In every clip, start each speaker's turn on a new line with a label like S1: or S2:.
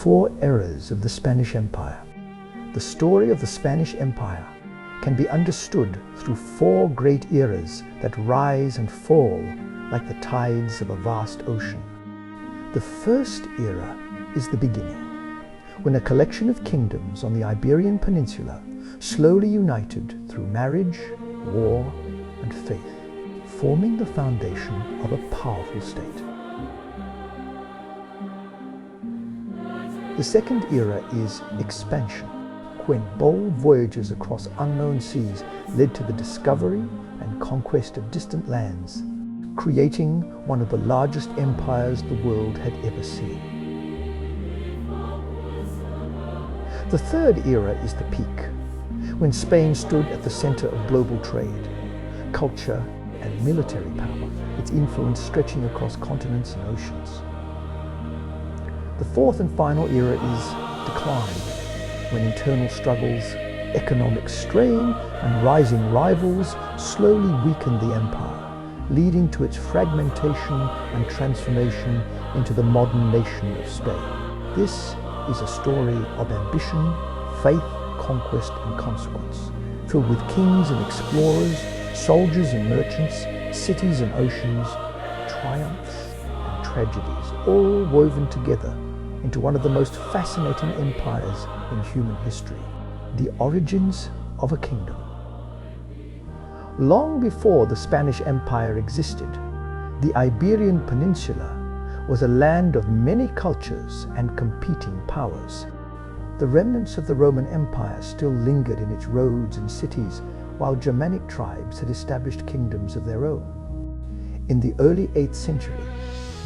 S1: 4 eras of the Spanish Empire. The story of the Spanish Empire can be understood through 4 great eras that rise and fall like the tides of a vast ocean. The first era is the beginning, when a collection of kingdoms on the Iberian Peninsula slowly united through marriage, war, and faith, forming the foundation of a powerful state. The second era is expansion, when bold voyages across unknown seas led to the discovery and conquest of distant lands, creating one of the largest empires the world had ever seen. The third era is the peak, when Spain stood at the center of global trade, culture, and military power, its influence stretching across continents and oceans. The fourth and final era is decline, when internal struggles, economic strain, and rising rivals slowly weakened the empire, leading to its fragmentation and transformation into the modern nation of Spain. This is a story of ambition, faith, conquest, and consequence, filled with kings and explorers, soldiers and merchants, cities and oceans, triumphs and tragedies, all woven together into one of the most fascinating empires in human history, the origins of a kingdom. Long before the Spanish Empire existed, the Iberian Peninsula was a land of many cultures and competing powers. The remnants of the Roman Empire still lingered in its roads and cities, while Germanic tribes had established kingdoms of their own. In the early 8th century,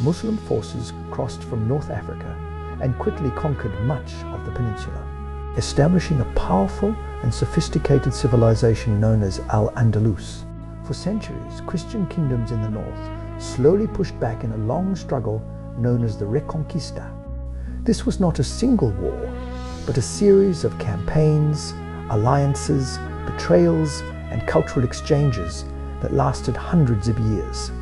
S1: Muslim forces crossed from North Africa and quickly conquered much of the peninsula, establishing a powerful and sophisticated civilization known as Al-Andalus. For centuries, Christian kingdoms in the north slowly pushed back in a long struggle known as the Reconquista. This was not a single war, but a series of campaigns, alliances, betrayals, and cultural exchanges that lasted hundreds of years.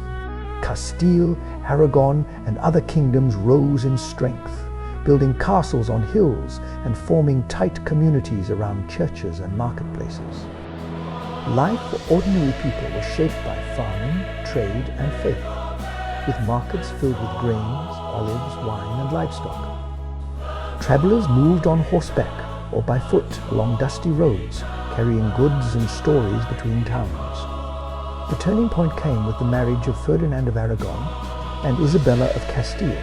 S1: Castile, Aragon, and other kingdoms rose in strength, building castles on hills and forming tight communities around churches and marketplaces. Life for ordinary people was shaped by farming, trade, and faith, with markets filled with grains, olives, wine, and livestock. Travelers moved on horseback or by foot along dusty roads, carrying goods and stories between towns. The turning point came with the marriage of Ferdinand of Aragon and Isabella of Castile,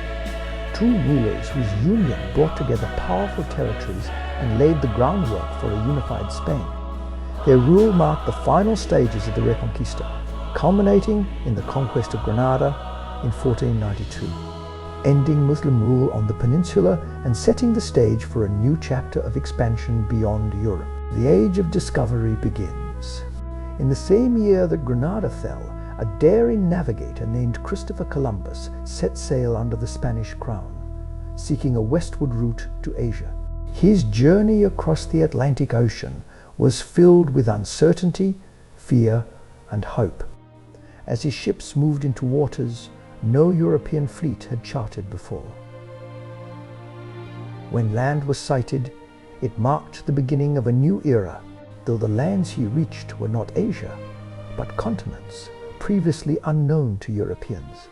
S1: 2 rulers whose union brought together powerful territories and laid the groundwork for a unified Spain. Their rule marked the final stages of the Reconquista, culminating in the conquest of Granada in 1492, ending Muslim rule on the peninsula and setting the stage for a new chapter of expansion beyond Europe. The age of discovery begins. In the same year that Granada fell, a daring navigator named Christopher Columbus set sail under the Spanish crown, seeking a westward route to Asia. His journey across the Atlantic Ocean was filled with uncertainty, fear, and hope, as his ships moved into waters no European fleet had charted before. When land was sighted, it marked the beginning of a new era, though the lands he reached were not Asia, but continents previously unknown to Europeans.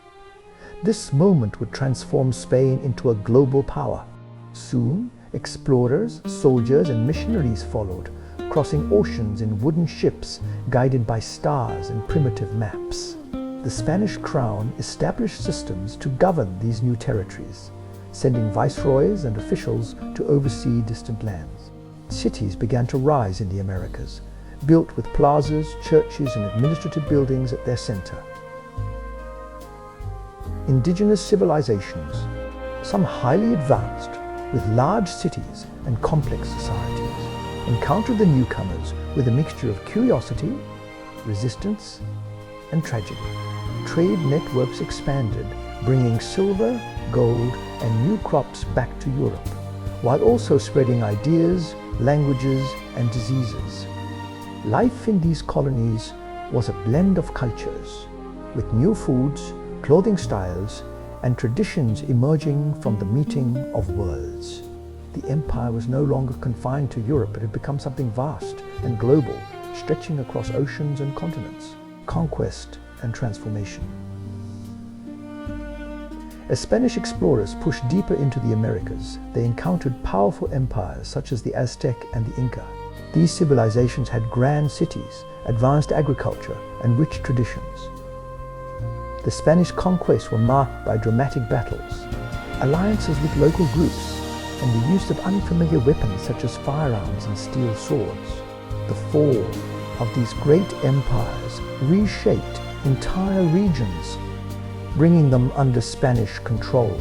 S1: This moment would transform Spain into a global power. Soon, explorers, soldiers, and missionaries followed, crossing oceans in wooden ships guided by stars and primitive maps. The Spanish crown established systems to govern these new territories, sending viceroys and officials to oversee distant lands. Cities began to rise in the Americas, built with plazas, churches, and administrative buildings at their center. Indigenous civilizations, some highly advanced, with large cities and complex societies, encountered the newcomers with a mixture of curiosity, resistance, and tragedy. Trade networks expanded, bringing silver, gold, and new crops back to Europe, while also spreading ideas, languages, and diseases. Life in these colonies was a blend of cultures, with new foods, clothing styles, and traditions emerging from the meeting of worlds. The empire was no longer confined to Europe, it had become something vast and global, stretching across oceans and continents. Conquest and Transformation. As Spanish explorers pushed deeper into the Americas, they encountered powerful empires such as the Aztec and the Inca. These civilizations had grand cities, advanced agriculture, and rich traditions. The Spanish conquests were marked by dramatic battles, alliances with local groups, and the use of unfamiliar weapons such as firearms and steel swords. The fall of these great empires reshaped entire regions, bringing them under Spanish control.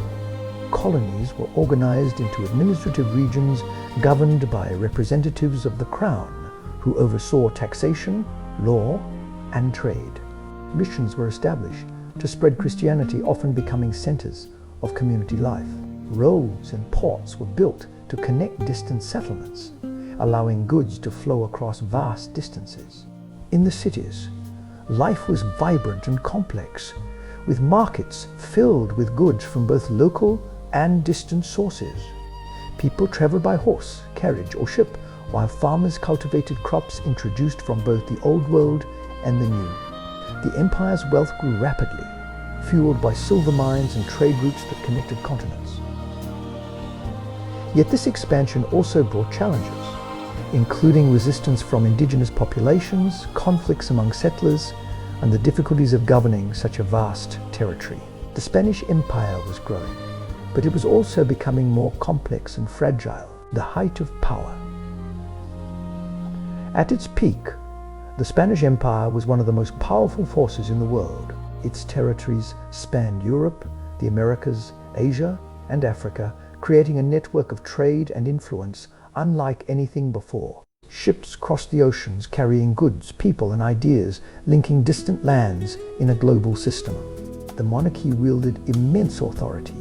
S1: Colonies were organized into administrative regions governed by representatives of the Crown, who oversaw taxation, law, and trade. Missions were established to spread Christianity, often becoming centers of community life. Roads and ports were built to connect distant settlements, allowing goods to flow across vast distances. In the cities, life was vibrant and complex, with markets filled with goods from both local and distant sources. People traveled by horse, carriage, or ship, while farmers cultivated crops introduced from both the Old World and the New. The empire's wealth grew rapidly, fueled by silver mines and trade routes that connected continents. Yet this expansion also brought challenges, including resistance from indigenous populations, conflicts among settlers, and the difficulties of governing such a vast territory. The Spanish Empire was growing, but it was also becoming more complex and fragile, the height of power. At its peak, the Spanish Empire was one of the most powerful forces in the world. Its territories spanned Europe, the Americas, Asia, and Africa, creating a network of trade and influence unlike anything before. Ships crossed the oceans carrying goods, people, and ideas, linking distant lands in a global system. The monarchy wielded immense authority,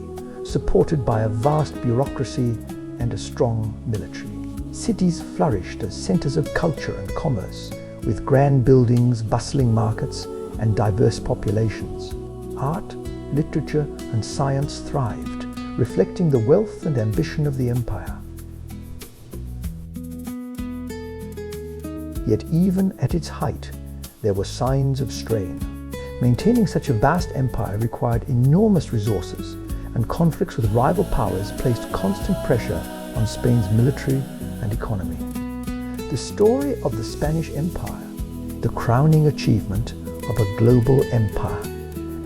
S1: supported by a vast bureaucracy and a strong military. Cities flourished as centers of culture and commerce, with grand buildings, bustling markets, and diverse populations. Art, literature, and science thrived, reflecting the wealth and ambition of the empire. Yet even at its height, there were signs of strain. Maintaining such a vast empire required enormous resources, and conflicts with rival powers placed constant pressure on Spain's military and economy. The story of the Spanish Empire, the crowning achievement of a global empire.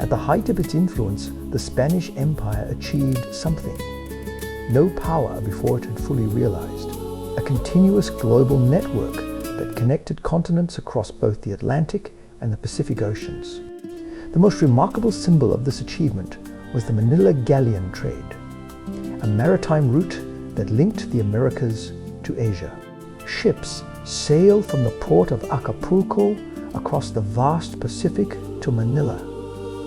S1: At the height of its influence, the Spanish Empire achieved something no power before it had fully realized: a continuous global network that connected continents across both the Atlantic and the Pacific Oceans. The most remarkable symbol of this achievement was the Manila Galleon trade, a maritime route that linked the Americas to Asia. Ships sailed from the port of Acapulco across the vast Pacific to Manila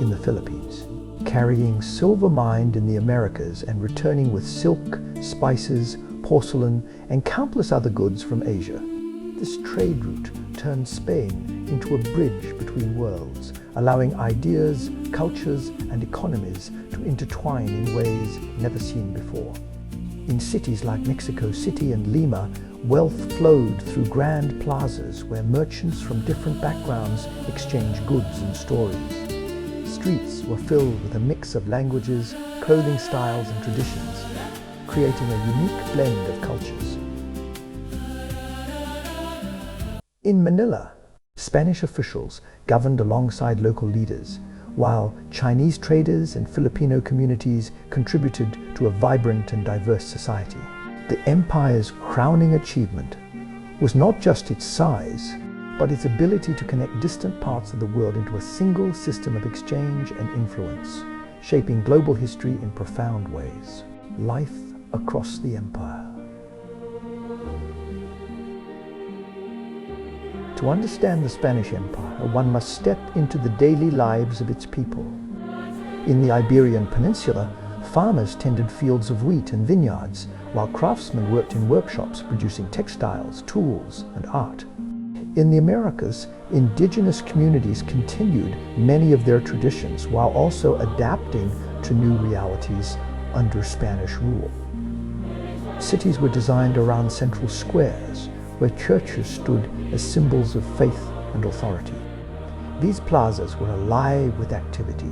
S1: in the Philippines, carrying silver mined in the Americas and returning with silk, spices, porcelain, and countless other goods from Asia. This trade route turned Spain into a bridge between worlds, allowing ideas, cultures, and economies to intertwine in ways never seen before. In cities like Mexico City and Lima, wealth flowed through grand plazas where merchants from different backgrounds exchanged goods and stories. Streets were filled with a mix of languages, clothing styles, and traditions, creating a unique blend of cultures. In Manila, Spanish officials governed alongside local leaders, while Chinese traders and Filipino communities contributed to a vibrant and diverse society. The empire's crowning achievement was not just its size, but its ability to connect distant parts of the world into a single system of exchange and influence, shaping global history in profound ways. Life across the empire. To understand the Spanish Empire, one must step into the daily lives of its people. In the Iberian Peninsula, farmers tended fields of wheat and vineyards, while craftsmen worked in workshops producing textiles, tools, and art. In the Americas, indigenous communities continued many of their traditions while also adapting to new realities under Spanish rule. Cities were designed around central squares, where churches stood as symbols of faith and authority. These plazas were alive with activity,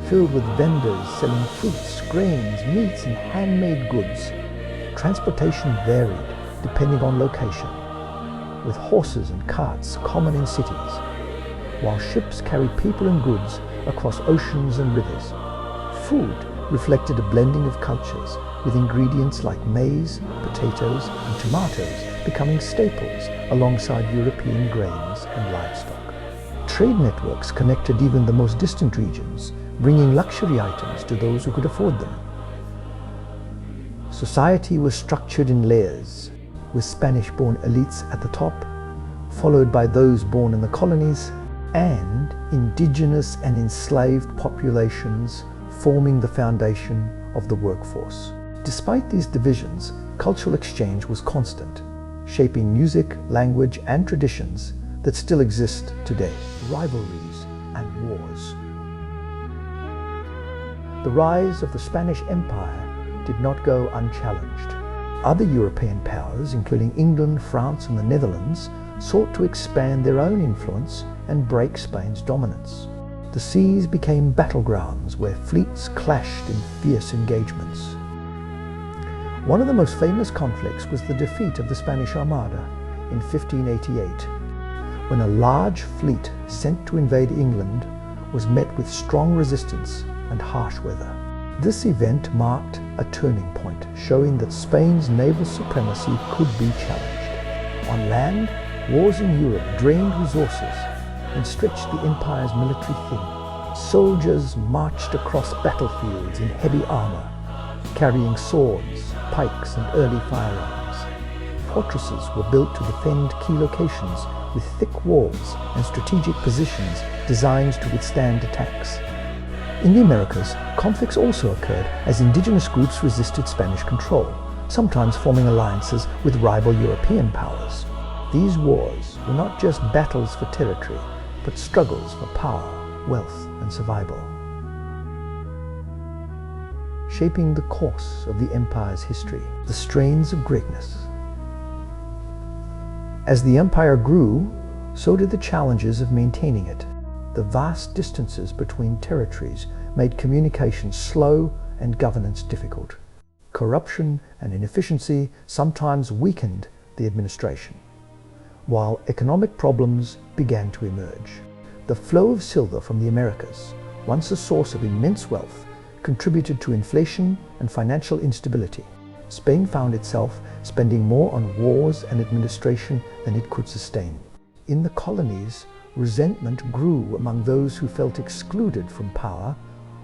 S1: filled with vendors selling fruits, grains, meats, and handmade goods. Transportation varied depending on location, with horses and carts common in cities, while ships carried people and goods across oceans and rivers. Food reflected a blending of cultures, with ingredients like maize, potatoes, and tomatoes becoming staples alongside European grains and livestock. Trade networks connected even the most distant regions, bringing luxury items to those who could afford them. Society was structured in layers, with Spanish-born elites at the top, followed by those born in the colonies, and indigenous and enslaved populations forming the foundation of the workforce. Despite these divisions, cultural exchange was constant, shaping music, language, and traditions that still exist today. Rivalries and Wars. The rise of the Spanish Empire did not go unchallenged. Other European powers, including England, France, and the Netherlands, sought to expand their own influence and break Spain's dominance. The seas became battlegrounds where fleets clashed in fierce engagements. One of the most famous conflicts was the defeat of the Spanish Armada in 1588, when a large fleet sent to invade England was met with strong resistance and harsh weather. This event marked a turning point, showing that Spain's naval supremacy could be challenged. On land, wars in Europe drained resources and stretched the empire's military thin. Soldiers marched across battlefields in heavy armor, carrying swords, pikes, and early firearms. Fortresses were built to defend key locations with thick walls and strategic positions designed to withstand attacks. In the Americas, conflicts also occurred as indigenous groups resisted Spanish control, sometimes forming alliances with rival European powers. These wars were not just battles for territory, but struggles for power, wealth, and survival, shaping the course of the empire's history. The strains of greatness. As the empire grew, so did the challenges of maintaining it. The vast distances between territories made communication slow and governance difficult. Corruption and inefficiency sometimes weakened the administration, while economic problems began to emerge. The flow of silver from the Americas, once a source of immense wealth, contributed to inflation and financial instability. Spain found itself spending more on wars and administration than it could sustain. In the colonies, resentment grew among those who felt excluded from power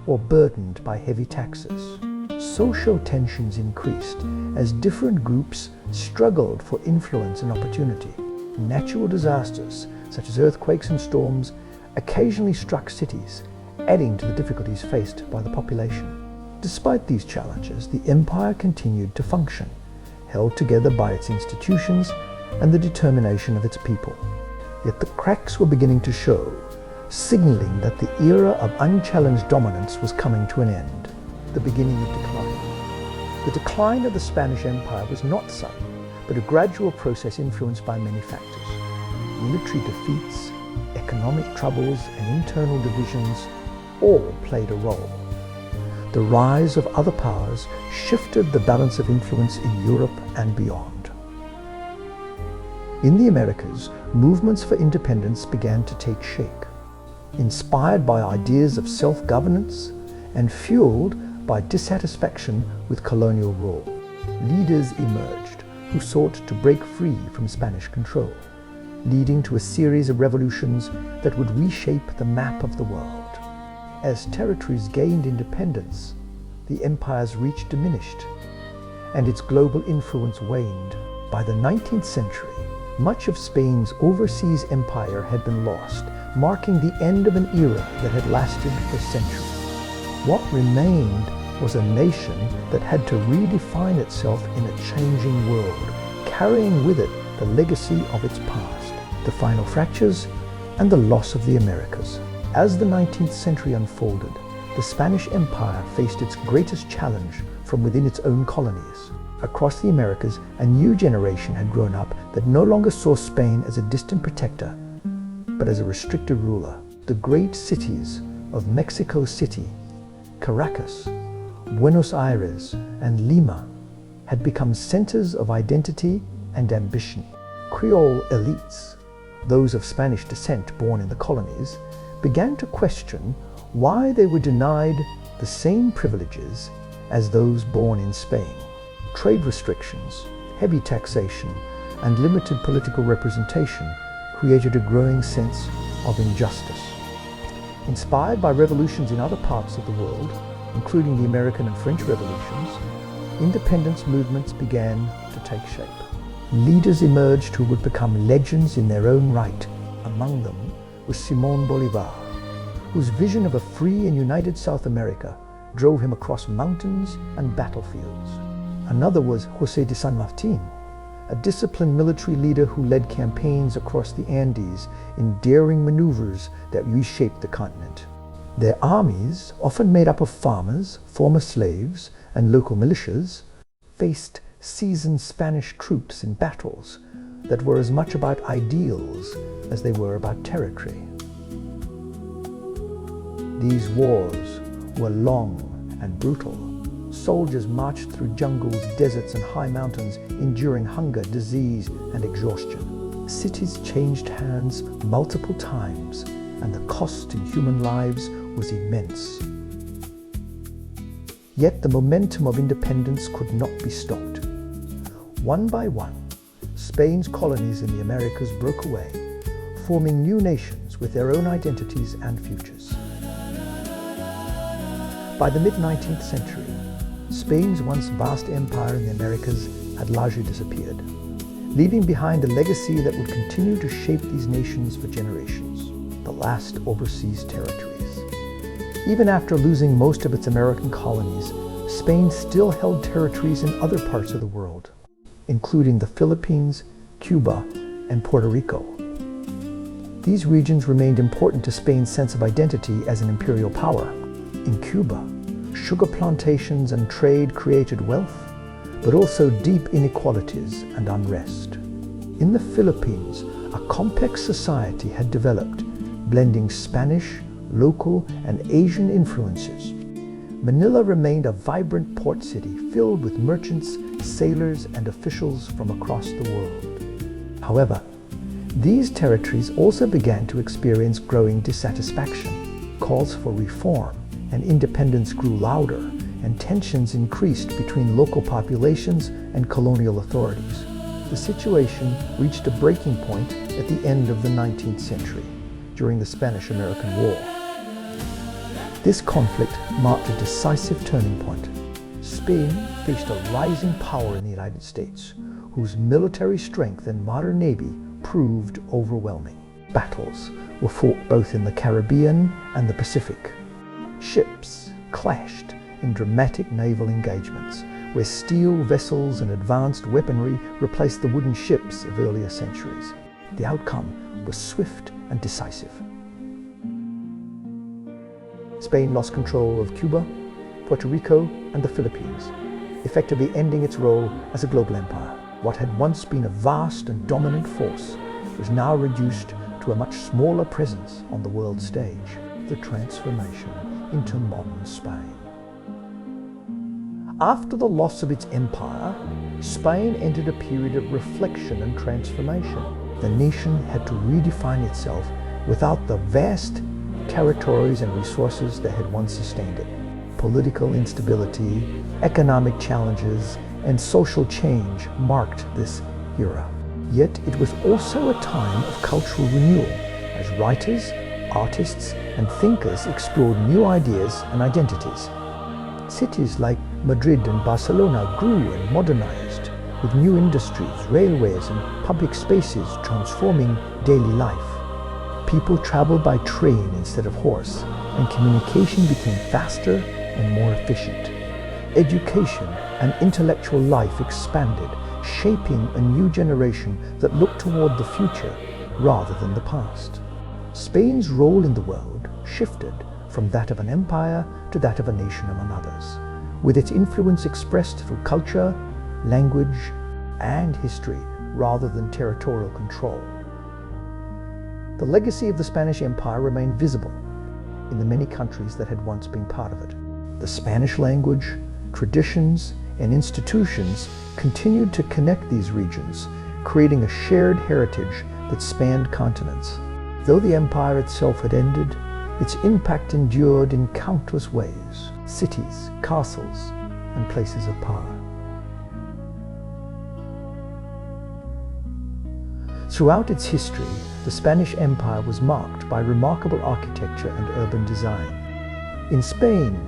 S1: or burdened by heavy taxes. Social tensions increased as different groups struggled for influence and opportunity. Natural disasters, such as earthquakes and storms, occasionally struck cities, adding to the difficulties faced by the population. Despite these challenges, the empire continued to function, held together by its institutions and the determination of its people. Yet the cracks were beginning to show, signaling that the era of unchallenged dominance was coming to an end, the beginning of decline. The decline of the Spanish Empire was not sudden, but a gradual process influenced by many factors. Military defeats, economic troubles, and internal divisions all played a role. The rise of other powers shifted the balance of influence in Europe and beyond. In the Americas, movements for independence began to take shape, inspired by ideas of self-governance and fueled by dissatisfaction with colonial rule. Leaders emerged who sought to break free from Spanish control, leading to a series of revolutions that would reshape the map of the world. As territories gained independence, the empire's reach diminished, and its global influence waned. By the 19th century, much of Spain's overseas empire had been lost, marking the end of an era that had lasted for centuries. What remained was a nation that had to redefine itself in a changing world, carrying with it the legacy of its past, the final fractures, and the loss of the Americas. As the 19th century unfolded, the Spanish Empire faced its greatest challenge from within its own colonies. Across the Americas, a new generation had grown up that no longer saw Spain as a distant protector, but as a restricted ruler. The great cities of Mexico City, Caracas, Buenos Aires, and Lima had become centers of identity and ambition. Creole elites, those of Spanish descent born in the colonies, began to question why they were denied the same privileges as those born in Spain. Trade restrictions, heavy taxation, and limited political representation created a growing sense of injustice. Inspired by revolutions in other parts of the world, including the American and French revolutions, independence movements began to take shape. Leaders emerged who would become legends in their own right. Among them was Simón Bolívar, whose vision of a free and united South America drove him across mountains and battlefields. Another was José de San Martín, a disciplined military leader who led campaigns across the Andes in daring maneuvers that reshaped the continent. Their armies, often made up of farmers, former slaves, and local militias, faced seasoned Spanish troops in battles that were as much about ideals as they were about territory. These wars were long and brutal. Soldiers marched through jungles, deserts, and high mountains, enduring hunger, disease, and exhaustion. Cities changed hands multiple times, and the cost in human lives was immense. Yet the momentum of independence could not be stopped. One by one, Spain's colonies in the Americas broke away, forming new nations with their own identities and futures. By the mid-19th century, Spain's once vast empire in the Americas had largely disappeared, leaving behind a legacy that would continue to shape these nations for generations, the last overseas territories. Even after losing most of its American colonies, Spain still held territories in other parts of the world, including the Philippines, Cuba, and Puerto Rico. These regions remained important to Spain's sense of identity as an imperial power. In Cuba, sugar plantations and trade created wealth, but also deep inequalities and unrest. In the Philippines, a complex society had developed, blending Spanish, local, and Asian influences. Manila remained a vibrant port city filled with merchants, sailors, and officials from across the world. However, these territories also began to experience growing dissatisfaction. Calls for reform and independence grew louder, and tensions increased between local populations and colonial authorities. The situation reached a breaking point at the end of the 19th century, during the Spanish-American War. This conflict marked a decisive turning point. Spain faced a rising power in the United States, whose military strength and modern navy proved overwhelming. Battles were fought both in the Caribbean and the Pacific. Ships clashed in dramatic naval engagements, where steel vessels and advanced weaponry replaced the wooden ships of earlier centuries. The outcome was swift and decisive. Spain lost control of Cuba, Puerto Rico, and the Philippines, effectively ending its role as a global empire. What had once been a vast and dominant force was now reduced to a much smaller presence on the world stage. The transformation into modern Spain. After the loss of its empire, Spain entered a period of reflection and transformation. The nation had to redefine itself without the vast territories and resources that had once sustained it. Political instability, economic challenges, and social change marked this era. Yet it was also a time of cultural renewal, as writers, artists, and thinkers explored new ideas and identities. Cities like Madrid and Barcelona grew and modernized, with new industries, railways, and public spaces transforming daily life. People traveled by train instead of horse, and communication became faster and more efficient. Education and intellectual life expanded, shaping a new generation that looked toward the future rather than the past. Spain's role in the world shifted from that of an empire to that of a nation among others, with its influence expressed through culture, language, and history rather than territorial control. The legacy of the Spanish Empire remained visible in the many countries that had once been part of it. The Spanish language, traditions, and institutions continued to connect these regions, creating a shared heritage that spanned continents. Though the empire itself had ended, its impact endured in countless ways: cities, castles, and places of power. Throughout its history, the Spanish Empire was marked by remarkable architecture and urban design. In Spain,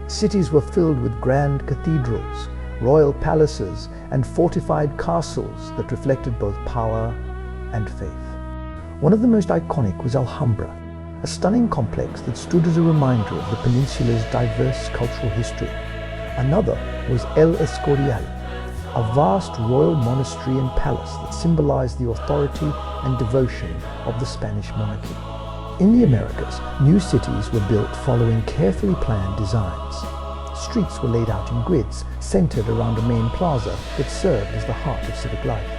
S1: cities were filled with grand cathedrals, royal palaces, and fortified castles that reflected both power and faith. One of the most iconic was Alhambra, a stunning complex that stood as a reminder of the peninsula's diverse cultural history. Another was El Escorial, a vast royal monastery and palace that symbolized the authority and devotion of the Spanish monarchy. In the Americas, new cities were built following carefully planned designs. Streets were laid out in grids, centered around a main plaza that served as the heart of civic life.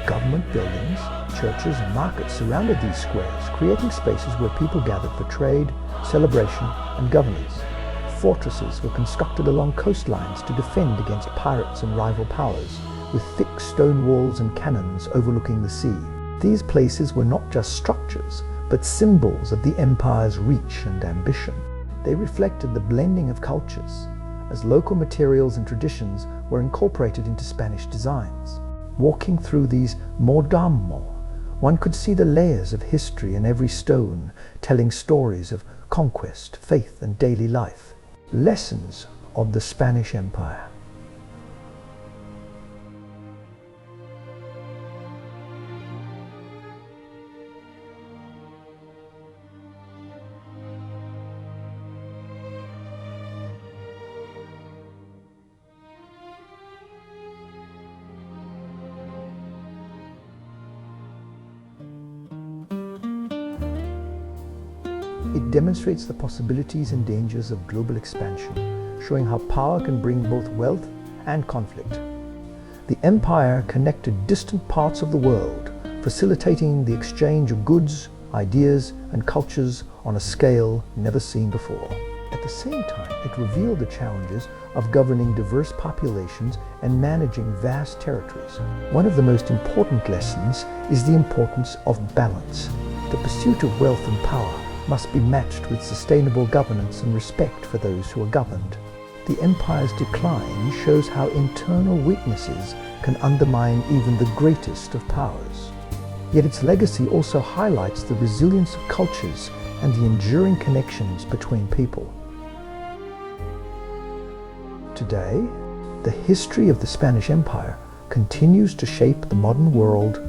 S1: Government buildings, churches, and markets surrounded these squares, creating spaces where people gathered for trade, celebration, and governance. Fortresses were constructed along coastlines to defend against pirates and rival powers, with thick stone walls and cannons overlooking the sea. These places were not just structures, but symbols of the empire's reach and ambition. They reflected the blending of cultures, as local materials and traditions were incorporated into Spanish designs. Walking through these mordamo, one could see the layers of history in every stone, telling stories of conquest, faith, and daily life. Lessons of the Spanish Empire. It demonstrates the possibilities and dangers of global expansion, showing how power can bring both wealth and conflict. The empire connected distant parts of the world, facilitating the exchange of goods, ideas, and cultures on a scale never seen before. At the same time, it revealed the challenges of governing diverse populations and managing vast territories. One of the most important lessons is the importance of balance. The pursuit of wealth and power must be matched with sustainable governance and respect for those who are governed. The empire's decline shows how internal weaknesses can undermine even the greatest of powers. Yet its legacy also highlights the resilience of cultures and the enduring connections between people. Today, the history of the Spanish Empire continues to shape the modern world,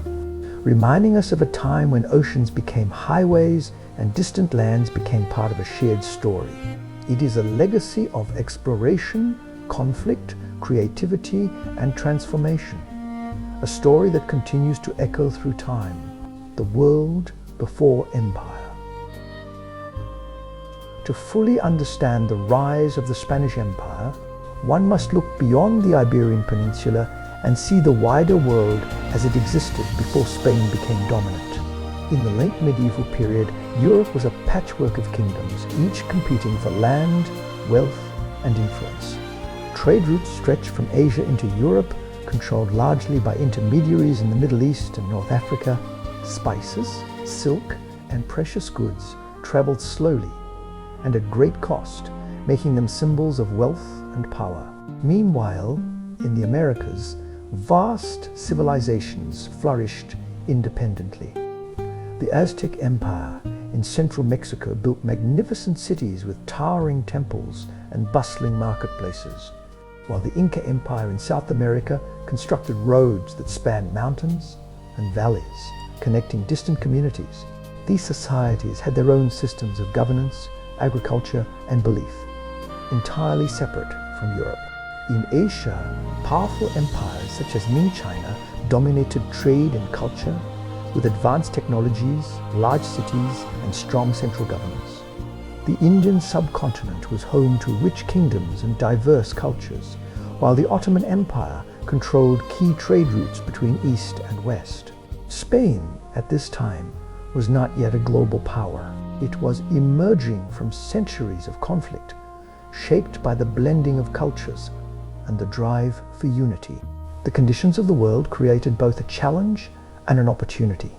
S1: reminding us of a time when oceans became highways and distant lands became part of a shared story. It is a legacy of exploration, conflict, creativity, and transformation. A story that continues to echo through time. The world before empire. To fully understand the rise of the Spanish Empire, one must look beyond the Iberian Peninsula and see the wider world as it existed before Spain became dominant. In the late medieval period, Europe was a patchwork of kingdoms, each competing for land, wealth, and influence. Trade routes stretched from Asia into Europe, controlled largely by intermediaries in the Middle East and North Africa. Spices, silk, and precious goods traveled slowly and at great cost, making them symbols of wealth and power. Meanwhile, in the Americas, vast civilizations flourished independently. The Aztec Empire in central Mexico built magnificent cities with towering temples and bustling marketplaces, while the Inca Empire in South America constructed roads that spanned mountains and valleys, connecting distant communities. These societies had their own systems of governance, agriculture, and belief, entirely separate from Europe. In Asia, powerful empires such as Ming China dominated trade and culture, with advanced technologies, large cities, and strong central governments. The Indian subcontinent was home to rich kingdoms and diverse cultures, while the Ottoman Empire controlled key trade routes between East and West. Spain, at this time, was not yet a global power. It was emerging from centuries of conflict, shaped by the blending of cultures and the drive for unity. The conditions of the world created both a challenge and an opportunity.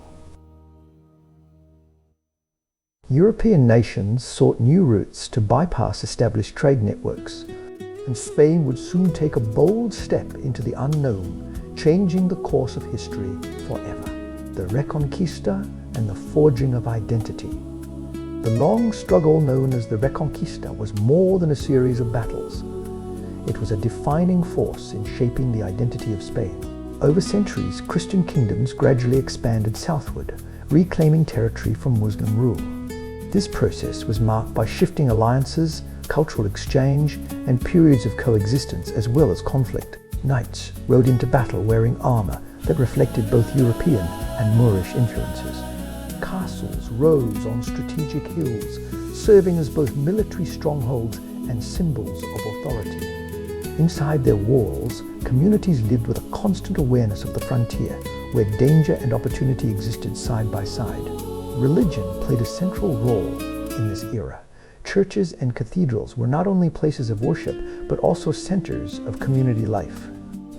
S1: European nations sought new routes to bypass established trade networks, and Spain would soon take a bold step into the unknown, changing the course of history forever. The Reconquista and the forging of identity. The long struggle known as the Reconquista was more than a series of battles. It was a defining force in shaping the identity of Spain. Over centuries, Christian kingdoms gradually expanded southward, reclaiming territory from Muslim rule. This process was marked by shifting alliances, cultural exchange, and periods of coexistence as well as conflict. Knights rode into battle wearing armor that reflected both European and Moorish influences. Castles rose on strategic hills, serving as both military strongholds and symbols of authority. Inside their walls, communities lived with a constant awareness of the frontier, where danger and opportunity existed side by side. Religion played a central role in this era. Churches and cathedrals were not only places of worship, but also centers of community life.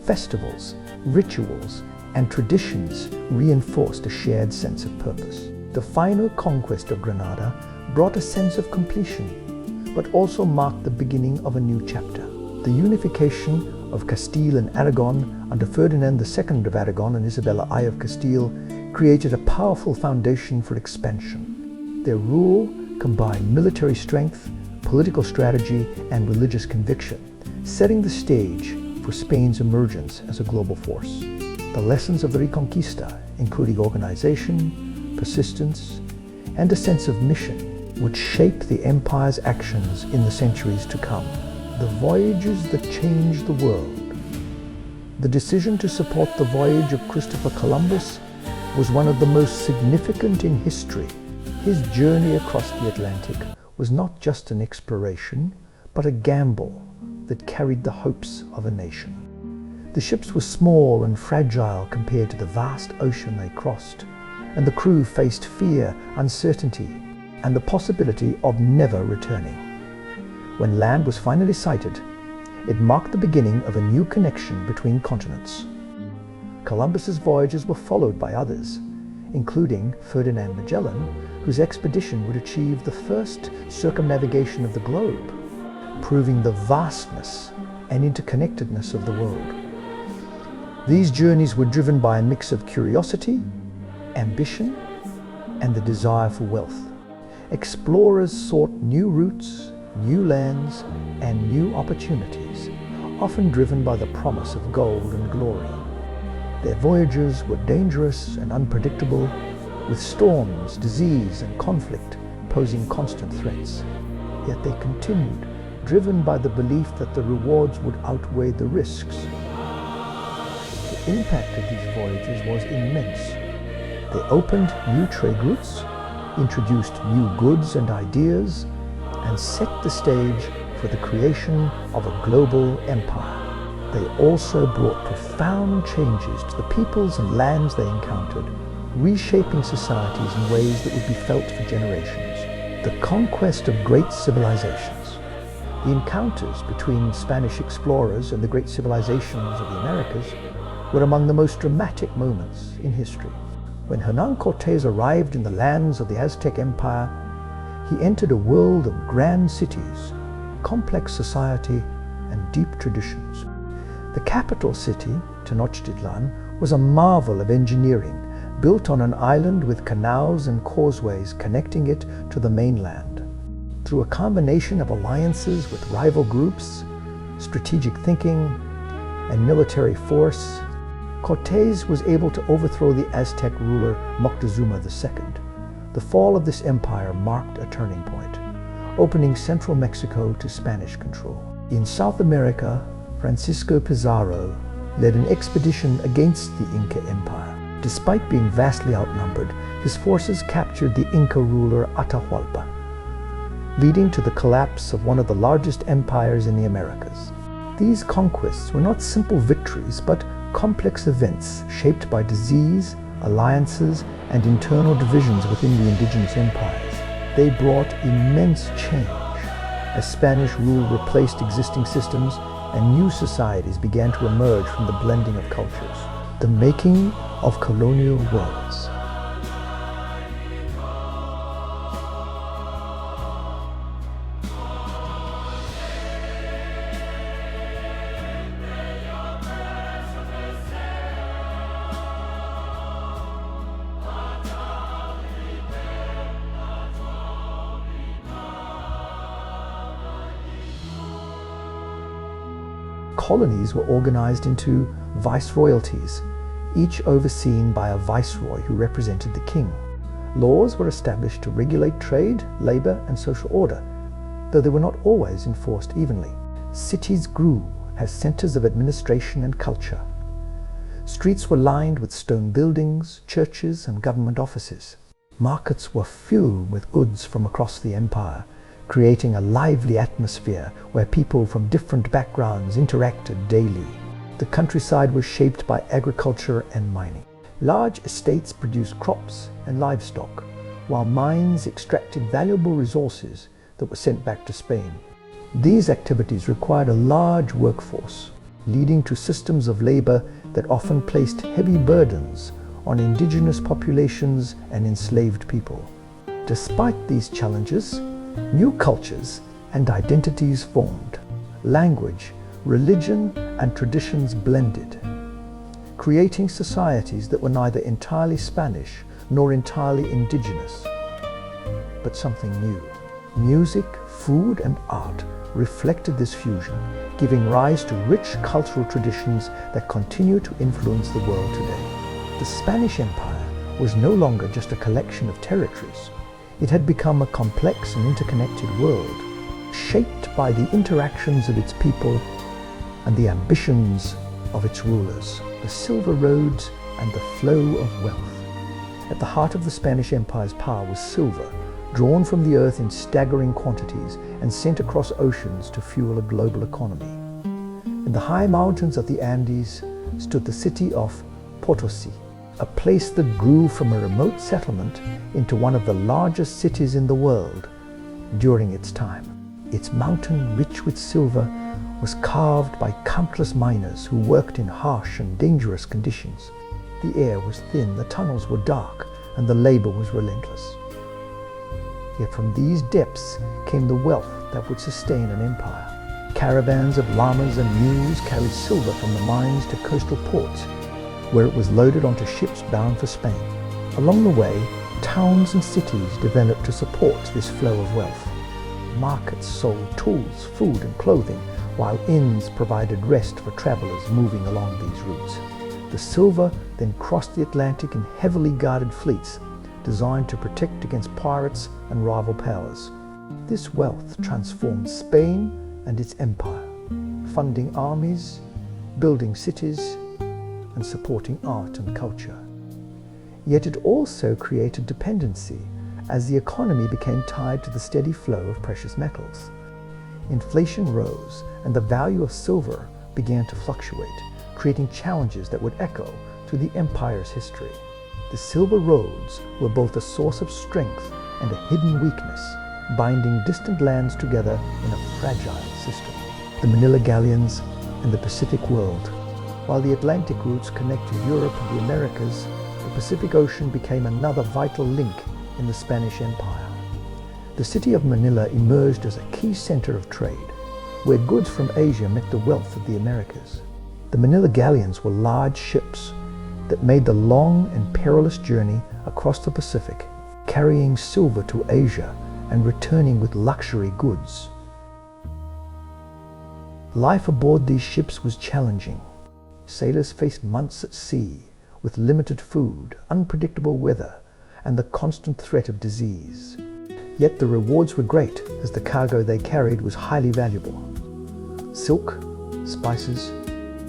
S1: Festivals, rituals, and traditions reinforced a shared sense of purpose. The final conquest of Granada brought a sense of completion, but also marked the beginning of a new chapter. The unification of Castile and Aragon under Ferdinand II of Aragon and Isabella I of Castile created a powerful foundation for expansion. Their rule combined military strength, political strategy, and religious conviction, setting the stage for Spain's emergence as a global force. The lessons of the Reconquista, including organization, persistence, and a sense of mission, would shape the empire's actions in the centuries to come. The voyages that changed the world. The decision to support the voyage of Christopher Columbus was one of the most significant in history. His journey across the Atlantic was not just an exploration, but a gamble that carried the hopes of a nation. The ships were small and fragile compared to the vast ocean they crossed, and the crew faced fear, uncertainty, and the possibility of never returning. When land was finally sighted, it marked the beginning of a new connection between continents. Columbus's voyages were followed by others, including Ferdinand Magellan, whose expedition would achieve the first circumnavigation of the globe, proving the vastness and interconnectedness of the world. These journeys were driven by a mix of curiosity, ambition, and the desire for wealth. Explorers sought new routes, new lands, and new opportunities, often driven by the promise of gold and glory. Their voyages were dangerous and unpredictable, with storms, disease, and conflict posing constant threats. Yet they continued, driven by the belief that the rewards would outweigh the risks. The impact of these voyages was immense. They opened new trade routes, introduced new goods and ideas, and set the stage for the creation of a global empire. They also brought profound changes to the peoples and lands they encountered, reshaping societies in ways that would be felt for generations. The conquest of great civilizations. The encounters between Spanish explorers and the great civilizations of the Americas were among the most dramatic moments in history. When Hernán Cortés arrived in the lands of the Aztec Empire, he entered a world of grand cities, complex society, and deep traditions. The capital city, Tenochtitlan, was a marvel of engineering, built on an island with canals and causeways connecting it to the mainland. Through a combination of alliances with rival groups, strategic thinking, and military force, Cortés was able to overthrow the Aztec ruler Moctezuma II. The fall of this empire marked a turning point, opening central Mexico to Spanish control. In South America, Francisco Pizarro led an expedition against the Inca Empire. Despite being vastly outnumbered, his forces captured the Inca ruler Atahualpa, leading to the collapse of one of the largest empires in the Americas. These conquests were not simple victories, but complex events shaped by disease, alliances, and internal divisions within the indigenous empires. They brought immense change as Spanish rule replaced existing systems and new societies began to emerge from the blending of cultures. The making of colonial worlds. Colonies were organized into viceroyalties, each overseen by a viceroy who represented the king. Laws were established to regulate trade, labor, and social order, though they were not always enforced evenly. Cities grew as centers of administration and culture. Streets were lined with stone buildings, churches, and government offices. Markets were filled with goods from across the empire, creating a lively atmosphere where people from different backgrounds interacted daily. The countryside was shaped by agriculture and mining. Large estates produced crops and livestock, while mines extracted valuable resources that were sent back to Spain. These activities required a large workforce, leading to systems of labor that often placed heavy burdens on indigenous populations and enslaved people. Despite these challenges, new cultures and identities formed. Language, religion, and traditions blended, creating societies that were neither entirely Spanish nor entirely indigenous, but something new. Music, food, and art reflected this fusion, giving rise to rich cultural traditions that continue to influence the world today. The Spanish Empire was no longer just a collection of territories. It had become a complex and interconnected world, shaped by the interactions of its people and the ambitions of its rulers, the silver roads and the flow of wealth. At the heart of the Spanish Empire's power was silver, drawn from the earth in staggering quantities and sent across oceans to fuel a global economy. In the high mountains of the Andes stood the city of Potosi, a place that grew from a remote settlement into one of the largest cities in the world during its time. Its mountain, rich with silver, was carved by countless miners who worked in harsh and dangerous conditions. The air was thin, the tunnels were dark, and the labor was relentless. Yet from these depths came the wealth that would sustain an empire. Caravans of llamas and mules carried silver from the mines to coastal ports, where it was loaded onto ships bound for Spain. Along the way, towns and cities developed to support this flow of wealth. Markets sold tools, food, and clothing, while inns provided rest for travelers moving along these routes. The silver then crossed the Atlantic in heavily guarded fleets, designed to protect against pirates and rival powers. This wealth transformed Spain and its empire, funding armies, building cities, and supporting art and culture. Yet it also created dependency as the economy became tied to the steady flow of precious metals. Inflation rose and the value of silver began to fluctuate, creating challenges that would echo through the empire's history. The silver roads were both a source of strength and a hidden weakness, binding distant lands together in a fragile system. The Manila Galleons and the Pacific world. While the Atlantic routes connected Europe and the Americas, the Pacific Ocean became another vital link in the Spanish Empire. The city of Manila emerged as a key center of trade, where goods from Asia met the wealth of the Americas. The Manila Galleons were large ships that made the long and perilous journey across the Pacific, carrying silver to Asia and returning with luxury goods. Life aboard these ships was challenging. Sailors faced months at sea with limited food, unpredictable weather, and the constant threat of disease. Yet the rewards were great, as the cargo they carried was highly valuable. Silk, spices,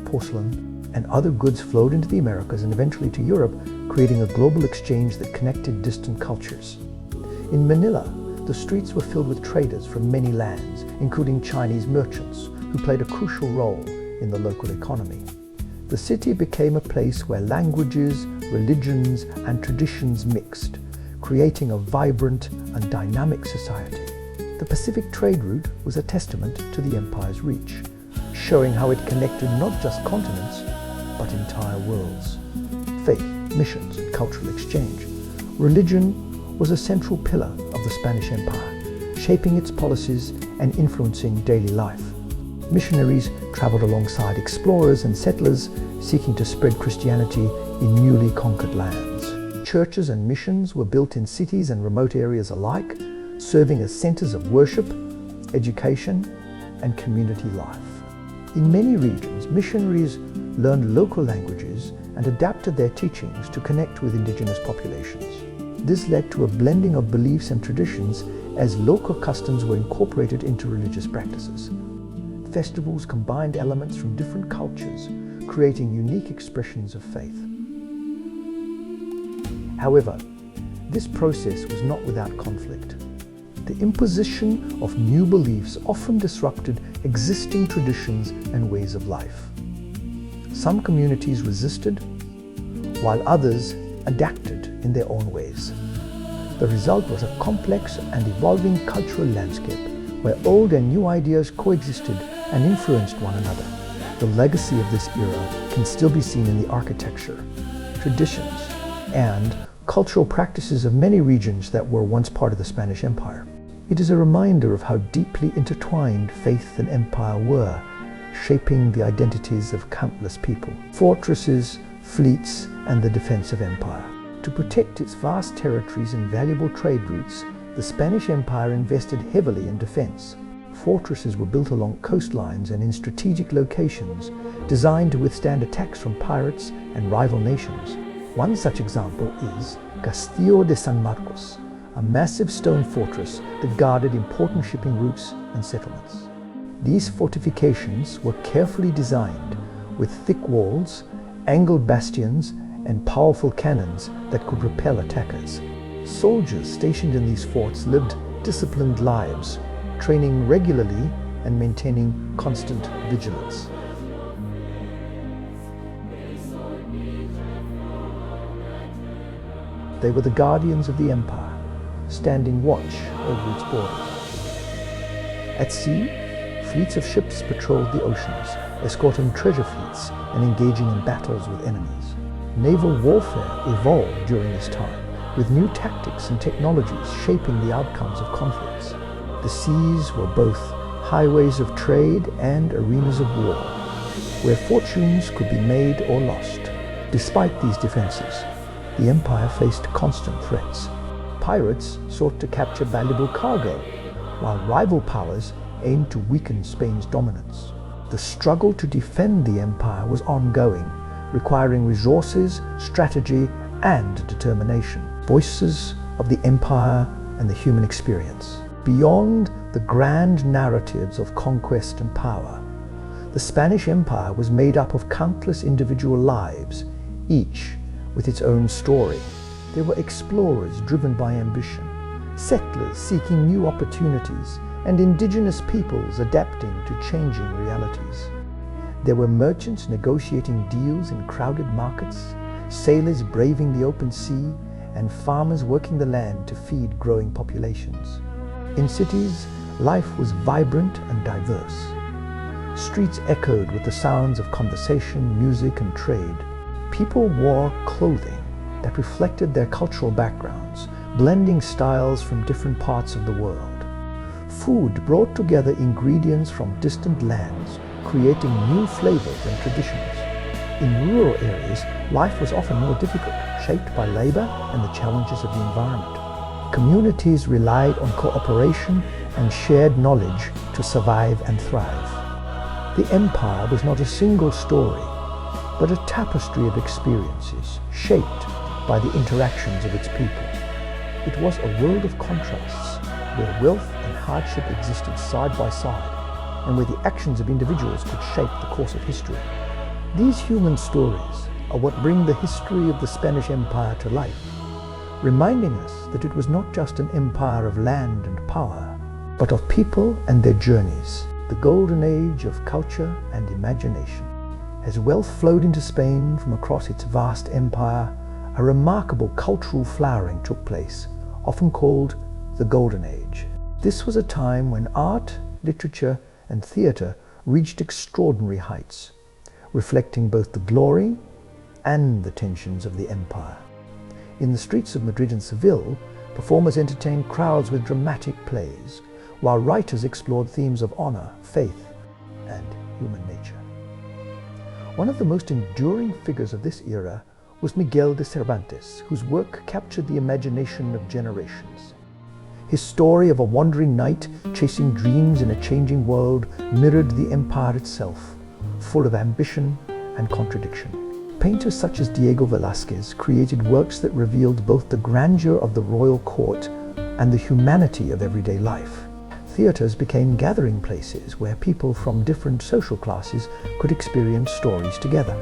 S1: porcelain, and other goods flowed into the Americas and eventually to Europe, creating a global exchange that connected distant cultures. In Manila, the streets were filled with traders from many lands, including Chinese merchants, who played a crucial role in the local economy. The city became a place where languages, religions, and traditions mixed, creating a vibrant and dynamic society. The Pacific trade route was a testament to the empire's reach, showing how it connected not just continents, but entire worlds. Faith, missions, and cultural exchange. Religion was a central pillar of the Spanish Empire, shaping its policies and influencing daily life. Missionaries traveled alongside explorers and settlers seeking to spread Christianity in newly conquered lands. Churches and missions were built in cities and remote areas alike, serving as centers of worship, education, and community life. In many regions, missionaries learned local languages and adapted their teachings to connect with indigenous populations. This led to a blending of beliefs and traditions as local customs were incorporated into religious practices. Festivals combined elements from different cultures, creating unique expressions of faith. However, this process was not without conflict. The imposition of new beliefs often disrupted existing traditions and ways of life. Some communities resisted, while others adapted in their own ways. The result was a complex and evolving cultural landscape where old and new ideas coexisted and influenced one another. The legacy of this era can still be seen in the architecture, traditions, and cultural practices of many regions that were once part of the Spanish Empire. It is a reminder of how deeply intertwined faith and empire were, shaping the identities of countless people. Fortresses, fleets, and the defense of empire. To protect its vast territories and valuable trade routes, the Spanish Empire invested heavily in defense. Fortresses were built along coastlines and in strategic locations, designed to withstand attacks from pirates and rival nations. One such example is Castillo de San Marcos, a massive stone fortress that guarded important shipping routes and settlements. These fortifications were carefully designed, with thick walls, angled bastions, and powerful cannons that could repel attackers. Soldiers stationed in these forts lived disciplined lives, training regularly and maintaining constant vigilance. They were the guardians of the empire, standing watch over its borders. At sea, fleets of ships patrolled the oceans, escorting treasure fleets and engaging in battles with enemies. Naval warfare evolved during this time, with new tactics and technologies shaping the outcomes of conflicts. The seas were both highways of trade and arenas of war, where fortunes could be made or lost. Despite these defenses, the empire faced constant threats. Pirates sought to capture valuable cargo, while rival powers aimed to weaken Spain's dominance. The struggle to defend the empire was ongoing, requiring resources, strategy, and determination. Voices of the empire and the human experience. Beyond the grand narratives of conquest and power, the Spanish Empire was made up of countless individual lives, each with its own story. There were explorers driven by ambition, settlers seeking new opportunities, and indigenous peoples adapting to changing realities. There were merchants negotiating deals in crowded markets, sailors braving the open sea, and farmers working the land to feed growing populations. In cities, life was vibrant and diverse. Streets echoed with the sounds of conversation, music, and trade. People wore clothing that reflected their cultural backgrounds, blending styles from different parts of the world. Food brought together ingredients from distant lands, creating new flavors and traditions. In rural areas, life was often more difficult, shaped by labor and the challenges of the environment. Communities relied on cooperation and shared knowledge to survive and thrive. The empire was not a single story, but a tapestry of experiences shaped by the interactions of its people. It was a world of contrasts, where wealth and hardship existed side by side, and where the actions of individuals could shape the course of history. These human stories are what bring the history of the Spanish Empire to life, reminding us that it was not just an empire of land and power, but of people and their journeys. the golden age of culture and imagination. As wealth flowed into Spain from across its vast empire, a remarkable cultural flowering took place, often called the Golden Age. This was a time when art, literature, and theatre reached extraordinary heights, reflecting both the glory and the tensions of the empire. In the streets of Madrid and Seville, performers entertained crowds with dramatic plays, while writers explored themes of honor, faith, and human nature. One of the most enduring figures of this era was Miguel de Cervantes, whose work captured the imagination of generations. His story of a wandering knight chasing dreams in a changing world mirrored the empire itself, full of ambition and contradiction. Painters such as Diego Velázquez created works that revealed both the grandeur of the royal court and the humanity of everyday life. Theatres became gathering places where people from different social classes could experience stories together.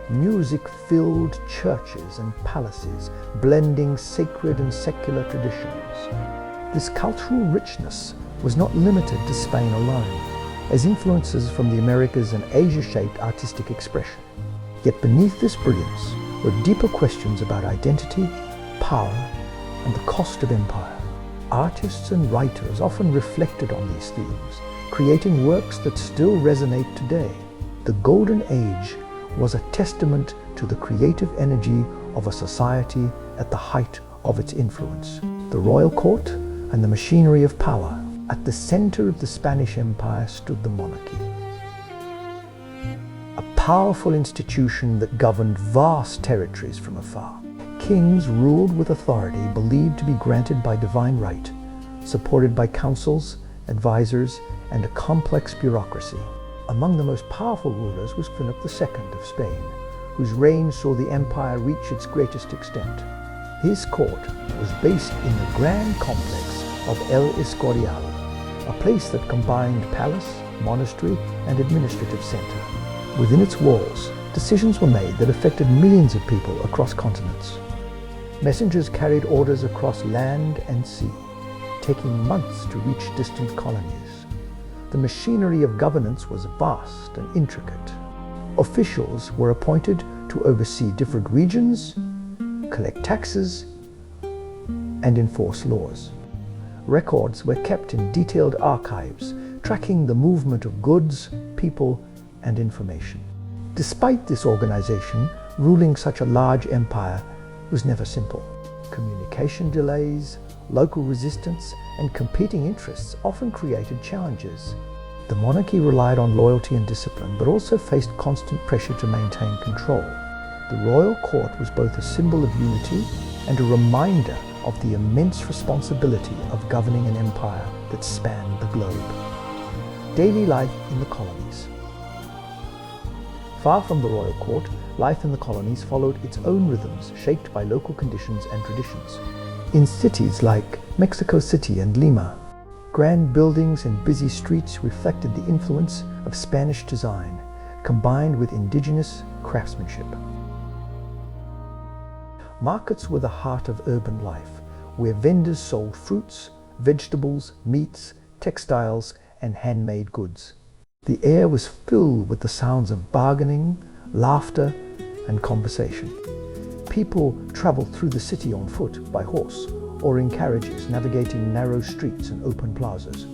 S1: Music filled churches and palaces, blending sacred and secular traditions. This cultural richness was not limited to Spain alone, as influences from the Americas and Asia shaped artistic expression. Yet beneath this brilliance were deeper questions about identity, power, and the cost of empire. Artists and writers often reflected on these themes, creating works that still resonate today. The Golden Age was a testament to the creative energy of a society at the height of its influence. The royal court and the machinery of power. At the center of the Spanish Empire stood the monarchy, a powerful institution that governed vast territories from afar. Kings ruled with authority believed to be granted by divine right, supported by councils, advisors, and a complex bureaucracy. Among the most powerful rulers was Philip II of Spain, whose reign saw the empire reach its greatest extent. His court was based in the grand complex of El Escorial, a place that combined palace, monastery, and administrative center. Within its walls, decisions were made that affected millions of people across continents. Messengers carried orders across land and sea, taking months to reach distant colonies. The machinery of governance was vast and intricate. Officials were appointed to oversee different regions, collect taxes, and enforce laws. Records were kept in detailed archives, tracking the movement of goods, people, and information. Despite this organization, ruling such a large empire was never simple. Communication delays, local resistance, and competing interests often created challenges. The monarchy relied on loyalty and discipline, but also faced constant pressure to maintain control. The royal court was both a symbol of unity and a reminder of the immense responsibility of governing an empire that spanned the globe. Daily life in the colonies. Far from the royal court, life in the colonies followed its own rhythms, shaped by local conditions and traditions. In cities like Mexico City and Lima, grand buildings and busy streets reflected the influence of Spanish design, combined with indigenous craftsmanship. Markets were the heart of urban life, where vendors sold fruits, vegetables, meats, textiles, and handmade goods. The air was filled with the sounds of bargaining, laughter, and conversation. People traveled through the city on foot, by horse, or in carriages, navigating narrow streets and open plazas.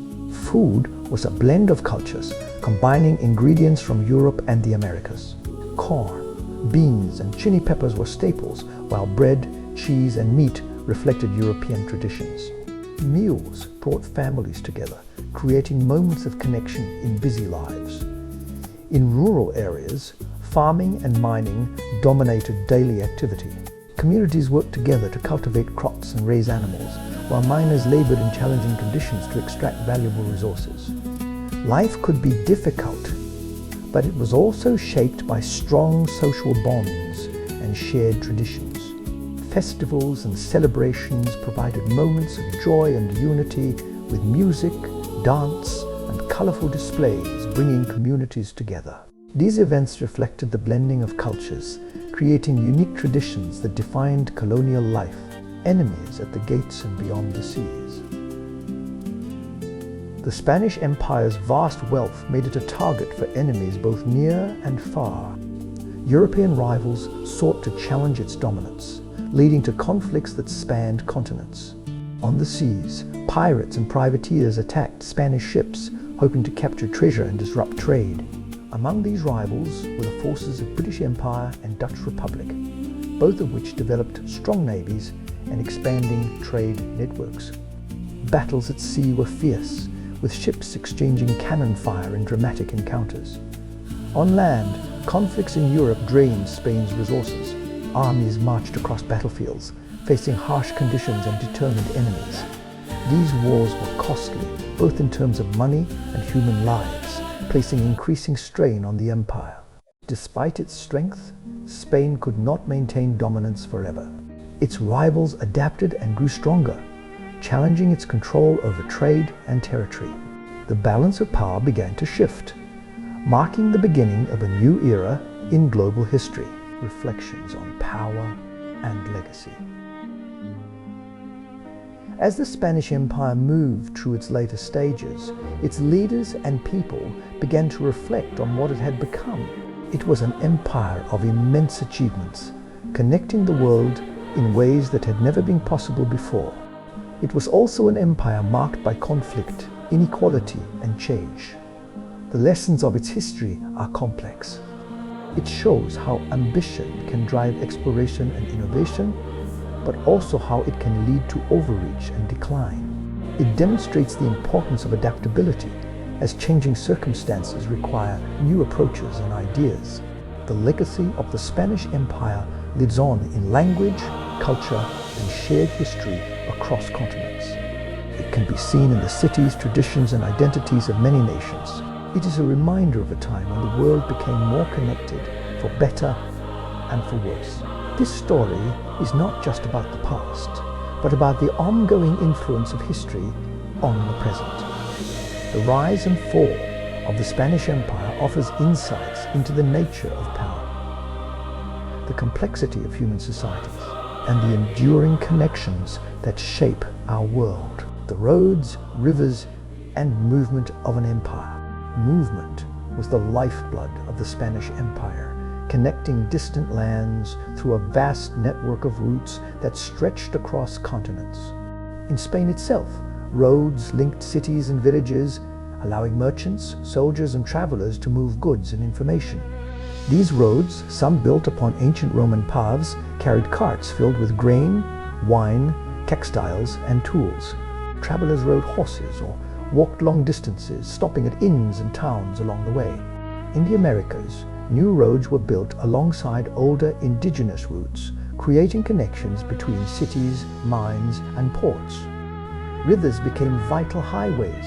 S1: Food was a blend of cultures, combining ingredients from Europe and the Americas. Corn, beans, and chili peppers were staples, while bread, cheese, and meat reflected European traditions. Meals brought families together, creating moments of connection in busy lives. In rural areas, farming and mining dominated daily activity. Communities worked together to cultivate crops and raise animals, while miners labored in challenging conditions to extract valuable resources. Life could be difficult, but it was also shaped by strong social bonds and shared traditions. Festivals and celebrations provided moments of joy and unity, with music, dance, and colorful displays bringing communities together. These events reflected the blending of cultures, creating unique traditions that defined colonial life, enemies at the gates and beyond the seas. The Spanish Empire's vast wealth made it a target for enemies both near and far. European rivals sought to challenge its dominance, leading to conflicts that spanned continents. On the seas, pirates and privateers attacked Spanish ships, hoping to capture treasure and disrupt trade. Among these rivals were the forces of British Empire and Dutch Republic, both of which developed strong navies and expanding trade networks. Battles at sea were fierce, with ships exchanging cannon fire in dramatic encounters. On land, conflicts in Europe drained Spain's resources. Armies marched across battlefields, facing harsh conditions and determined enemies. These wars were costly, both in terms of money and human lives, placing increasing strain on the empire. Despite its strength, Spain could not maintain dominance forever. Its rivals adapted and grew stronger, challenging its control over trade and territory. The balance of power began to shift, marking the beginning of a new era in global history. Reflections on power and legacy. As the Spanish Empire moved through its later stages, its leaders and people began to reflect on what it had become. It was an empire of immense achievements, connecting the world in ways that had never been possible before. It was also an empire marked by conflict, inequality, and change. The lessons of its history are complex. It shows how ambition can drive exploration and innovation, but also how it can lead to overreach and decline. It demonstrates the importance of adaptability, as changing circumstances require new approaches and ideas. The legacy of the Spanish Empire lives on in language, culture, and shared history across continents. It can be seen in the cities, traditions, and identities of many nations. It is a reminder of a time when the world became more connected, for better and for worse. This story is not just about the past, but about the ongoing influence of history on the present. The rise and fall of the Spanish Empire offers insights into the nature of power, the complexity of human societies, and the enduring connections that shape our world. The roads, rivers, and movement of an empire. Movement was the lifeblood of the Spanish Empire, connecting distant lands through a vast network of routes that stretched across continents. In Spain itself, roads linked cities and villages, allowing merchants, soldiers, and travelers to move goods and information. These roads, some built upon ancient Roman paths, carried carts filled with grain, wine, textiles, and tools. Travelers rode horses or walked long distances, stopping at inns and towns along the way. In the Americas, new roads were built alongside older indigenous routes, creating connections between cities, mines, and ports. Rivers became vital highways,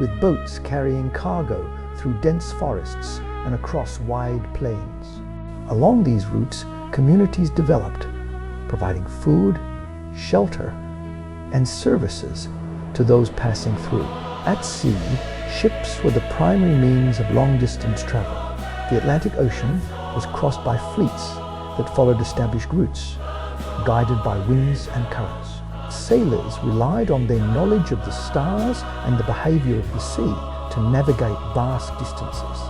S1: with boats carrying cargo through dense forests and across wide plains. Along these routes, communities developed, providing food, shelter, and services to those passing through. At sea, ships were the primary means of long-distance travel. The Atlantic Ocean was crossed by fleets that followed established routes, guided by winds and currents. Sailors relied on their knowledge of the stars and the behavior of the sea to navigate vast distances.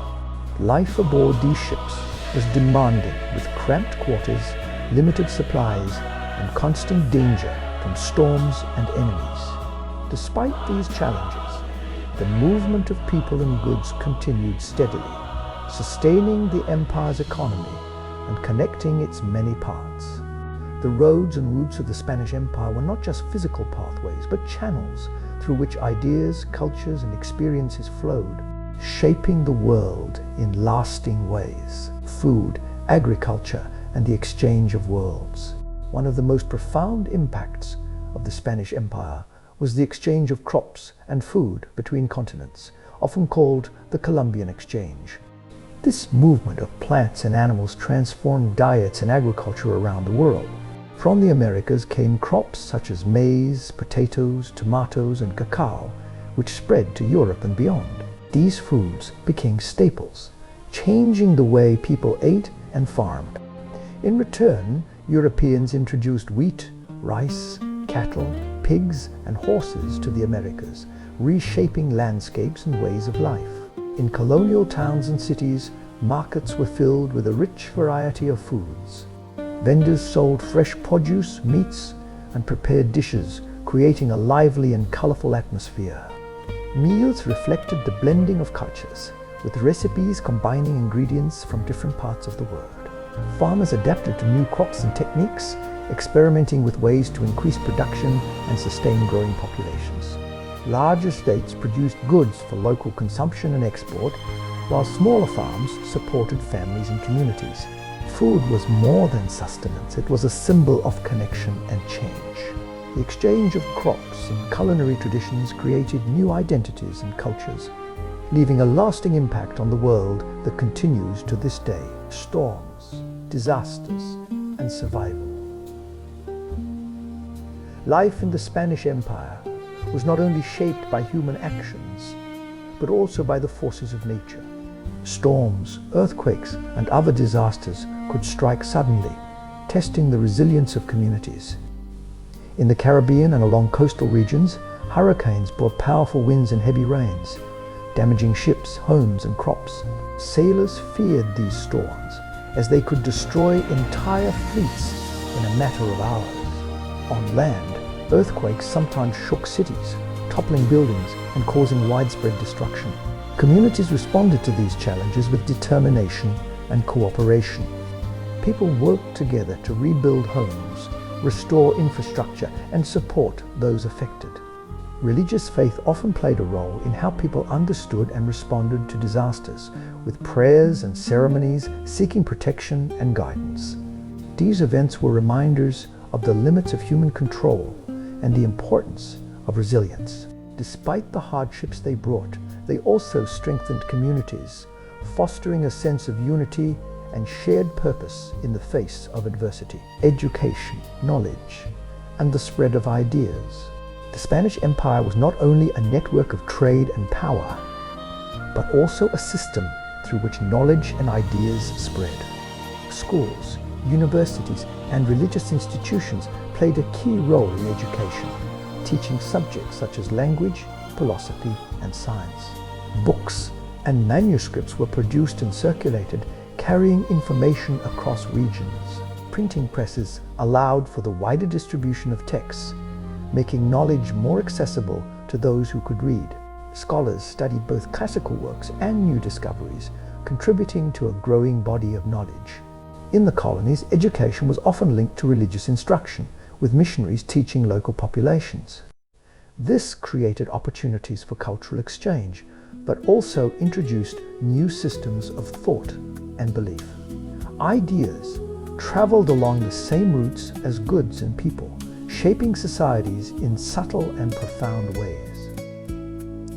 S1: Life aboard these ships was demanding, with cramped quarters, limited supplies, and constant danger from storms and enemies. Despite these challenges, the movement of people and goods continued steadily, sustaining the empire's economy and connecting its many parts. The roads and routes of the Spanish Empire were not just physical pathways, but channels through which ideas, cultures, and experiences flowed, shaping the world in lasting ways. Food, agriculture, and the exchange of worlds. One of the most profound impacts of the Spanish Empire was the exchange of crops and food between continents, often called the Columbian Exchange. This movement of plants and animals transformed diets and agriculture around the world. From the Americas came crops such as maize, potatoes, tomatoes, and cacao, which spread to Europe and beyond. These foods became staples, changing the way people ate and farmed. In return, Europeans introduced wheat, rice, cattle, pigs, and horses to the Americas, reshaping landscapes and ways of life. In colonial towns and cities, markets were filled with a rich variety of foods. Vendors sold fresh produce, meats, and prepared dishes, creating a lively and colorful atmosphere. Meals reflected the blending of cultures, with recipes combining ingredients from different parts of the world. Farmers adapted to new crops and techniques, experimenting with ways to increase production and sustain growing populations. Large estates produced goods for local consumption and export, while smaller farms supported families and communities. Food was more than sustenance, it was a symbol of connection and change. The exchange of crops and culinary traditions created new identities and cultures, leaving a lasting impact on the world that continues to this day. Storms, disasters, and survival. Life in the Spanish Empire was not only shaped by human actions, but also by the forces of nature. Storms, earthquakes, and other disasters could strike suddenly, testing the resilience of communities. In the Caribbean and along coastal regions, hurricanes brought powerful winds and heavy rains, damaging ships, homes, and crops. Sailors feared these storms, as they could destroy entire fleets in a matter of hours. On land, earthquakes sometimes shook cities, toppling buildings and causing widespread destruction. Communities responded to these challenges with determination and cooperation. People worked together to rebuild homes, restore infrastructure, and support those affected. Religious faith often played a role in how people understood and responded to disasters, with prayers and ceremonies seeking protection and guidance. These events were reminders of the limits of human control and the importance of resilience. Despite the hardships they brought, they also strengthened communities, fostering a sense of unity and shared purpose in the face of adversity. Education, knowledge, and the spread of ideas. The Spanish Empire was not only a network of trade and power, but also a system through which knowledge and ideas spread. Schools, universities, and religious institutions played a key role in education, teaching subjects such as language, philosophy, and science. Books and manuscripts were produced and circulated, carrying information across regions. Printing presses allowed for the wider distribution of texts, making knowledge more accessible to those who could read. Scholars studied both classical works and new discoveries, contributing to a growing body of knowledge. In the colonies, education was often linked to religious instruction, with missionaries teaching local populations. This created opportunities for cultural exchange, but also introduced new systems of thought and belief. Ideas traveled along the same routes as goods and people, shaping societies in subtle and profound ways.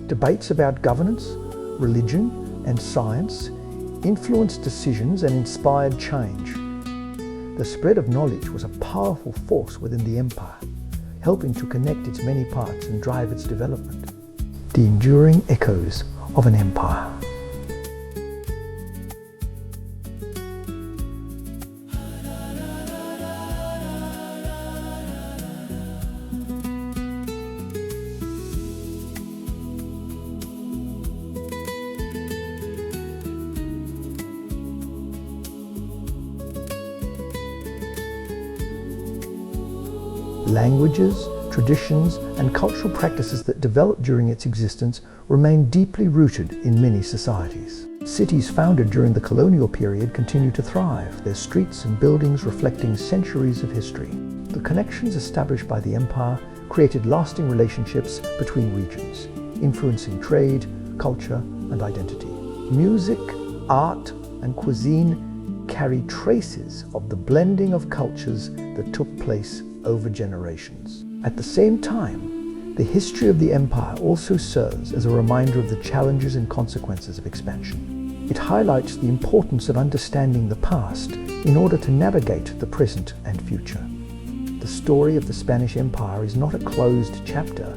S1: Debates about governance, religion, and science influenced decisions and inspired change. The spread of knowledge was a powerful force within the empire, helping to connect its many parts and drive its development. The enduring echoes of an empire. Languages, traditions, and cultural practices that developed during its existence remain deeply rooted in many societies. Cities founded during the colonial period continue to thrive, their streets and buildings reflecting centuries of history. The connections established by the empire created lasting relationships between regions, influencing trade, culture, and identity. Music, art, and cuisine carry traces of the blending of cultures that took place over generations. At the same time, the history of the empire also serves as a reminder of the challenges and consequences of expansion. It highlights the importance of understanding the past in order to navigate the present and future. The story of the Spanish Empire is not a closed chapter,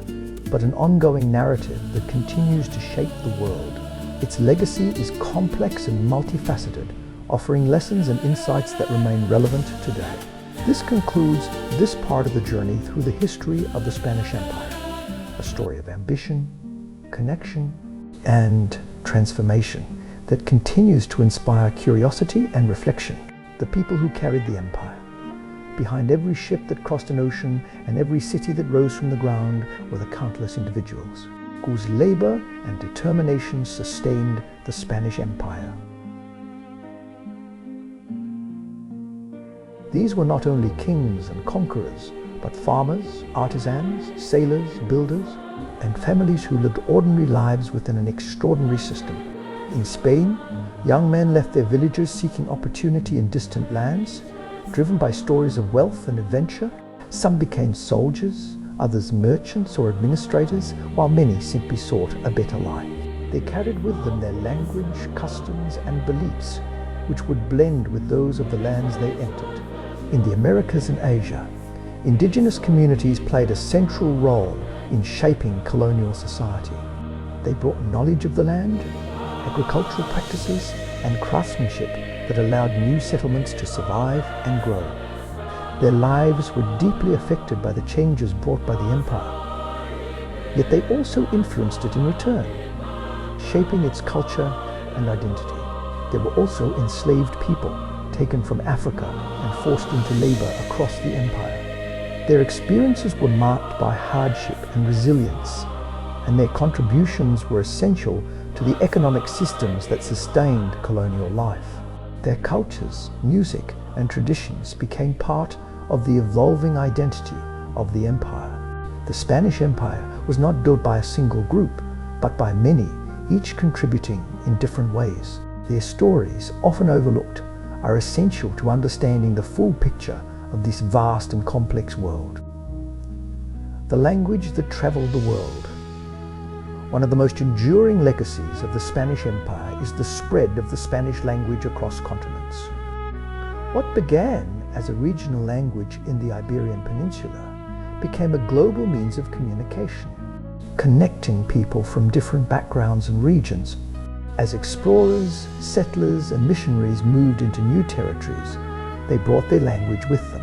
S1: but an ongoing narrative that continues to shape the world. Its legacy is complex and multifaceted, offering lessons and insights that remain relevant today. This concludes this part of the journey through the history of the Spanish Empire, a story of ambition, connection and transformation that continues to inspire curiosity and reflection. The people who carried the empire. Behind every ship that crossed an ocean and every city that rose from the ground were the countless individuals whose labor and determination sustained the Spanish Empire. These were not only kings and conquerors, but farmers, artisans, sailors, builders, and families who lived ordinary lives within an extraordinary system. In Spain, young men left their villages seeking opportunity in distant lands, driven by stories of wealth and adventure. Some became soldiers, others merchants or administrators, while many simply sought a better life. They carried with them their language, customs, and beliefs, which would blend with those of the lands they entered. In the Americas and Asia, indigenous communities played a central role in shaping colonial society. They brought knowledge of the land, agricultural practices, and craftsmanship that allowed new settlements to survive and grow. Their lives were deeply affected by the changes brought by the empire, yet they also influenced it in return, shaping its culture and identity. There were also enslaved people taken from Africa and forced into labor across the empire. Their experiences were marked by hardship and resilience, and their contributions were essential to the economic systems that sustained colonial life. Their cultures, music, and traditions became part of the evolving identity of the empire. The Spanish Empire was not built by a single group, but by many, each contributing in different ways. Their stories, often overlooked, are essential to understanding the full picture of this vast and complex world. The language that traveled the world. One of the most enduring legacies of the Spanish Empire is the spread of the Spanish language across continents. What began as a regional language in the Iberian Peninsula became a global means of communication, connecting people from different backgrounds and regions. As explorers, settlers, and missionaries moved into new territories, they brought their language with them.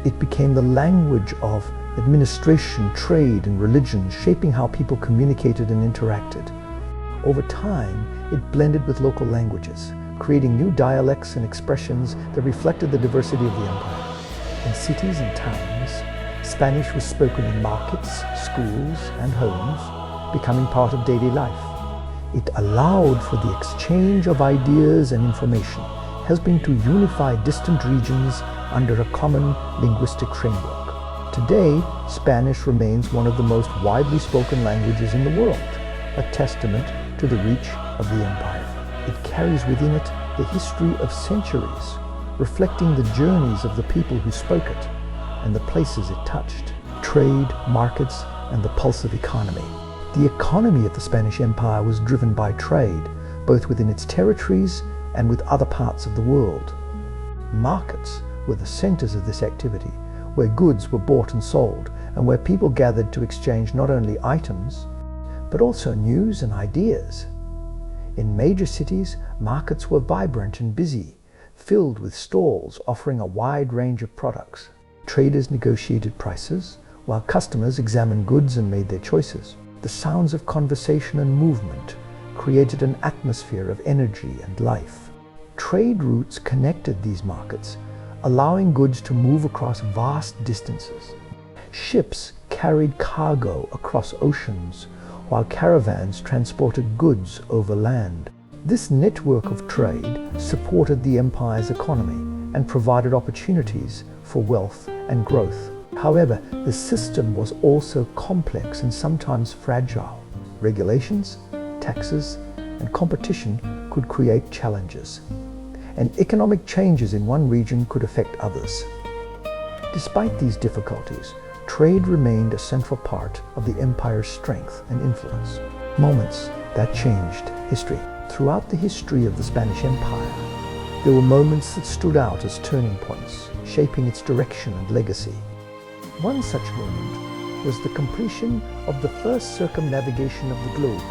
S1: It became the language of administration, trade, and religion, shaping how people communicated and interacted. Over time, it blended with local languages, creating new dialects and expressions that reflected the diversity of the empire. In cities and towns, Spanish was spoken in markets, schools, and homes, becoming part of daily life. It allowed for the exchange of ideas and information, helping to unify distant regions under a common linguistic framework. Today, Spanish remains one of the most widely spoken languages in the world, a testament to the reach of the empire. It carries within it the history of centuries, reflecting the journeys of the people who spoke it and the places it touched, trade, markets, and the pulse of economy. The economy of the Spanish Empire was driven by trade, both within its territories and with other parts of the world. Markets were the centers of this activity, where goods were bought and sold, and where people gathered to exchange not only items, but also news and ideas. In major cities, markets were vibrant and busy, filled with stalls offering a wide range of products. Traders negotiated prices, while customers examined goods and made their choices. The sounds of conversation and movement created an atmosphere of energy and life. Trade routes connected these markets, allowing goods to move across vast distances. Ships carried cargo across oceans, while caravans transported goods over land. This network of trade supported the empire's economy and provided opportunities for wealth and growth. However, the system was also complex and sometimes fragile. Regulations, taxes, and competition could create challenges, and economic changes in one region could affect others. Despite these difficulties, trade remained a central part of the empire's strength and influence. Moments that changed history. Throughout the history of the Spanish Empire, there were moments that stood out as turning points, shaping its direction and legacy. One such moment was the completion of the first circumnavigation of the globe,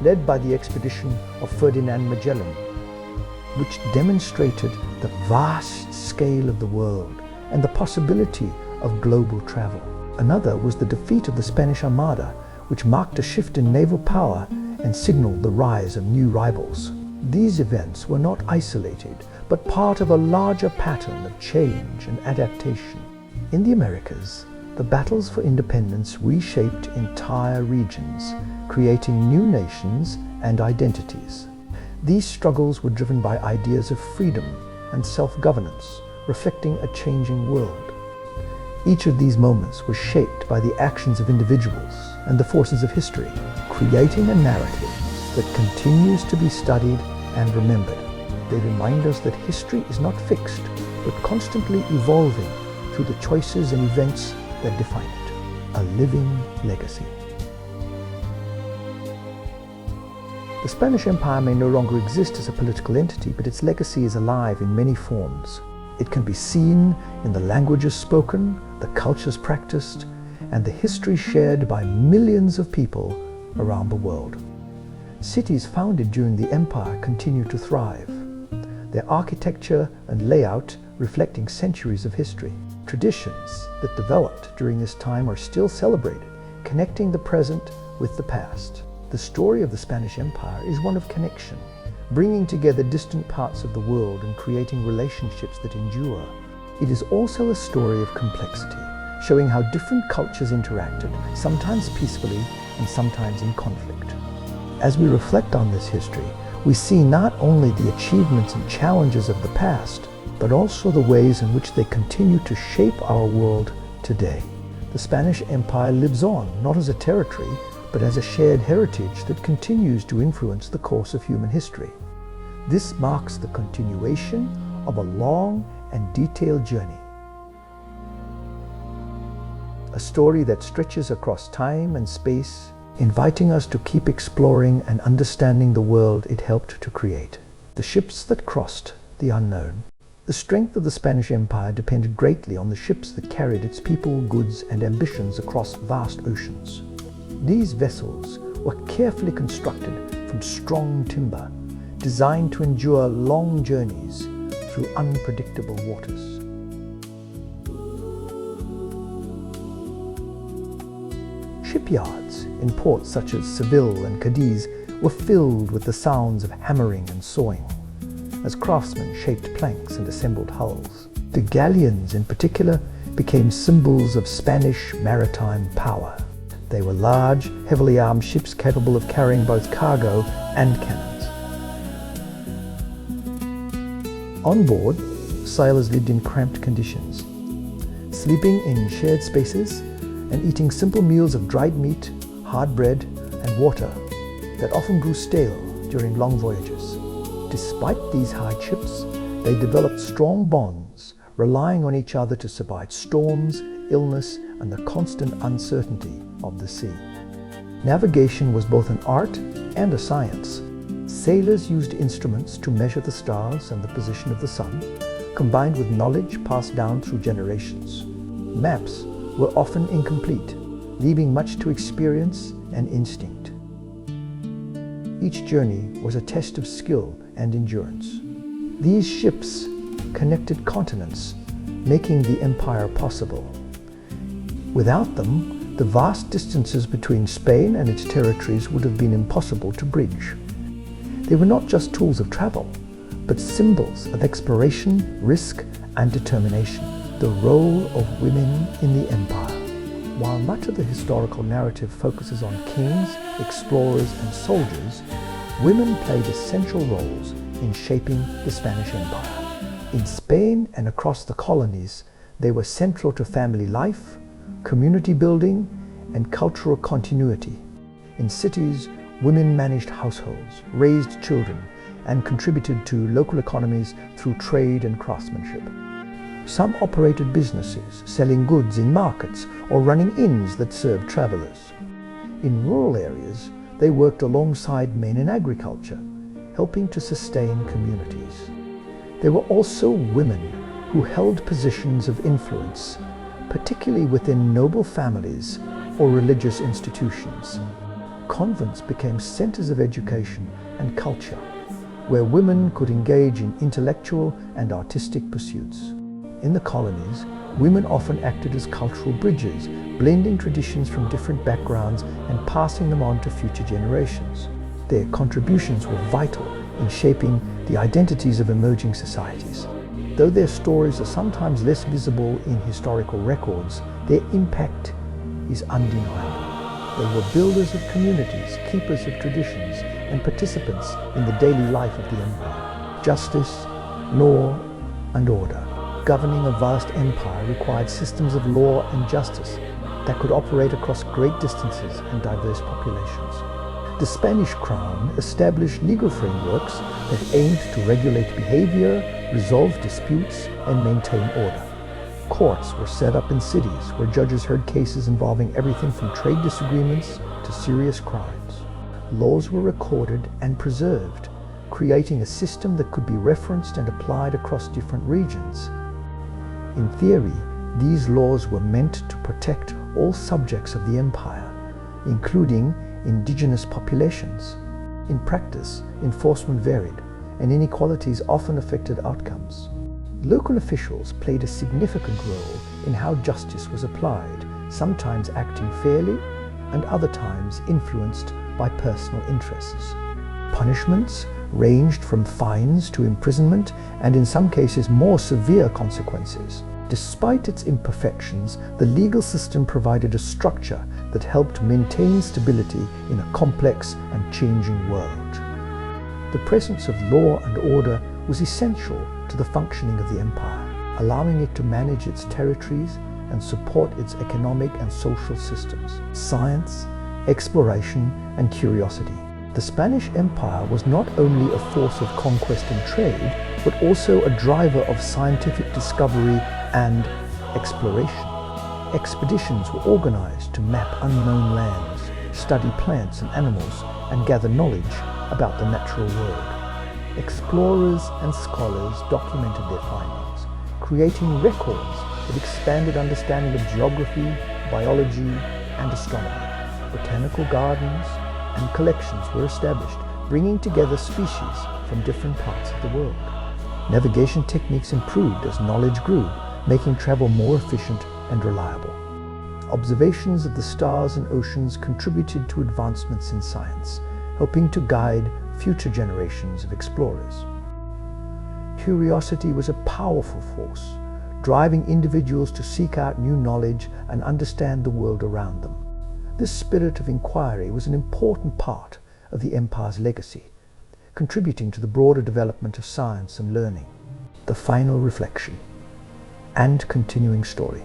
S1: led by the expedition of Ferdinand Magellan, which demonstrated the vast scale of the world and the possibility of global travel. Another was the defeat of the Spanish Armada, which marked a shift in naval power and signaled the rise of new rivals. These events were not isolated, but part of a larger pattern of change and adaptation. In the Americas, the battles for independence reshaped entire regions, creating new nations and identities. These struggles were driven by ideas of freedom and self-governance, reflecting a changing world. Each of these moments was shaped by the actions of individuals and the forces of history, creating a narrative that continues to be studied and remembered. They remind us that history is not fixed, but constantly evolving through the choices and events that define it. A living legacy. The Spanish Empire may no longer exist as a political entity, but its legacy is alive in many forms. It can be seen in the languages spoken, the cultures practiced, and the history shared by millions of people around the world. Cities founded during the empire continue to thrive, their architecture and layout reflecting centuries of history. Traditions that developed during this time are still celebrated, connecting the present with the past. The story of the Spanish Empire is one of connection, bringing together distant parts of the world and creating relationships that endure. It is also a story of complexity, showing how different cultures interacted, sometimes peacefully and sometimes in conflict. As we reflect on this history, we see not only the achievements and challenges of the past, but also the ways in which they continue to shape our world today. The Spanish Empire lives on, not as a territory, but as a shared heritage that continues to influence the course of human history. This marks the continuation of a long and detailed journey. A story that stretches across time and space, inviting us to keep exploring and understanding the world it helped to create. The ships that crossed the unknown. The strength of the Spanish Empire depended greatly on the ships that carried its people, goods, and ambitions across vast oceans. These vessels were carefully constructed from strong timber, designed to endure long journeys through unpredictable waters. Shipyards in ports such as Seville and Cadiz were filled with the sounds of hammering and sawing, as craftsmen shaped planks and assembled hulls. The galleons in particular became symbols of Spanish maritime power. They were large, heavily armed ships capable of carrying both cargo and cannons. On board, sailors lived in cramped conditions, sleeping in shared spaces and eating simple meals of dried meat, hard bread, and water that often grew stale during long voyages. Despite these hardships, they developed strong bonds, relying on each other to survive storms, illness, and the constant uncertainty of the sea. Navigation was both an art and a science. Sailors used instruments to measure the stars and the position of the sun, combined with knowledge passed down through generations. Maps were often incomplete, leaving much to experience and instinct. Each journey was a test of skill and endurance. These ships connected continents, making the empire possible. Without them, the vast distances between Spain and its territories would have been impossible to bridge. They were not just tools of travel, but symbols of exploration, risk, and determination. The role of women in the empire. While much of the historical narrative focuses on kings, explorers, and soldiers, women played essential roles in shaping the Spanish Empire. In Spain and across the colonies, they were central to family life, community building, and cultural continuity. In cities, women managed households, raised children, and contributed to local economies through trade and craftsmanship. Some operated businesses, selling goods in markets or running inns that served travelers. In rural areas, they worked alongside men in agriculture, helping to sustain communities. There were also women who held positions of influence, particularly within noble families or religious institutions. Convents became centers of education and culture, where women could engage in intellectual and artistic pursuits. In the colonies, women often acted as cultural bridges, blending traditions from different backgrounds and passing them on to future generations. Their contributions were vital in shaping the identities of emerging societies. Though their stories are sometimes less visible in historical records, their impact is undeniable. They were builders of communities, keepers of traditions, and participants in the daily life of the empire. Justice, law, and order. Governing a vast empire required systems of law and justice that could operate across great distances and diverse populations. The Spanish crown established legal frameworks that aimed to regulate behavior, resolve disputes, and maintain order. Courts were set up in cities where judges heard cases involving everything from trade disagreements to serious crimes. Laws were recorded and preserved, creating a system that could be referenced and applied across different regions. In theory, these laws were meant to protect all subjects of the empire, including indigenous populations. In practice, enforcement varied, and inequalities often affected outcomes. Local officials played a significant role in how justice was applied, sometimes acting fairly and other times influenced by personal interests. Punishments ranged from fines to imprisonment and in some cases more severe consequences. Despite its imperfections, the legal system provided a structure that helped maintain stability in a complex and changing world. The presence of law and order was essential to the functioning of the empire, allowing it to manage its territories and support its economic and social systems, science, exploration, and curiosity. The Spanish Empire was not only a force of conquest and trade, but also a driver of scientific discovery and exploration. Expeditions were organized to map unknown lands, study plants and animals, and gather knowledge about the natural world. Explorers and scholars documented their findings, creating records that expanded understanding of geography, biology, and astronomy. Botanical gardens and collections were established, bringing together species from different parts of the world. Navigation techniques improved as knowledge grew, making travel more efficient and reliable. Observations of the stars and oceans contributed to advancements in science, helping to guide future generations of explorers. Curiosity was a powerful force, driving individuals to seek out new knowledge and understand the world around them. This spirit of inquiry was an important part of the empire's legacy, contributing to the broader development of science and learning. The final reflection and continuing story.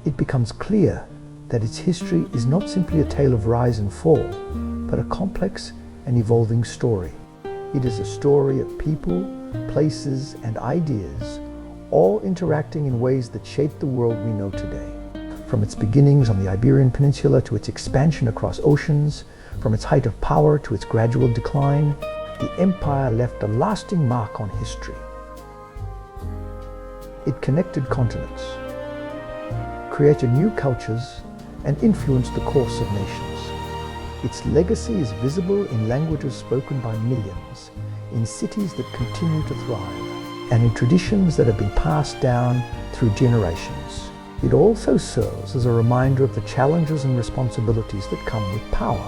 S1: It becomes clear that its history is not simply a tale of rise and fall, but a complex and evolving story. It is a story of people, places, and ideas, all interacting in ways that shape the world we know today. From its beginnings on the Iberian Peninsula to its expansion across oceans, from its height of power to its gradual decline, the empire left a lasting mark on history. It connected continents, created new cultures, and influenced the course of nations. Its legacy is visible in languages spoken by millions, in cities that continue to thrive, and in traditions that have been passed down through generations. It also serves as a reminder of the challenges and responsibilities that come with power.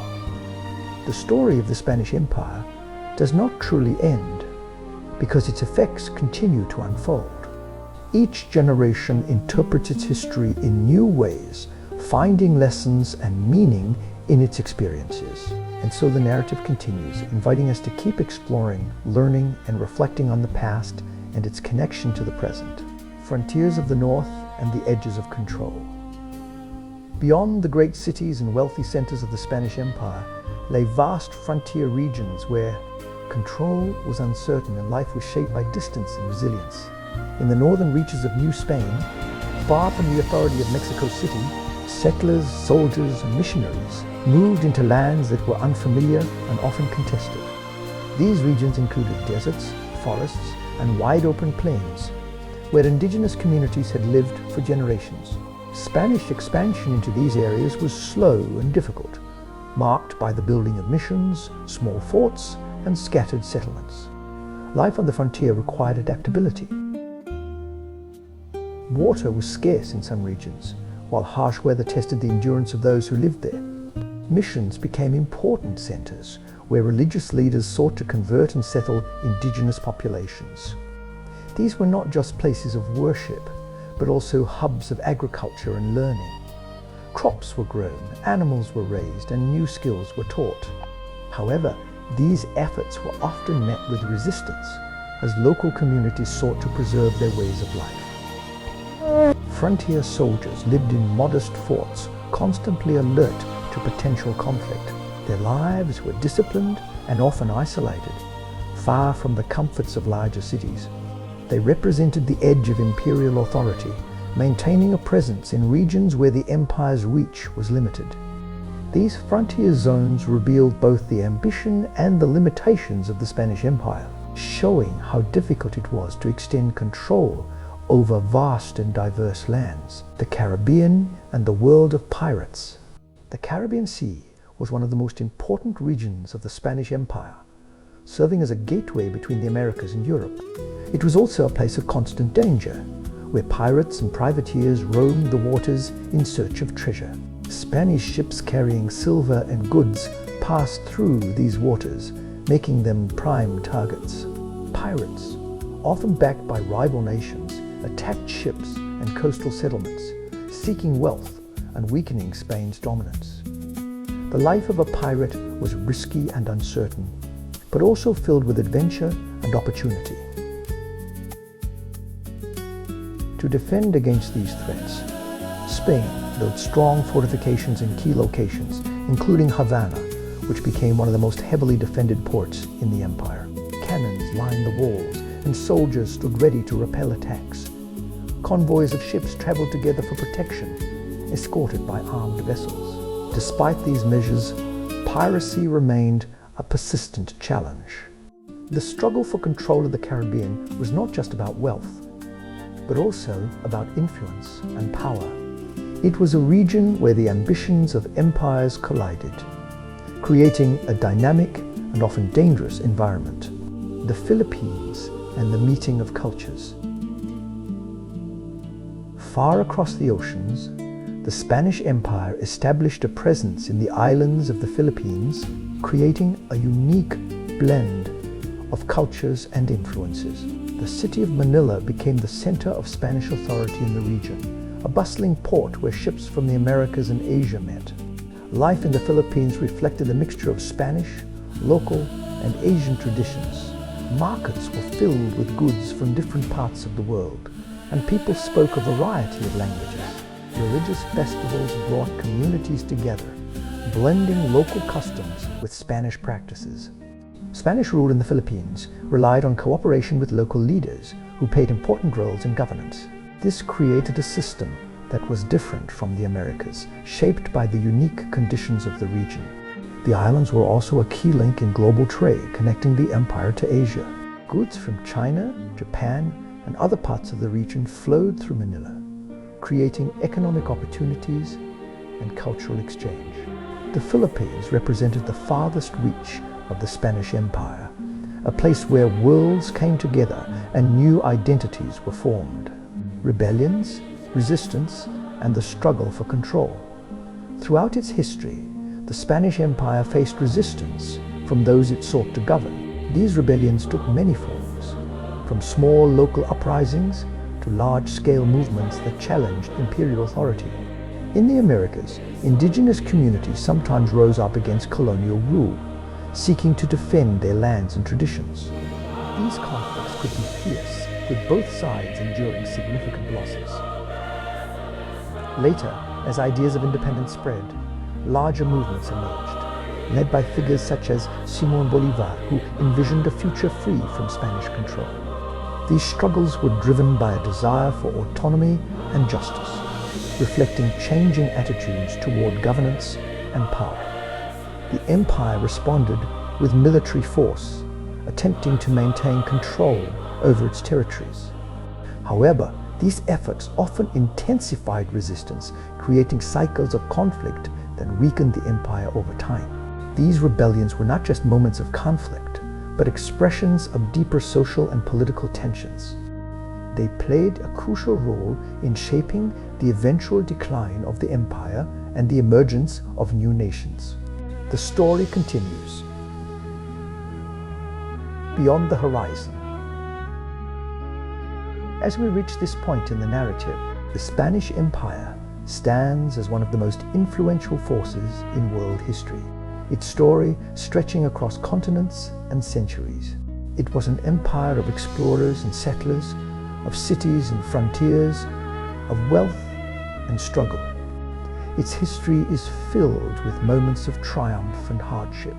S1: The story of the Spanish Empire does not truly end, because its effects continue to unfold. Each generation interprets its history in new ways, finding lessons and meaning in its experiences. And so the narrative continues, inviting us to keep exploring, learning, and reflecting on the past and its connection to the present. Frontiers of the North and the edges of control. Beyond the great cities and wealthy centers of the Spanish Empire lay vast frontier regions where control was uncertain and life was shaped by distance and resilience. In the northern reaches of New Spain, far from the authority of Mexico City, settlers, soldiers, and missionaries moved into lands that were unfamiliar and often contested. These regions included deserts, forests, and wide open plains, where indigenous communities had lived for generations. Spanish expansion into these areas was slow and difficult, marked by the building of missions, small forts, and scattered settlements. Life on the frontier required adaptability. Water was scarce in some regions, while harsh weather tested the endurance of those who lived there. Missions became important centers where religious leaders sought to convert and settle indigenous populations. These were not just places of worship, but also hubs of agriculture and learning. Crops were grown, animals were raised, and new skills were taught. However, these efforts were often met with resistance, as local communities sought to preserve their ways of life. Frontier soldiers lived in modest forts, constantly alert to potential conflict. Their lives were disciplined and often isolated, far from the comforts of larger cities. They represented the edge of imperial authority, maintaining a presence in regions where the empire's reach was limited. These frontier zones revealed both the ambition and the limitations of the Spanish Empire, showing how difficult it was to extend control over vast and diverse lands. The Caribbean and the world of pirates. The Caribbean Sea was one of the most important regions of the Spanish Empire, serving as a gateway between the Americas and Europe. It was also a place of constant danger, where pirates and privateers roamed the waters in search of treasure. Spanish ships carrying silver and goods passed through these waters, making them prime targets. Pirates, often backed by rival nations, attacked ships and coastal settlements, seeking wealth and weakening Spain's dominance. The life of a pirate was risky and uncertain, but also filled with adventure and opportunity. To defend against these threats, Spain built strong fortifications in key locations, including Havana, which became one of the most heavily defended ports in the empire. Cannons lined the walls, and soldiers stood ready to repel attacks. Convoys of ships traveled together for protection, escorted by armed vessels. Despite these measures, piracy remained a persistent challenge. The struggle for control of the Caribbean was not just about wealth, but also about influence and power. It was a region where the ambitions of empires collided, creating a dynamic and often dangerous environment. The Philippines and the meeting of cultures. Far across the oceans, the Spanish Empire established a presence in the islands of the Philippines, creating a unique blend of cultures and influences. The city of Manila became the center of Spanish authority in the region, a bustling port where ships from the Americas and Asia met. Life in the Philippines reflected a mixture of Spanish, local, and Asian traditions. Markets were filled with goods from different parts of the world, and people spoke a variety of languages. Religious festivals brought communities together, blending local customs with Spanish practices. Spanish rule in the Philippines relied on cooperation with local leaders who played important roles in governance. This created a system that was different from the Americas, shaped by the unique conditions of the region. The islands were also a key link in global trade, connecting the empire to Asia. Goods from China, Japan, and other parts of the region flowed through Manila, creating economic opportunities and cultural exchange. The Philippines represented the farthest reach of the Spanish Empire, a place where worlds came together and new identities were formed. Rebellions, resistance, and the struggle for control. Throughout its history, the Spanish Empire faced resistance from those it sought to govern. These rebellions took many forms, from small local uprisings to large-scale movements that challenged imperial authority. In the Americas, indigenous communities sometimes rose up against colonial rule, seeking to defend their lands and traditions. These conflicts could be fierce, with both sides enduring significant losses. Later, as ideas of independence spread, larger movements emerged, led by figures such as Simón Bolívar, who envisioned a future free from Spanish control. These struggles were driven by a desire for autonomy and justice, reflecting changing attitudes toward governance and power. The empire responded with military force, attempting to maintain control over its territories. However, these efforts often intensified resistance, creating cycles of conflict that weakened the empire over time. These rebellions were not just moments of conflict, but expressions of deeper social and political tensions. They played a crucial role in shaping the eventual decline of the empire and the emergence of new nations. The story continues beyond the horizon. As we reach this point in the narrative, the Spanish Empire stands as one of the most influential forces in world history, its story stretching across continents and centuries. It was an empire of explorers and settlers, of cities and frontiers, of wealth and struggle. Its history is filled with moments of triumph and hardship,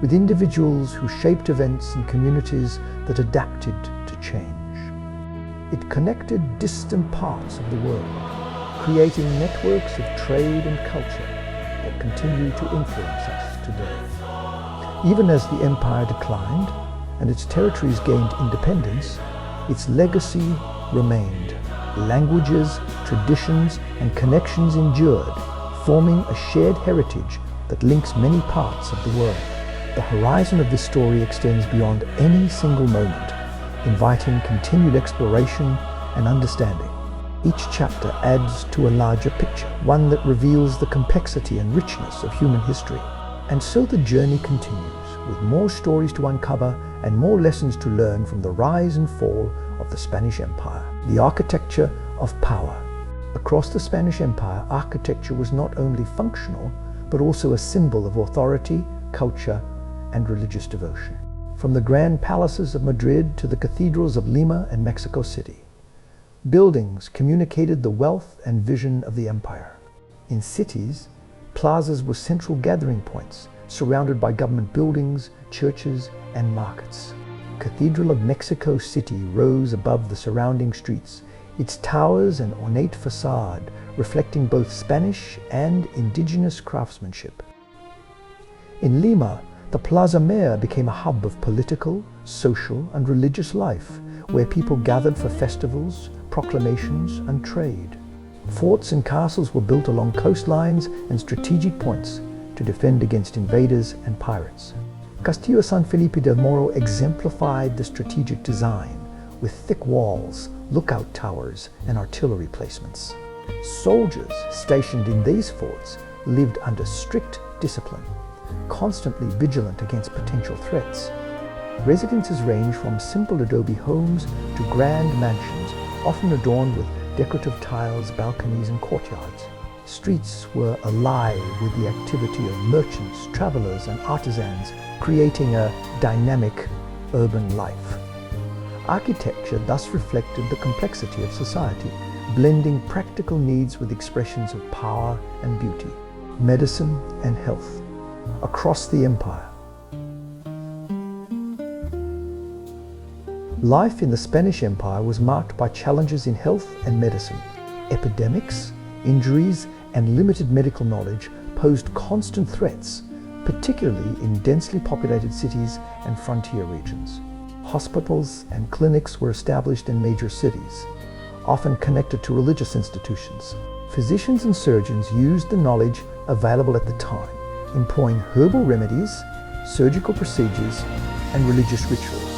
S1: with individuals who shaped events and communities that adapted to change. It connected distant parts of the world, creating networks of trade and culture that continue to influence us today. Even as the empire declined and its territories gained independence, its legacy remained. Languages, traditions, and connections endured, forming a shared heritage that links many parts of the world. The horizon of this story extends beyond any single moment, inviting continued exploration and understanding. Each chapter adds to a larger picture, one that reveals the complexity and richness of human history. And so the journey continues, with more stories to uncover and more lessons to learn from the rise and fall of the Spanish Empire. The architecture of power. Across the Spanish Empire, architecture was not only functional, but also a symbol of authority, culture, and religious devotion. From the grand palaces of Madrid to the cathedrals of Lima and Mexico City, buildings communicated the wealth and vision of the empire. In cities, plazas were central gathering points, surrounded by government buildings, churches, and markets. Cathedral of Mexico City rose above the surrounding streets, its towers and ornate facade reflecting both Spanish and indigenous craftsmanship. In Lima, the Plaza Mayor became a hub of political, social, and religious life, where people gathered for festivals, proclamations, and trade. Forts and castles were built along coastlines and strategic points to defend against invaders and pirates. Castillo San Felipe del Moro exemplified the strategic design, with thick walls, lookout towers, and artillery placements. Soldiers stationed in these forts lived under strict discipline, constantly vigilant against potential threats. Residences range from simple adobe homes to grand mansions, often adorned with decorative tiles, balconies, and courtyards. Streets were alive with the activity of merchants, travelers, and artisans, creating a dynamic urban life. Architecture thus reflected the complexity of society, blending practical needs with expressions of power and beauty, medicine and health, across the empire. Life in the Spanish Empire was marked by challenges in health and medicine. Epidemics, injuries, and limited medical knowledge posed constant threats, particularly in densely populated cities and frontier regions. Hospitals and clinics were established in major cities, often connected to religious institutions. Physicians and surgeons used the knowledge available at the time, employing herbal remedies, surgical procedures, and religious rituals.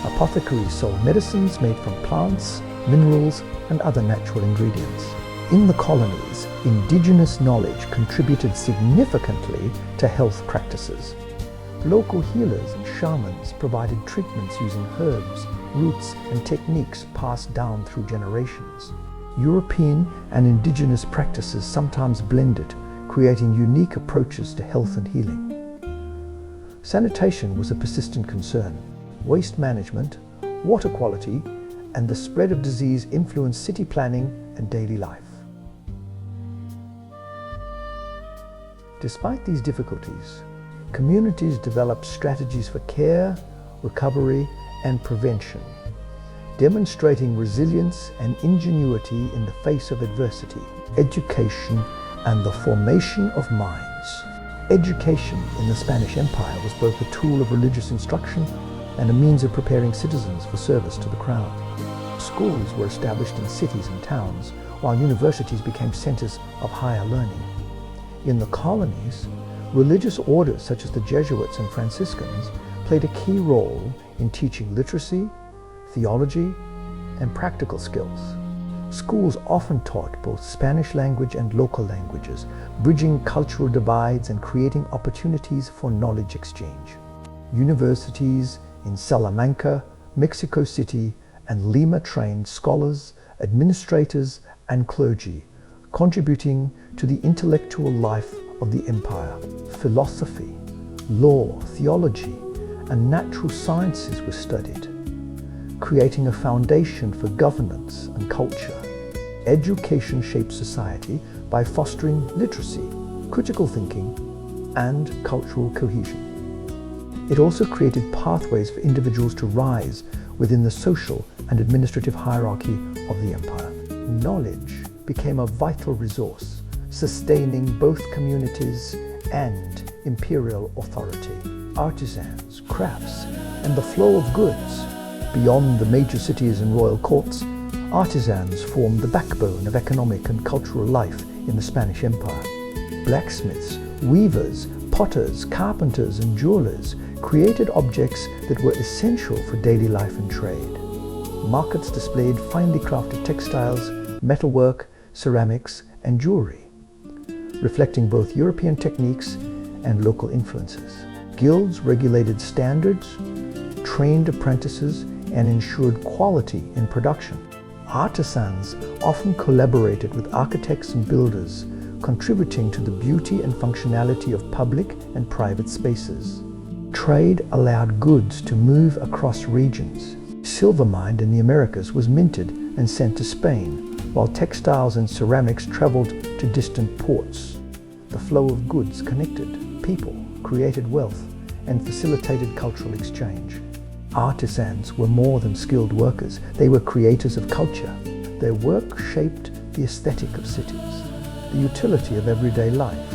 S1: Apothecaries sold medicines made from plants, minerals, and other natural ingredients. In the colonies, indigenous knowledge contributed significantly to health practices. Local healers and shamans provided treatments using herbs, roots, and techniques passed down through generations. European and indigenous practices sometimes blended, creating unique approaches to health and healing. Sanitation was a persistent concern. Waste management, water quality, and the spread of disease influenced city planning and daily life. Despite these difficulties, communities developed strategies for care, recovery, and prevention, demonstrating resilience and ingenuity in the face of adversity. Education and the formation of minds. Education in the Spanish Empire was both a tool of religious instruction and a means of preparing citizens for service to the crown. Schools were established in cities and towns, while universities became centers of higher learning. In the colonies, religious orders such as the Jesuits and Franciscans played a key role in teaching literacy, theology, and practical skills. Schools often taught both Spanish language and local languages, bridging cultural divides and creating opportunities for knowledge exchange. Universities in Salamanca, Mexico City, and Lima trained scholars, administrators, and clergy, contributing to the intellectual life of the empire. Philosophy, law, theology, and natural sciences were studied, creating a foundation for governance and culture. Education shaped society by fostering literacy, critical thinking, and cultural cohesion. It also created pathways for individuals to rise within the social and administrative hierarchy of the empire. Knowledge became a vital resource, sustaining both communities and imperial authority. Artisans, crafts, and the flow of goods. Beyond the major cities and royal courts, artisans formed the backbone of economic and cultural life in the Spanish Empire. Blacksmiths, weavers, potters, carpenters, and jewelers created objects that were essential for daily life and trade. Markets displayed finely crafted textiles, metalwork, ceramics, and jewelry, reflecting both European techniques and local influences. Guilds regulated standards, trained apprentices, and ensured quality in production. Artisans often collaborated with architects and builders, contributing to the beauty and functionality of public and private spaces. Trade allowed goods to move across regions. Silver mined in the Americas was minted and sent to Spain, while textiles and ceramics traveled to distant ports. The flow of goods connected people, created wealth, and facilitated cultural exchange. Artisans were more than skilled workers. They were creators of culture. Their work shaped the aesthetic of cities, the utility of everyday life,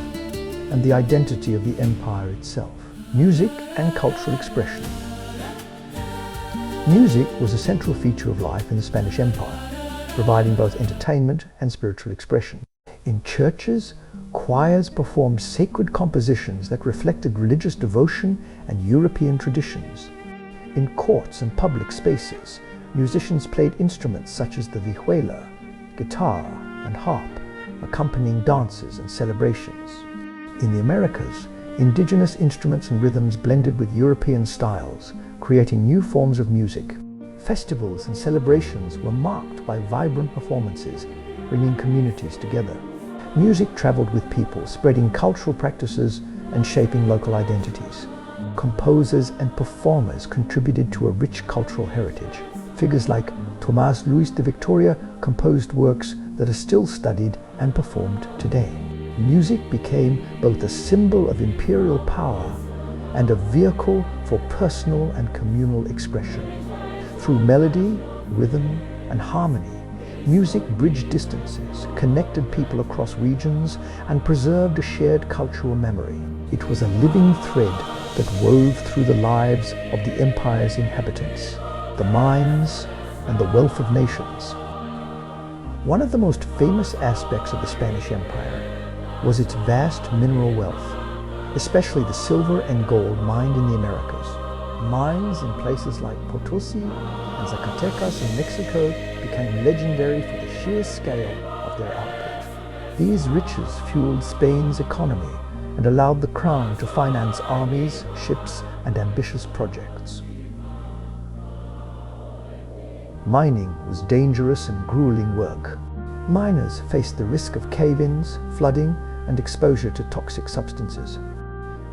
S1: and the identity of the empire itself. Music and cultural expression. Music was a central feature of life in the Spanish Empire, providing both entertainment and spiritual expression. In churches, choirs performed sacred compositions that reflected religious devotion and European traditions. In courts and public spaces, musicians played instruments such as the vihuela, guitar, and harp, accompanying dances and celebrations. In the Americas, indigenous instruments and rhythms blended with European styles, creating new forms of music. Festivals and celebrations were marked by vibrant performances, bringing communities together. Music traveled with people, spreading cultural practices and shaping local identities. Composers and performers contributed to a rich cultural heritage. Figures like Tomás Luis de Victoria composed works that are still studied and performed today. Music became both a symbol of imperial power and a vehicle for personal and communal expression. Through melody, rhythm, and harmony, music bridged distances, connected people across regions, and preserved a shared cultural memory. It was a living thread that wove through the lives of the empire's inhabitants, the minds, and the wealth of nations. One of the most famous aspects of the Spanish Empire was its vast mineral wealth, especially the silver and gold mined in the Americas. Mines in places like Potosi and Zacatecas in Mexico became legendary for the sheer scale of their output. These riches fueled Spain's economy and allowed the crown to finance armies, ships, and ambitious projects. Mining was dangerous and grueling work. Miners faced the risk of cave-ins, flooding, and exposure to toxic substances.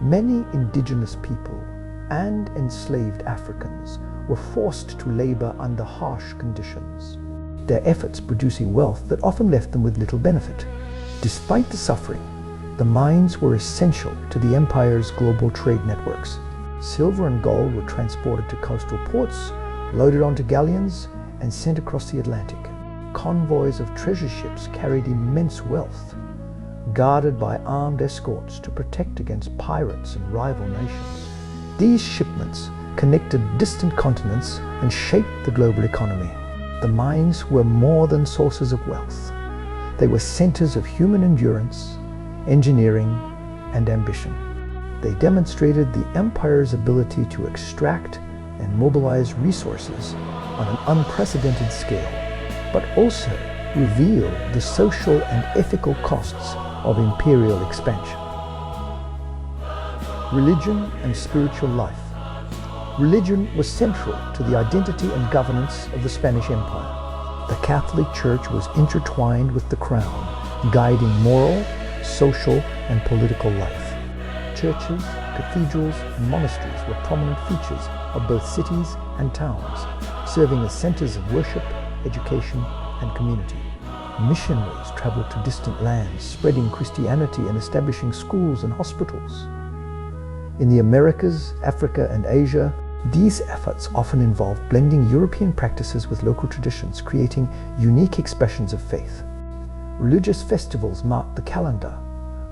S1: Many indigenous people and enslaved Africans were forced to labor under harsh conditions, their efforts producing wealth that often left them with little benefit. Despite the suffering, the mines were essential to the empire's global trade networks. Silver and gold were transported to coastal ports, loaded onto galleons, and sent across the Atlantic. Convoys of treasure ships carried immense wealth, guarded by armed escorts to protect against pirates and rival nations. These shipments connected distant continents and shaped the global economy. The mines were more than sources of wealth. They were centers of human endurance, engineering, and ambition. They demonstrated the empire's ability to extract and mobilize resources on an unprecedented scale, but also revealed the social and ethical costs of imperial expansion. Religion and spiritual life. Religion was central to the identity and governance of the Spanish Empire. The Catholic Church was intertwined with the crown, guiding moral, social, and political life. Churches, cathedrals, and monasteries were prominent features of both cities and towns, serving as centers of worship, education, and community. Missionaries traveled to distant lands, spreading Christianity and establishing schools and hospitals. In the Americas, Africa, and Asia, these efforts often involved blending European practices with local traditions, creating unique expressions of faith. Religious festivals marked the calendar,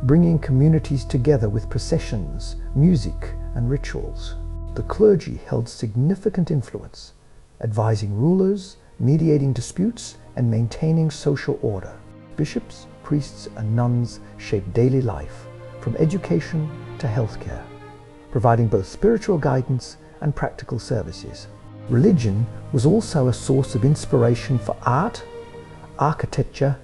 S1: bringing communities together with processions, music, and rituals. The clergy held significant influence, advising rulers, mediating disputes, and maintaining social order. Bishops, priests, and nuns shaped daily life, from education to healthcare, providing both spiritual guidance and practical services. Religion was also a source of inspiration for art, architecture,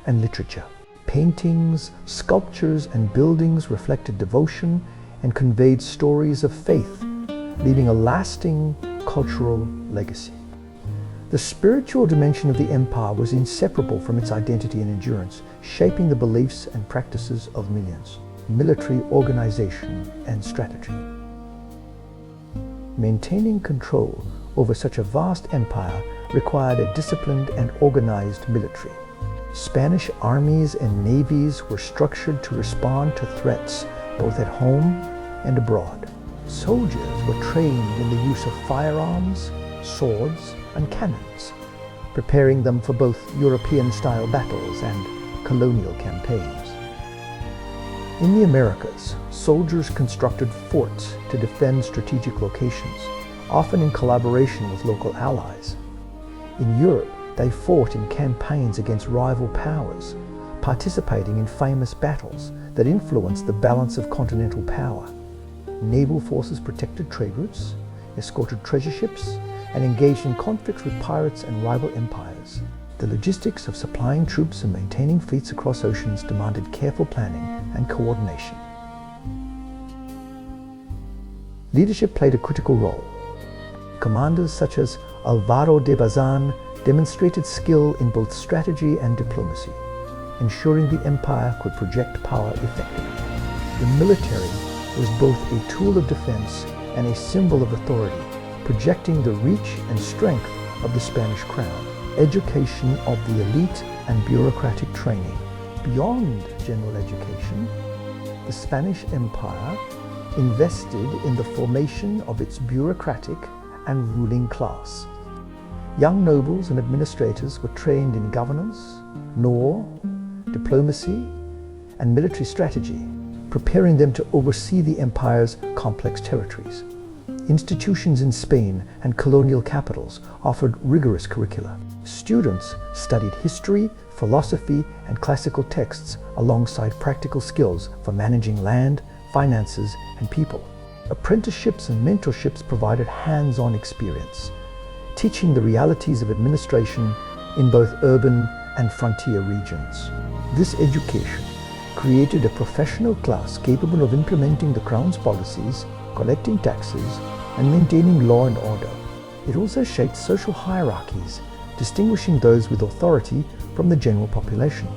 S1: and literature. Paintings, sculptures, and buildings reflected devotion and conveyed stories of faith, leaving a lasting cultural legacy. The spiritual dimension of the empire was inseparable from its identity and endurance, shaping the beliefs and practices of millions. Military organization and strategy. Maintaining control over such a vast empire required a disciplined and organized military. Spanish armies and navies were structured to respond to threats both at home and abroad. Soldiers were trained in the use of firearms, swords, and cannons, preparing them for both European-style battles and colonial campaigns. In the Americas, soldiers constructed forts to defend strategic locations, often in collaboration with local allies. In Europe, they fought in campaigns against rival powers, participating in famous battles that influenced the balance of continental power. Naval forces protected trade routes, escorted treasure ships, and engaged in conflicts with pirates and rival empires. The logistics of supplying troops and maintaining fleets across oceans demanded careful planning and coordination. Leadership played a critical role. Commanders such as Álvaro de Bazan demonstrated skill in both strategy and diplomacy, ensuring the empire could project power effectively. The military was both a tool of defense and a symbol of authority, projecting the reach and strength of the Spanish crown. Education of the elite and bureaucratic training. Beyond general education, the Spanish Empire invested in the formation of its bureaucratic and ruling class. Young nobles and administrators were trained in governance, law, diplomacy, and military strategy, preparing them to oversee the empire's complex territories. Institutions in Spain and colonial capitals offered rigorous curricula. Students studied history, philosophy, and classical texts alongside practical skills for managing land, finances, and people. Apprenticeships and mentorships provided hands-on experience, teaching the realities of administration in both urban and frontier regions. This education created a professional class capable of implementing the Crown's policies, collecting taxes, and maintaining law and order. It also shaped social hierarchies, distinguishing those with authority from the general population.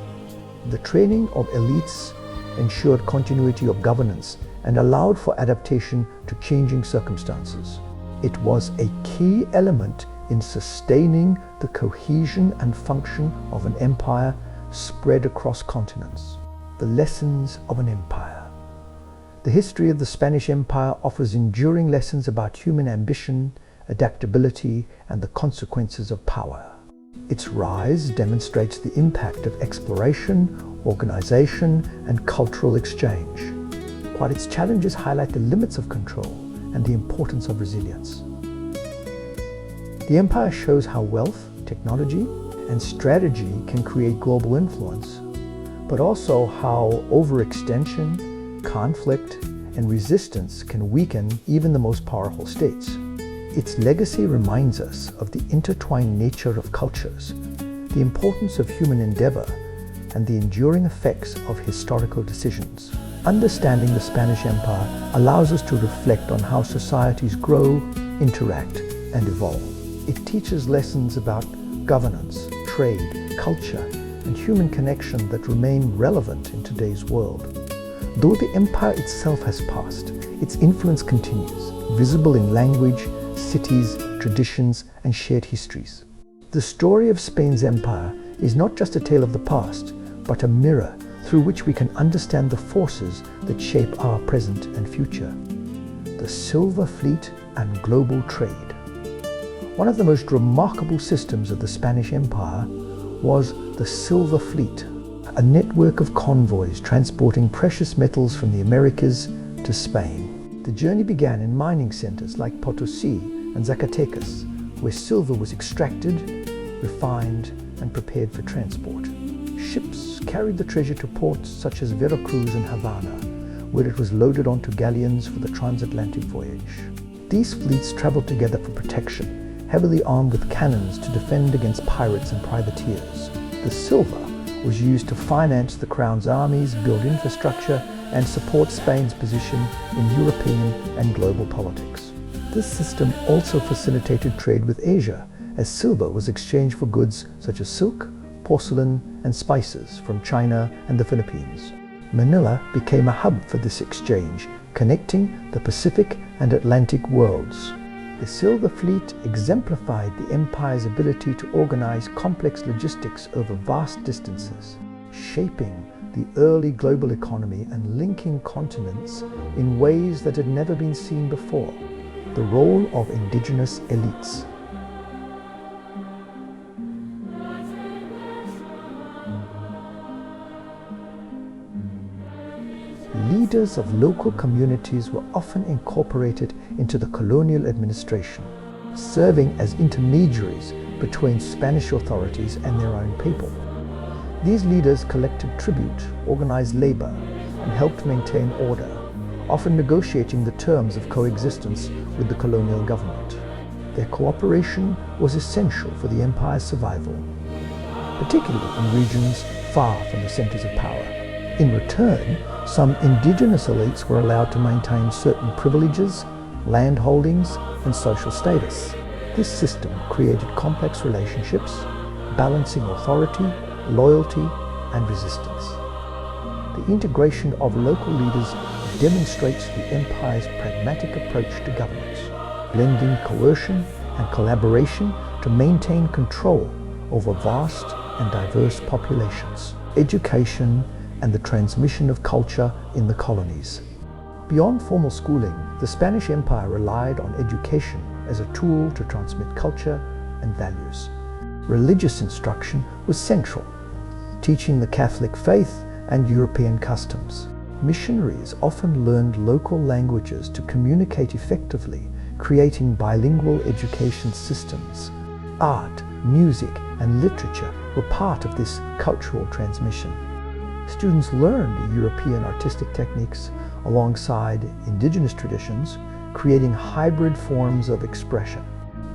S1: The training of elites ensured continuity of governance and allowed for adaptation to changing circumstances. It was a key element in sustaining the cohesion and function of an empire spread across continents. The lessons of an empire. The history of the Spanish Empire offers enduring lessons about human ambition, adaptability, and the consequences of power. Its rise demonstrates the impact of exploration, organization, and cultural exchange, while its challenges highlight the limits of control and the importance of resilience. The empire shows how wealth, technology, and strategy can create global influence, but also how overextension, conflict, and resistance can weaken even the most powerful states. Its legacy reminds us of the intertwined nature of cultures, the importance of human endeavor, and the enduring effects of historical decisions. Understanding the Spanish Empire allows us to reflect on how societies grow, interact, and evolve. It teaches lessons about governance, trade, culture, and human connection that remain relevant in today's world. Though the empire itself has passed, its influence continues, visible in language, cities, traditions, and shared histories. The story of Spain's empire is not just a tale of the past, but a mirror through which we can understand the forces that shape our present and future. The Silver Fleet and global trade. One of the most remarkable systems of the Spanish Empire was the Silver Fleet, a network of convoys transporting precious metals from the Americas to Spain. The journey began in mining centers like Potosí and Zacatecas, where silver was extracted, refined, and prepared for transport. Ships carried the treasure to ports such as Veracruz and Havana, where it was loaded onto galleons for the transatlantic voyage. These fleets traveled together for protection, heavily armed with cannons to defend against pirates and privateers. The silver was used to finance the Crown's armies, build infrastructure, and support Spain's position in European and global politics. This system also facilitated trade with Asia, as silver was exchanged for goods such as silk, porcelain, and spices from China and the Philippines. Manila became a hub for this exchange, connecting the Pacific and Atlantic worlds. The Silver Fleet exemplified the empire's ability to organize complex logistics over vast distances, shaping the early global economy and linking continents in ways that had never been seen before. The role of indigenous elites. Leaders of local communities were often incorporated into the colonial administration, serving as intermediaries between Spanish authorities and their own people. These leaders collected tribute, organized labor, and helped maintain order, often negotiating the terms of coexistence with the colonial government. Their cooperation was essential for the empire's survival, particularly in regions far from the centers of power. In return, some indigenous elites were allowed to maintain certain privileges, land holdings, and social status. This system created complex relationships, balancing authority, loyalty, and resistance. The integration of local leaders demonstrates the empire's pragmatic approach to governance, blending coercion and collaboration to maintain control over vast and diverse populations. Education and the transmission of culture in the colonies. Beyond formal schooling, the Spanish Empire relied on education as a tool to transmit culture and values. Religious instruction was central, teaching the Catholic faith and European customs. Missionaries often learned local languages to communicate effectively, creating bilingual education systems. Art, music, and literature were part of this cultural transmission. Students learned European artistic techniques alongside indigenous traditions, creating hybrid forms of expression.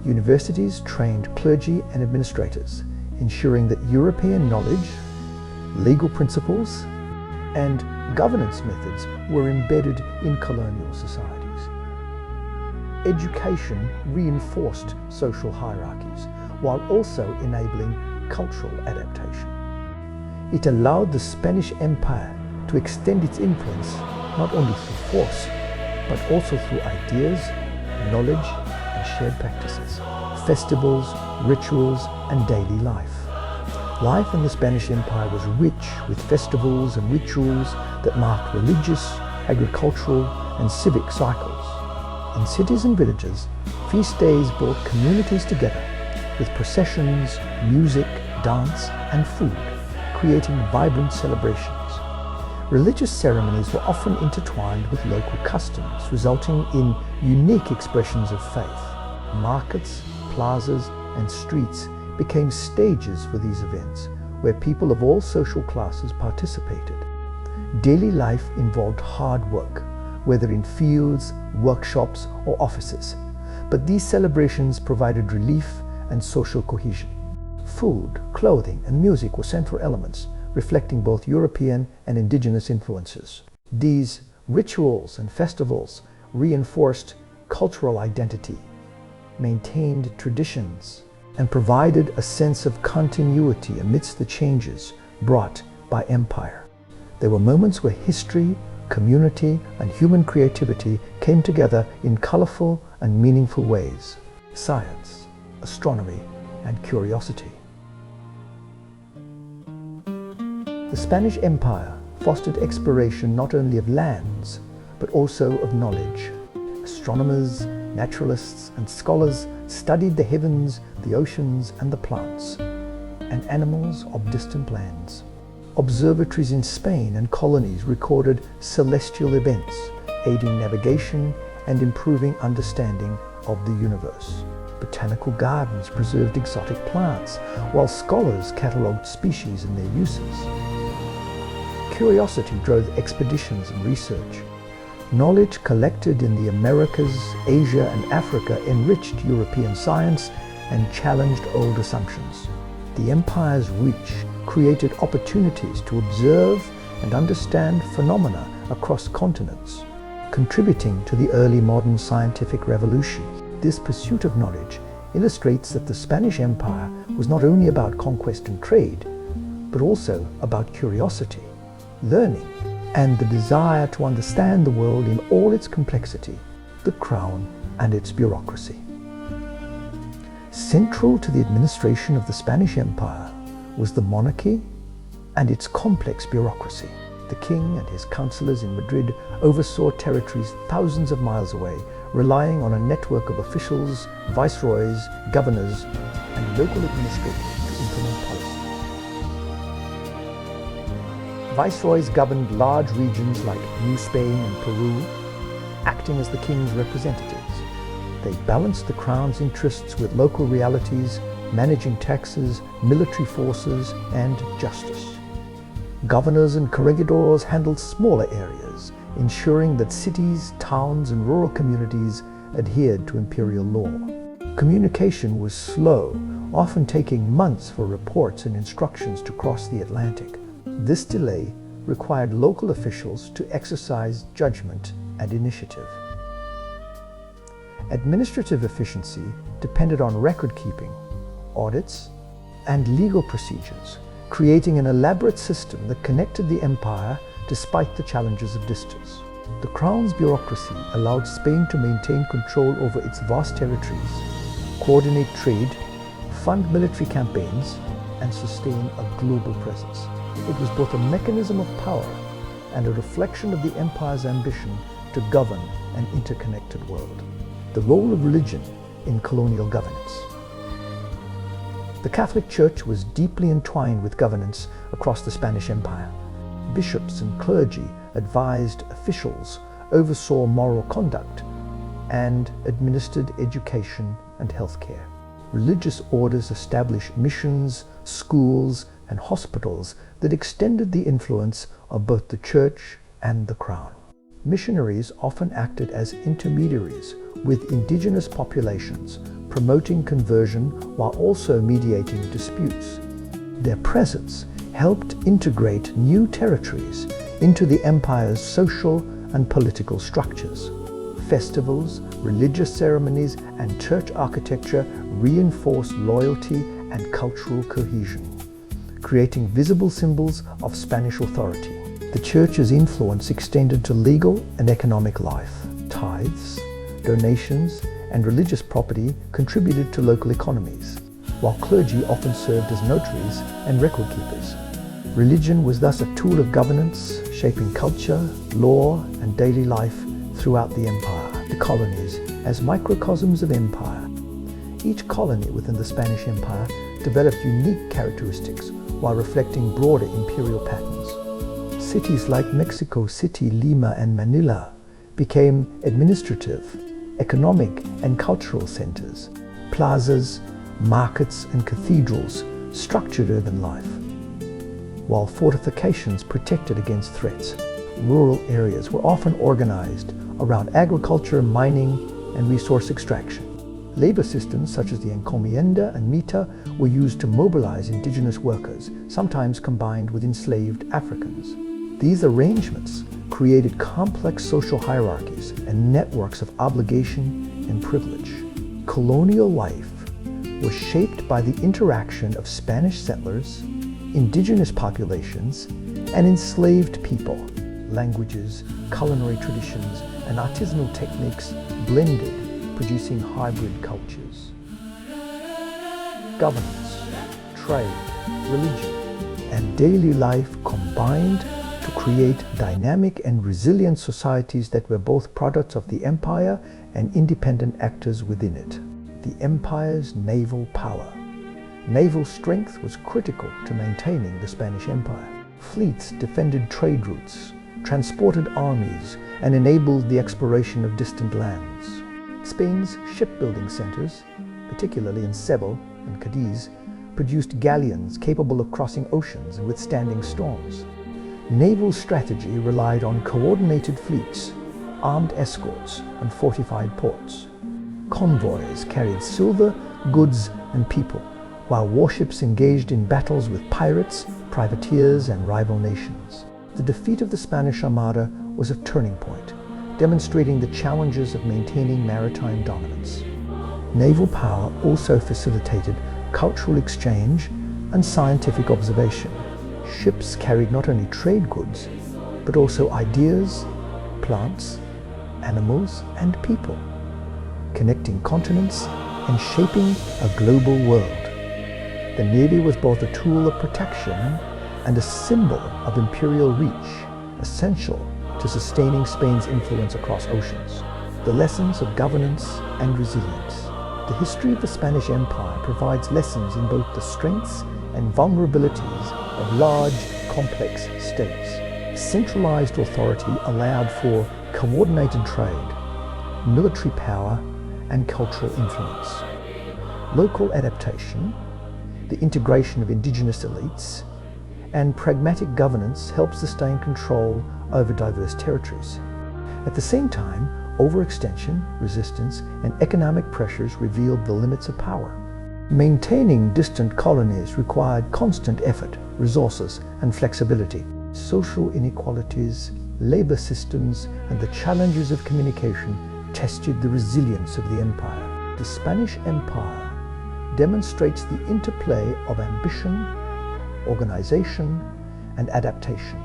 S1: Universities trained clergy and administrators, ensuring that European knowledge, legal principles, and governance methods were embedded in colonial societies. Education reinforced social hierarchies, while also enabling cultural adaptation. It allowed the Spanish Empire to extend its influence not only through force, but also through ideas, knowledge, and shared practices, festivals, rituals, and daily life. Life in the Spanish Empire was rich with festivals and rituals that marked religious, agricultural, and civic cycles. In cities and villages, feast days brought communities together with processions, music, dance, and food, creating vibrant celebrations. Religious ceremonies were often intertwined with local customs, resulting in unique expressions of faith. Markets, plazas, and streets became stages for these events, where people of all social classes participated. Daily life involved hard work, whether in fields, workshops, or offices, but these celebrations provided relief and social cohesion. Food, clothing, and music were central elements, reflecting both European and indigenous influences. These rituals and festivals reinforced cultural identity, maintained traditions, and provided a sense of continuity amidst the changes brought by empire. There were moments where history, community, and human creativity came together in colorful and meaningful ways. Science, astronomy, and curiosity. The Spanish Empire fostered exploration not only of lands, but also of knowledge. Astronomers, naturalists, and scholars studied the heavens, the oceans, and the plants, and animals of distant lands. Observatories in Spain and colonies recorded celestial events, aiding navigation and improving understanding of the universe. Botanical gardens preserved exotic plants, while scholars catalogued species and their uses. Curiosity drove expeditions and research. Knowledge collected in the Americas, Asia, and Africa enriched European science and challenged old assumptions. The empire's reach created opportunities to observe and understand phenomena across continents, contributing to the early modern scientific revolution. This pursuit of knowledge illustrates that the Spanish Empire was not only about conquest and trade, but also about curiosity, learning, and the desire to understand the world in all its complexity. The Crown and Its Bureaucracy. Central to the administration of the Spanish Empire was the monarchy and its complex bureaucracy. The king and his councillors in Madrid oversaw territories thousands of miles away, relying on a network of officials, viceroys, governors, and local administrators to implement policy. Viceroys governed large regions like New Spain and Peru, acting as the king's representatives. They balanced the crown's interests with local realities, managing taxes, military forces, and justice. Governors and corregidors handled smaller areas, ensuring that cities, towns, and rural communities adhered to imperial law. Communication was slow, often taking months for reports and instructions to cross the Atlantic. This delay required local officials to exercise judgment and initiative. Administrative efficiency depended on record-keeping, audits, and legal procedures, creating an elaborate system that connected the empire despite the challenges of distance. The Crown's bureaucracy allowed Spain to maintain control over its vast territories, coordinate trade, fund military campaigns, and sustain a global presence. It was both a mechanism of power and a reflection of the empire's ambition to govern an interconnected world. The role of religion in colonial governance. The Catholic Church was deeply entwined with governance across the Spanish Empire. Bishops and clergy advised officials, oversaw moral conduct, and administered education and healthcare. Religious orders established missions, schools, and hospitals that extended the influence of both the Church and the Crown. Missionaries often acted as intermediaries with indigenous populations, promoting conversion while also mediating disputes. Their presence helped integrate new territories into the empire's social and political structures. Festivals, religious ceremonies, and church architecture reinforced loyalty and cultural cohesion, creating visible symbols of Spanish authority. The Church's influence extended to legal and economic life. Tithes, donations, and religious property contributed to local economies, while clergy often served as notaries and record keepers. Religion was thus a tool of governance, shaping culture, law, and daily life throughout the empire. The colonies as microcosms of empire. Each colony within the Spanish Empire developed unique characteristics while reflecting broader imperial patterns. cities like Mexico City, Lima, and Manila became administrative, economic, and cultural centers. Plazas, markets, and cathedrals structured urban life, while fortifications protected against threats. Rural areas were often organized around agriculture, mining, and resource extraction. Labor systems such as the encomienda and mita were used to mobilize indigenous workers, sometimes combined with enslaved Africans. These arrangements created complex social hierarchies and networks of obligation and privilege. Colonial life was shaped by the interaction of Spanish settlers, indigenous populations, and enslaved people. Languages, culinary traditions, and artisanal techniques blended, producing hybrid cultures. Governance, trade, religion, and daily life combined to create dynamic and resilient societies that were both products of the empire and independent actors within it. The empire's naval power. Naval strength was critical to maintaining the Spanish Empire. Fleets defended trade routes, transported armies, and enabled the exploration of distant lands. Spain's shipbuilding centers, particularly in Seville and Cadiz, produced galleons capable of crossing oceans and withstanding storms. Naval strategy relied on coordinated fleets, armed escorts, and fortified ports. Convoys carried silver, goods, and people, while warships engaged in battles with pirates, privateers, and rival nations. The defeat of the Spanish Armada was a turning point, demonstrating the challenges of maintaining maritime dominance. Naval power also facilitated cultural exchange and scientific observation. Ships carried not only trade goods, but also ideas, plants, animals, and people, connecting continents and shaping a global world. The Navy was both a tool of protection and a symbol of imperial reach, essential to sustaining Spain's influence across oceans. The lessons of governance and resilience. The history of the Spanish Empire provides lessons in both the strengths and vulnerabilities of large, complex states. Centralized authority allowed for coordinated trade, military power, and cultural influence. Local adaptation, the integration of indigenous elites, and pragmatic governance helped sustain control over diverse territories. At the same time, overextension, resistance, and economic pressures revealed the limits of power. Maintaining distant colonies required constant effort, resources, and flexibility. Social inequalities, labor systems, and the challenges of communication tested the resilience of the empire. The Spanish Empire demonstrates the interplay of ambition, organization, and adaptation.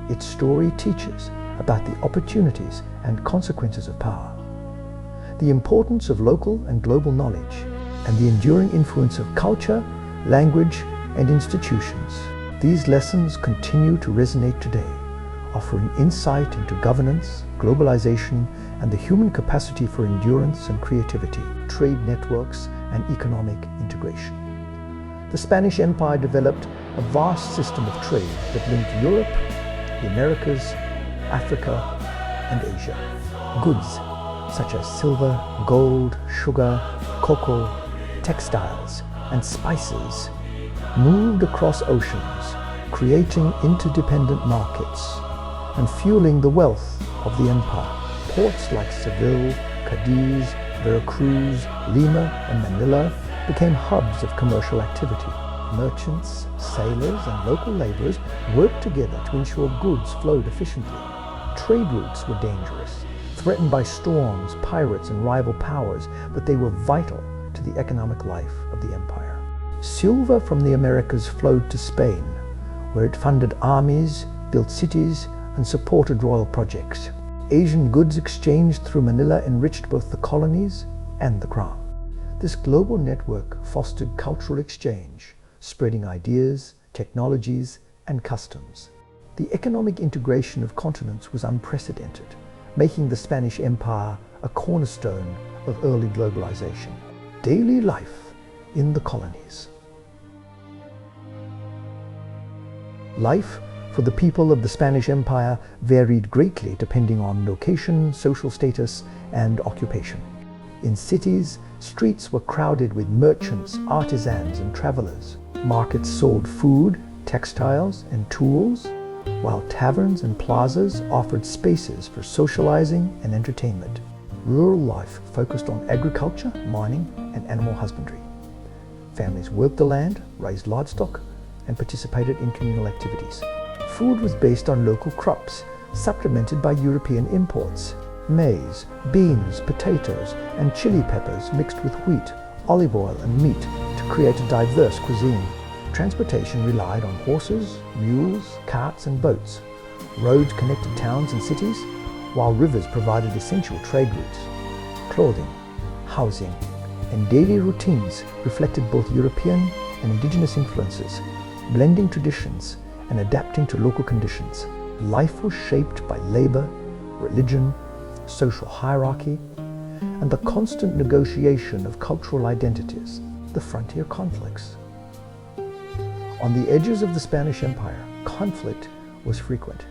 S1: Its story teaches about the opportunities and consequences of power, the importance of local and global knowledge, and the enduring influence of culture, language, and institutions. These lessons continue to resonate today, offering insight into governance, globalization, and the human capacity for endurance and creativity, trade networks, and economic integration. The Spanish Empire developed a vast system of trade that linked Europe, the Americas, Africa, and Asia. Goods such as silver, gold, sugar, cocoa, textiles, and spices moved across oceans, creating interdependent markets and fueling the wealth of the empire. Ports like Seville, Cadiz, Veracruz, Lima, and Manila became hubs of commercial activity. Merchants, sailors, and local laborers worked together to ensure goods flowed efficiently. Trade routes were dangerous, threatened by storms, pirates, and rival powers, but they were vital to the economic life of the empire. Silver from the Americas flowed to Spain, where it funded armies, built cities, and supported royal projects. Asian goods exchanged through Manila enriched both the colonies and the crown. This global network fostered cultural exchange, spreading ideas, technologies, and customs. The economic integration of continents was unprecedented, making the Spanish Empire a cornerstone of early globalization. Daily life in the colonies. Life for the people of the Spanish Empire varied greatly depending on location, social status, and occupation. In cities, streets were crowded with merchants, artisans, and travelers. Markets sold food, textiles, and tools, while taverns and plazas offered spaces for socializing and entertainment. Rural life focused on agriculture, mining, and animal husbandry. Families worked the land, raised livestock, and participated in communal activities. Food was based on local crops, supplemented by European imports. Maize, beans, potatoes, and chili peppers mixed with wheat, olive oil, and meat to create a diverse cuisine. Transportation relied on horses, mules, carts, and boats. Roads connected towns and cities, while rivers provided essential trade routes. Clothing, housing, and daily routines reflected both European and indigenous influences, blending traditions and adapting to local conditions. Life was shaped by labor, religion, social hierarchy, and the constant negotiation of cultural identities, the frontier conflicts. On the edges of the Spanish Empire, conflict was frequent.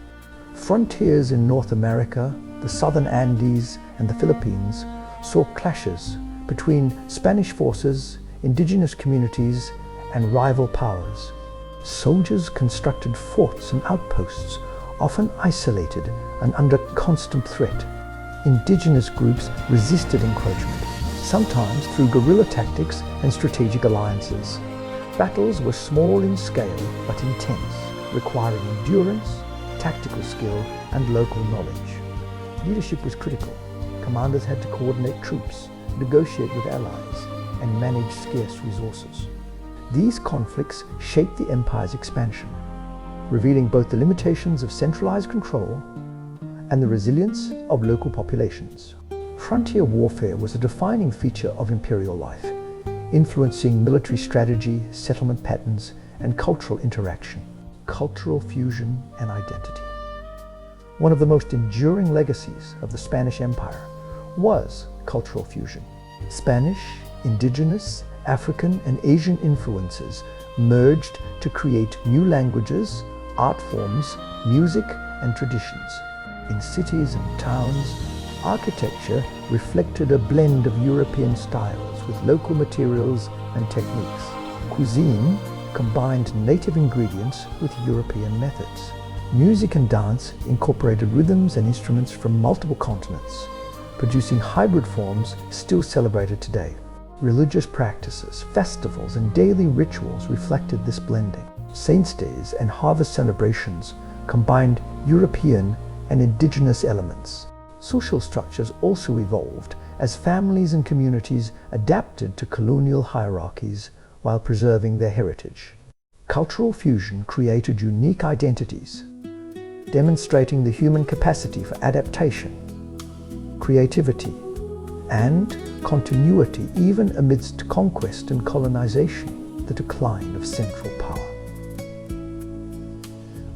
S1: Frontiers in North America, the southern Andes, and the Philippines saw clashes between Spanish forces, indigenous communities, and rival powers. Soldiers constructed forts and outposts, often isolated and under constant threat. Indigenous groups resisted encroachment, sometimes through guerrilla tactics and strategic alliances. Battles were small in scale but intense, requiring endurance, tactical skill, and local knowledge. Leadership was critical. Commanders had to coordinate troops, negotiate with allies, and manage scarce resources. These conflicts shaped the empire's expansion, revealing both the limitations of centralized control and the resilience of local populations. Frontier warfare was a defining feature of imperial life, influencing military strategy, settlement patterns, and cultural interaction, cultural fusion, and identity. One of the most enduring legacies of the Spanish Empire was cultural fusion. Spanish, indigenous, African, and Asian influences merged to create new languages, art forms, music, and traditions. In cities and towns, architecture reflected a blend of European styles with local materials and techniques. Cuisine combined native ingredients with European methods. Music and dance incorporated rhythms and instruments from multiple continents, producing hybrid forms still celebrated today. Religious practices, festivals, and daily rituals reflected this blending. Saints' days and harvest celebrations combined European and indigenous elements. Social structures also evolved as families and communities adapted to colonial hierarchies while preserving their heritage. Cultural fusion created unique identities, demonstrating the human capacity for adaptation, creativity, and continuity even amidst conquest and colonization, the decline of central power.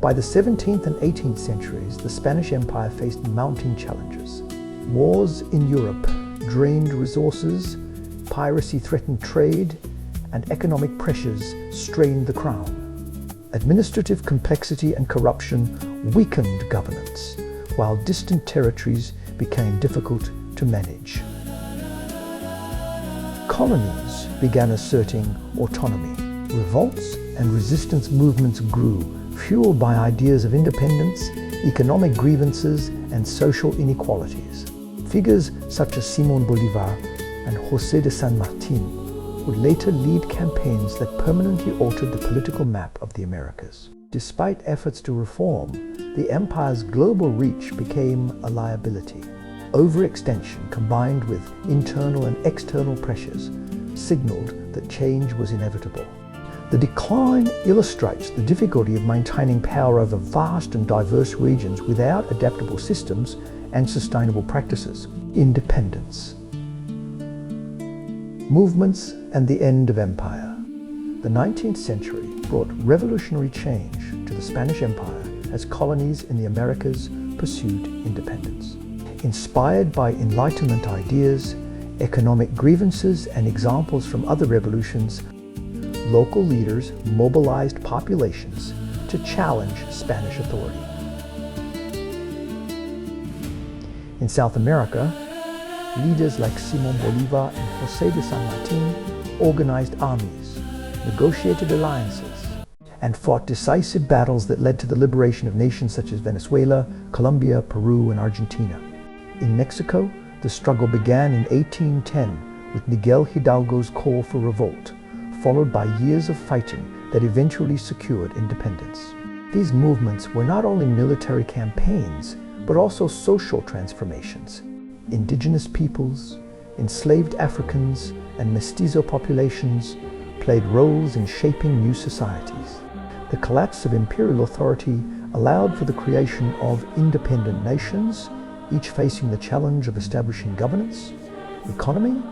S1: By the 17th and 18th centuries, the Spanish Empire faced mounting challenges. Wars in Europe drained resources, piracy threatened trade, and economic pressures strained the crown. Administrative complexity and corruption weakened governance, while distant territories became difficult to manage. Colonies began asserting autonomy. Revolts and resistance movements grew, fueled by ideas of independence, economic grievances, and social inequalities. Figures such as Simón Bolívar and José de San Martín would later lead campaigns that permanently altered the political map of the Americas. Despite efforts to reform, the empire's global reach became a liability. Overextension combined with internal and external pressures signaled that change was inevitable. The decline illustrates the difficulty of maintaining power over vast and diverse regions without adaptable systems and sustainable practices. Independence. Movements and the end of empire. The 19th century brought revolutionary change to the Spanish Empire as colonies in the Americas pursued independence. Inspired by Enlightenment ideas, economic grievances, and examples from other revolutions, local leaders mobilized populations to challenge Spanish authority. In South America, leaders like Simón Bolívar and José de San Martín organized armies, negotiated alliances, and fought decisive battles that led to the liberation of nations such as Venezuela, Colombia, Peru, and Argentina. In Mexico, the struggle began in 1810 with Miguel Hidalgo's call for revolt, followed by years of fighting that eventually secured independence. These movements were not only military campaigns, but also social transformations. Indigenous peoples, enslaved Africans, and mestizo populations played roles in shaping new societies. The collapse of imperial authority allowed for the creation of independent nations, each facing the challenge of establishing governance, economy,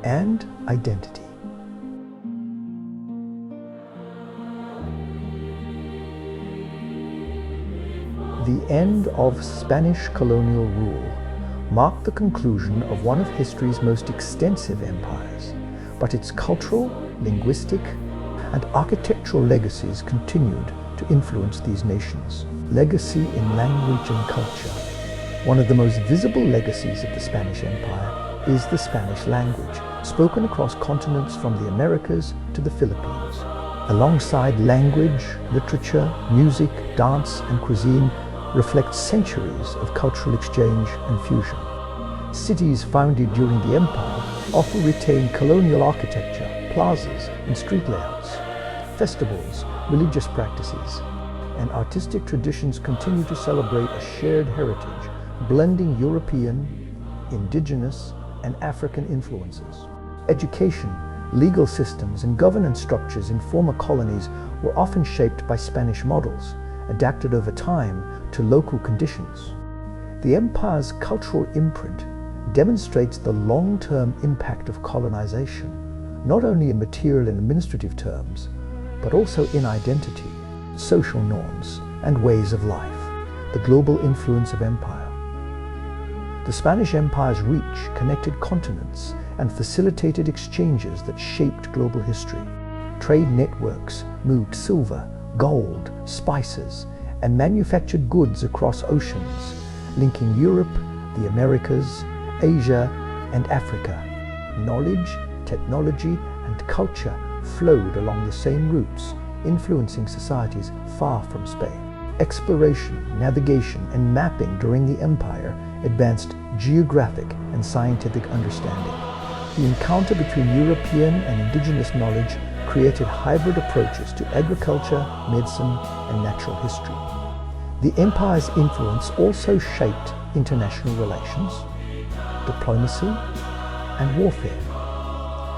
S1: and identity. The end of Spanish colonial rule marked the conclusion of one of history's most extensive empires, but its cultural, linguistic, and architectural legacies continued to influence these nations. Legacy in language and culture. One of the most visible legacies of the Spanish Empire is the Spanish language, spoken across continents from the Americas to the Philippines. Alongside language, literature, music, dance, and cuisine reflect centuries of cultural exchange and fusion. Cities founded during the empire often retain colonial architecture, plazas, and street layouts. Festivals, religious practices, and artistic traditions continue to celebrate a shared heritage, blending European, Indigenous, and African influences. Education, legal systems, and governance structures in former colonies were often shaped by Spanish models, adapted over time to local conditions. The empire's cultural imprint demonstrates the long-term impact of colonization, not only in material and administrative terms, but also in identity, social norms, and ways of life. The global influence of empire. The Spanish Empire's reach connected continents and facilitated exchanges that shaped global history. Trade networks moved silver, gold, spices, and manufactured goods across oceans, linking Europe, the Americas, Asia, and Africa. Knowledge, technology, and culture flowed along the same routes, influencing societies far from Spain. Exploration, navigation, and mapping during the empire advanced geographic and scientific understanding. The encounter between European and indigenous knowledge created hybrid approaches to agriculture, medicine, and natural history. The empire's influence also shaped international relations, diplomacy, and warfare,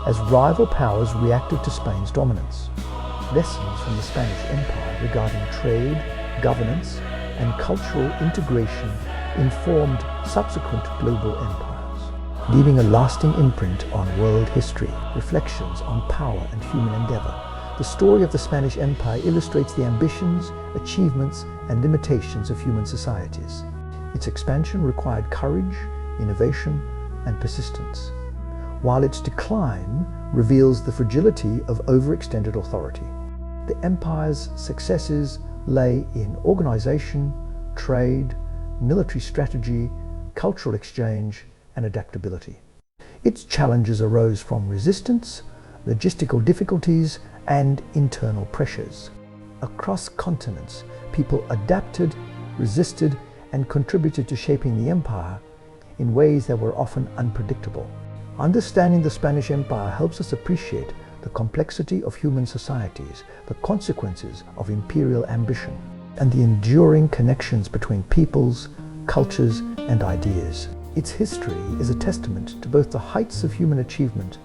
S1: as rival powers reacted to Spain's dominance. Lessons from the Spanish Empire regarding trade, governance, and cultural integration informed subsequent global empires, leaving a lasting imprint on world history. Reflections on power and human endeavor. The story of the Spanish Empire illustrates the ambitions, achievements, and limitations of human societies. Its expansion required courage, innovation, and persistence, while its decline reveals the fragility of overextended authority. The empire's successes lay in organization, trade, military strategy, cultural exchange, and adaptability. Its challenges arose from resistance, logistical difficulties, and internal pressures. Across continents, people adapted, resisted, and contributed to shaping the empire in ways that were often unpredictable. Understanding the Spanish Empire helps us appreciate the complexity of human societies, the consequences of imperial ambition, and the enduring connections between peoples, cultures, and ideas. Its history is a testament to both the heights of human achievement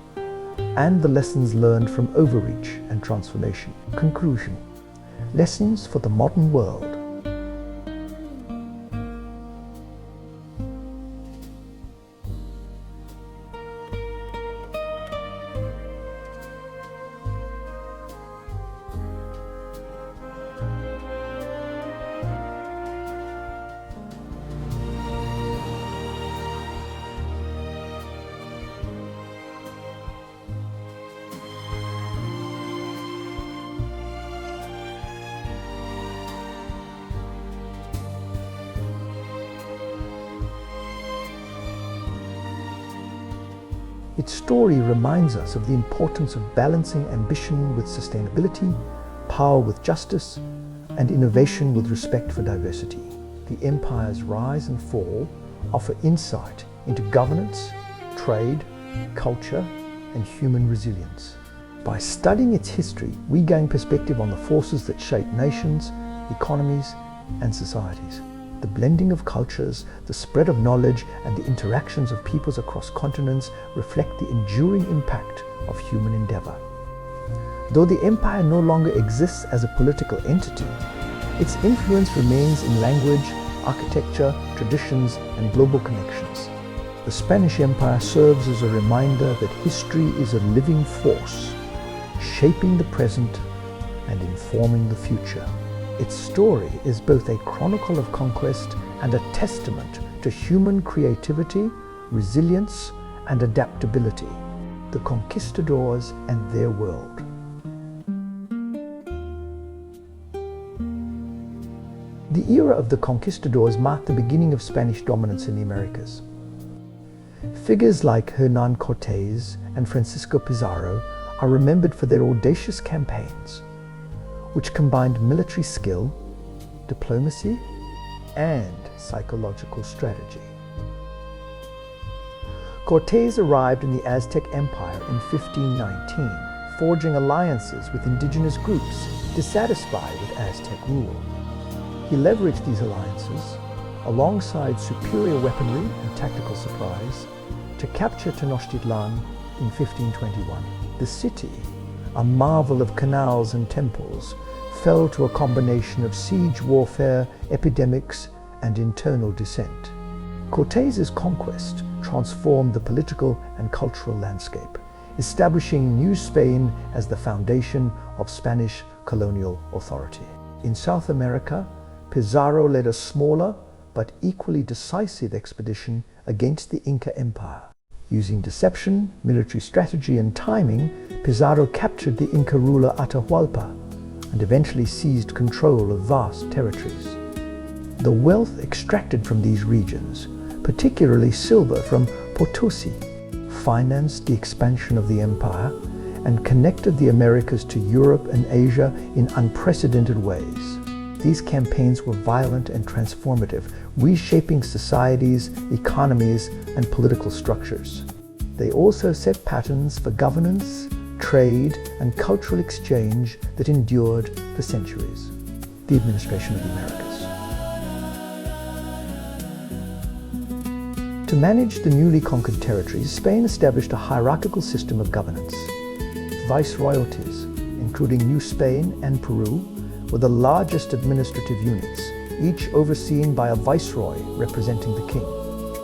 S1: and the lessons learned from overreach and transformation. Conclusion. Lessons for the modern world. Its story reminds us of the importance of balancing ambition with sustainability, power with justice, and innovation with respect for diversity. The empire's rise and fall offer insight into governance, trade, culture, and human resilience. By studying its history, we gain perspective on the forces that shape nations, economies, and societies. The blending of cultures, the spread of knowledge, and the interactions of peoples across continents reflect the enduring impact of human endeavor. Though the empire no longer exists as a political entity, its influence remains in language, architecture, traditions, and global connections. The Spanish Empire serves as a reminder that history is a living force, shaping the present and informing the future. Its story is both a chronicle of conquest and a testament to human creativity, resilience, and adaptability. The Conquistadors and their world. The era of the Conquistadors marked the beginning of Spanish dominance in the Americas. Figures like Hernán Cortés and Francisco Pizarro are remembered for their audacious campaigns, which combined military skill, diplomacy, and psychological strategy. Cortés arrived in the Aztec Empire in 1519, forging alliances with indigenous groups dissatisfied with Aztec rule. He leveraged these alliances, alongside superior weaponry and tactical supplies, to capture Tenochtitlan in 1521. The city, a marvel of canals and temples, fell to a combination of siege warfare, epidemics, and internal dissent. Cortés's conquest transformed the political and cultural landscape, establishing New Spain as the foundation of Spanish colonial authority. In South America, Pizarro led a smaller but equally decisive expedition against the Inca Empire. Using deception, military strategy, and timing, Pizarro captured the Inca ruler Atahualpa and eventually seized control of vast territories. The wealth extracted from these regions, particularly silver from Potosi, financed the expansion of the empire and connected the Americas to Europe and Asia in unprecedented ways. These campaigns were violent and transformative, reshaping societies, economies, and political structures. They also set patterns for governance, trade, and cultural exchange that endured for centuries. The administration of the Americas. To manage the newly conquered territories, Spain established a hierarchical system of governance. Viceroyalties, including New Spain and Peru, were the largest administrative units, each overseen by a viceroy representing the king.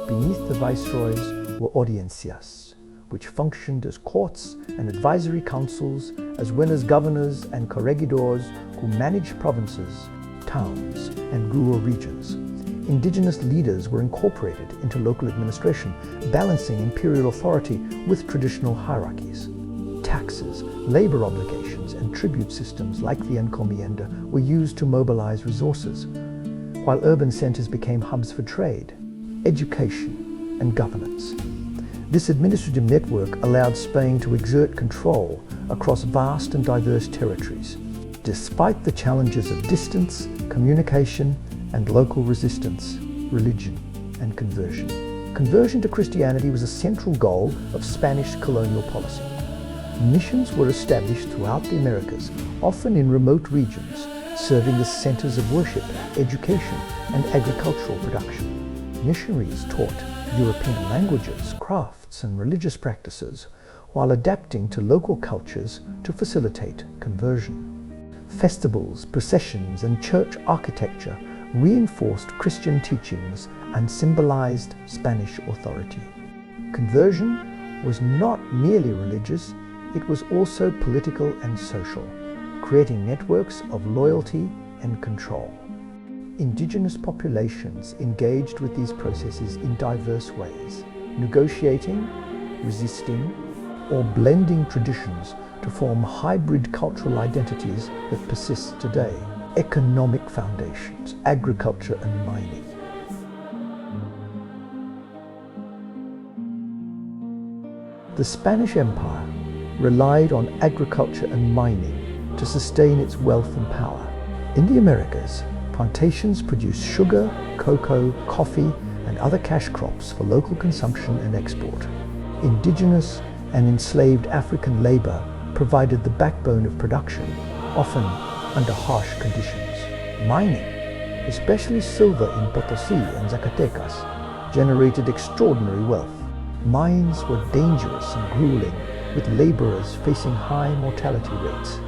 S1: Beneath the viceroys were audiencias, which functioned as courts and advisory councils, as well as governors and corregidors who managed provinces, towns, and rural regions. Indigenous leaders were incorporated into local administration, balancing imperial authority with traditional hierarchies. Taxes, labor obligations, and tribute systems like the encomienda were used to mobilize resources, while urban centers became hubs for trade, education, and governance. This administrative network allowed Spain to exert control across vast and diverse territories, despite the challenges of distance, communication, and local resistance, religion, and conversion. Conversion to Christianity was a central goal of Spanish colonial policy. Missions were established throughout the Americas, often in remote regions, serving as centers of worship, education, and agricultural production. Missionaries taught European languages, crafts, and religious practices, while adapting to local cultures to facilitate conversion. Festivals, processions, and church architecture reinforced Christian teachings and symbolized Spanish authority. Conversion was not merely religious, it was also political and social, creating networks of loyalty and control. Indigenous populations engaged with these processes in diverse ways, negotiating, resisting, or blending traditions to form hybrid cultural identities that persist today. Economic foundations, agriculture and mining. The Spanish Empire relied on agriculture and mining to sustain its wealth and power. In the Americas, plantations produced sugar, cocoa, coffee, and other cash crops for local consumption and export. Indigenous and enslaved African labor provided the backbone of production, often under harsh conditions. Mining, especially silver in Potosí and Zacatecas, generated extraordinary wealth. Mines were dangerous and grueling, with laborers facing high mortality rates.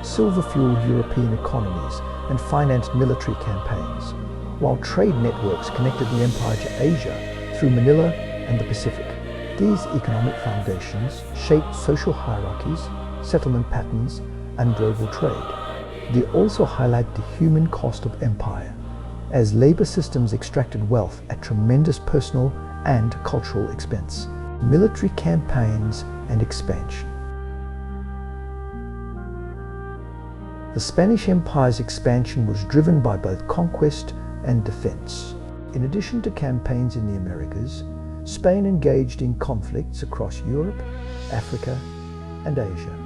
S1: Silver fueled European economies and financed military campaigns, while trade networks connected the empire to Asia through Manila and the Pacific. These economic foundations shaped social hierarchies, settlement patterns, and global trade. They also highlight the human cost of empire, as labor systems extracted wealth at tremendous personal and cultural expense. Military campaigns and expansion. The Spanish Empire's expansion was driven by both conquest and defense. In addition to campaigns in the Americas, Spain engaged in conflicts across Europe, Africa, and Asia.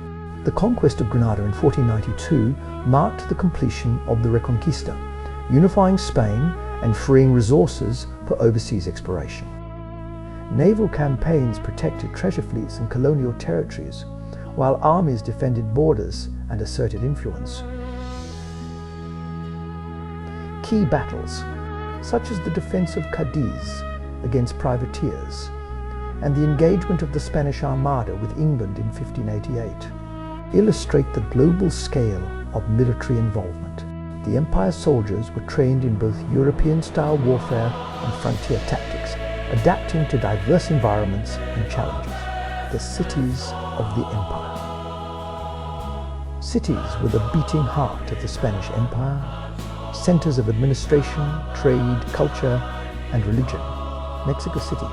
S1: The conquest of Granada in 1492 marked the completion of the Reconquista, unifying Spain and freeing resources for overseas exploration. Naval campaigns protected treasure fleets and colonial territories, while armies defended borders and asserted influence. Key battles, such as the defense of Cadiz against privateers and the engagement of the Spanish Armada with England in 1588, illustrate the global scale of military involvement. The Empire's soldiers were trained in both European-style warfare and frontier tactics, adapting to diverse environments and challenges. The cities of the Empire. Cities were the beating heart of the Spanish Empire, centers of administration, trade, culture, and religion. Mexico City,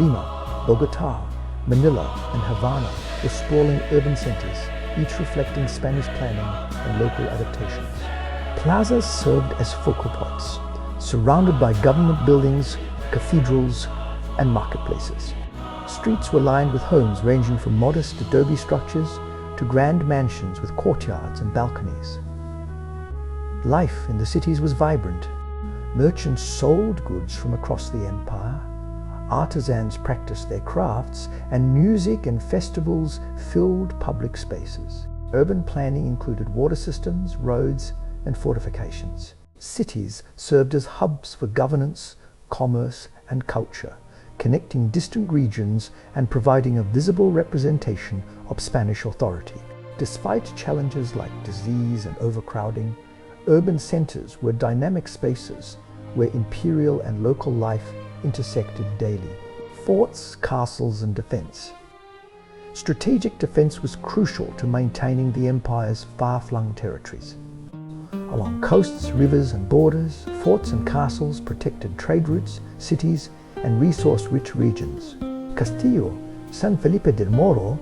S1: Lima, Bogota, Manila, and Havana were sprawling urban centers, each reflecting Spanish planning and local adaptations. Plazas served as focal points, surrounded by government buildings, cathedrals, and marketplaces. Streets were lined with homes ranging from modest adobe structures to grand mansions with courtyards and balconies. Life in the cities was vibrant. Merchants sold goods from across the empire, artisans practiced their crafts, and music and festivals filled public spaces. Urban planning included water systems, roads, and fortifications. Cities served as hubs for governance, commerce, and culture, connecting distant regions and providing a visible representation of Spanish authority. Despite challenges like disease and overcrowding, urban centers were dynamic spaces where imperial and local life intersected daily. Forts, castles, and defense. Strategic defense was crucial to maintaining the empire's far-flung territories. Along coasts, rivers, and borders, forts and castles protected trade routes, cities, and resource-rich regions. Castillo San Felipe del Moro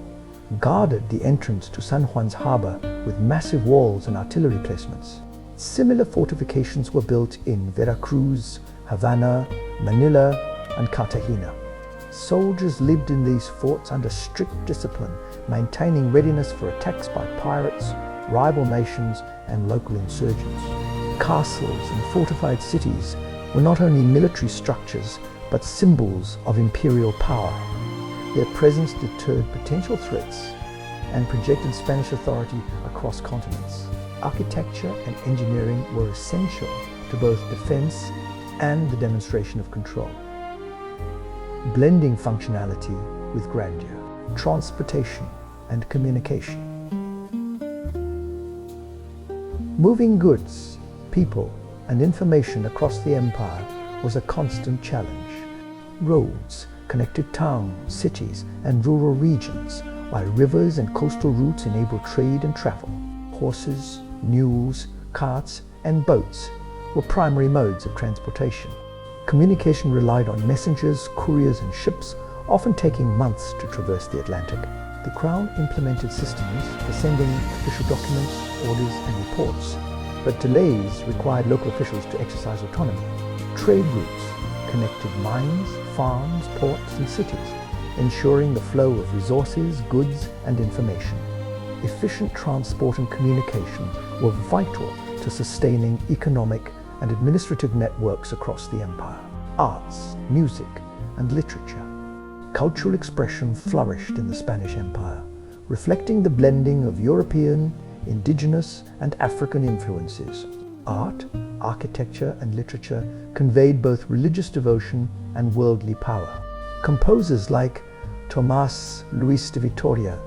S1: guarded the entrance to San Juan's harbor with massive walls and artillery placements. Similar fortifications were built in Veracruz, Havana, Manila, and Cartagena. Soldiers lived in these forts under strict discipline, maintaining readiness for attacks by pirates, rival nations, and local insurgents. Castles and fortified cities were not only military structures, but symbols of imperial power. Their presence deterred potential threats and projected Spanish authority across continents. Architecture and engineering were essential to both defense and the demonstration of control. Blending functionality with grandeur, transportation and communication. Moving goods, people, and information across the empire was a constant challenge. Roads connected towns, cities, and rural regions, while rivers and coastal routes enabled trade and travel. Horses, mules, carts, and boats were primary modes of transportation. Communication relied on messengers, couriers, and ships, often taking months to traverse the Atlantic. The Crown implemented systems for sending official documents, orders, and reports, but delays required local officials to exercise autonomy. Trade routes connected mines, farms, ports, and cities, ensuring the flow of resources, goods, and information. Efficient transport and communication were vital to sustaining economic and administrative networks across the empire. Arts, music, and literature. Cultural expression flourished in the Spanish Empire, reflecting the blending of European, Indigenous, and African influences. Art, architecture, and literature conveyed both religious devotion and worldly power. Composers like Tomás Luis de Vitoria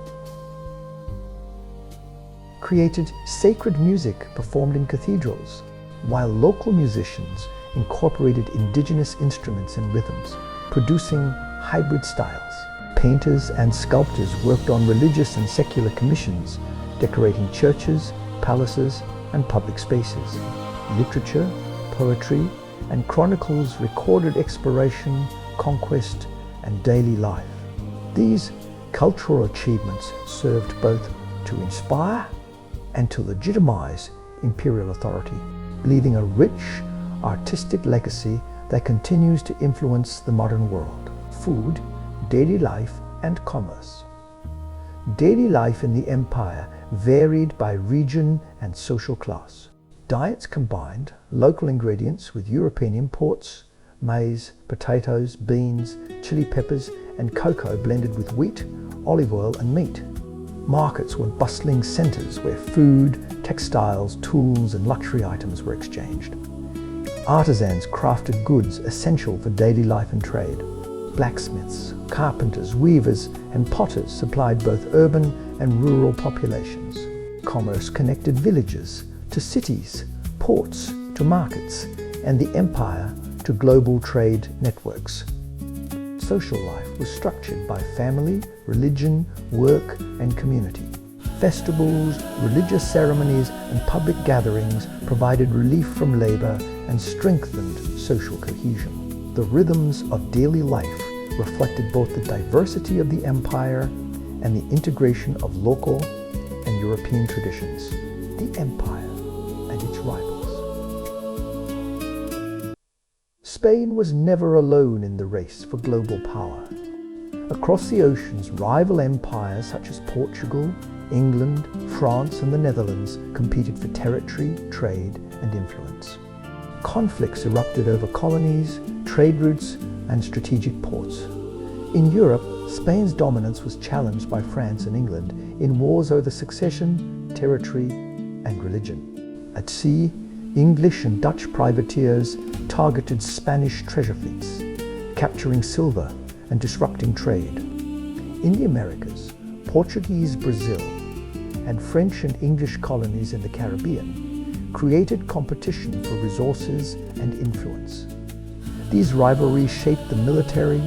S1: created sacred music performed in cathedrals, while local musicians incorporated indigenous instruments and rhythms, producing hybrid styles. Painters and sculptors worked on religious and secular commissions, decorating churches, palaces, and public spaces. Literature, poetry, and chronicles recorded exploration, conquest, and daily life. These cultural achievements served both to inspire and to legitimize imperial authority, leaving a rich artistic legacy that continues to influence the modern world. Food, daily life, and commerce. Daily life in the empire varied by region and social class. Diets combined local ingredients with European imports, maize, potatoes, beans, chili peppers, and cocoa blended with wheat, olive oil, and meat. Markets were bustling centers where food, textiles, tools, and luxury items were exchanged. Artisans crafted goods essential for daily life and trade. Blacksmiths, carpenters, weavers, and potters supplied both urban and rural populations. Commerce connected villages to cities, ports to markets, and the empire to global trade networks. Social life was structured by family, religion, work, and community. Festivals, religious ceremonies, and public gatherings provided relief from labor and strengthened social cohesion. The rhythms of daily life reflected both the diversity of the empire and the integration of local and European traditions. The empire and its rivals. Spain was never alone in the race for global power. Across the oceans, rival empires such as Portugal, England, France, and the Netherlands competed for territory, trade, and influence. Conflicts erupted over colonies, trade routes, and strategic ports. In Europe, Spain's dominance was challenged by France and England in wars over succession, territory, and religion. At sea, English and Dutch privateers targeted Spanish treasure fleets, capturing silver and disrupting trade. In the Americas, Portuguese Brazil and French and English colonies in the Caribbean created competition for resources and influence. These rivalries shaped the military,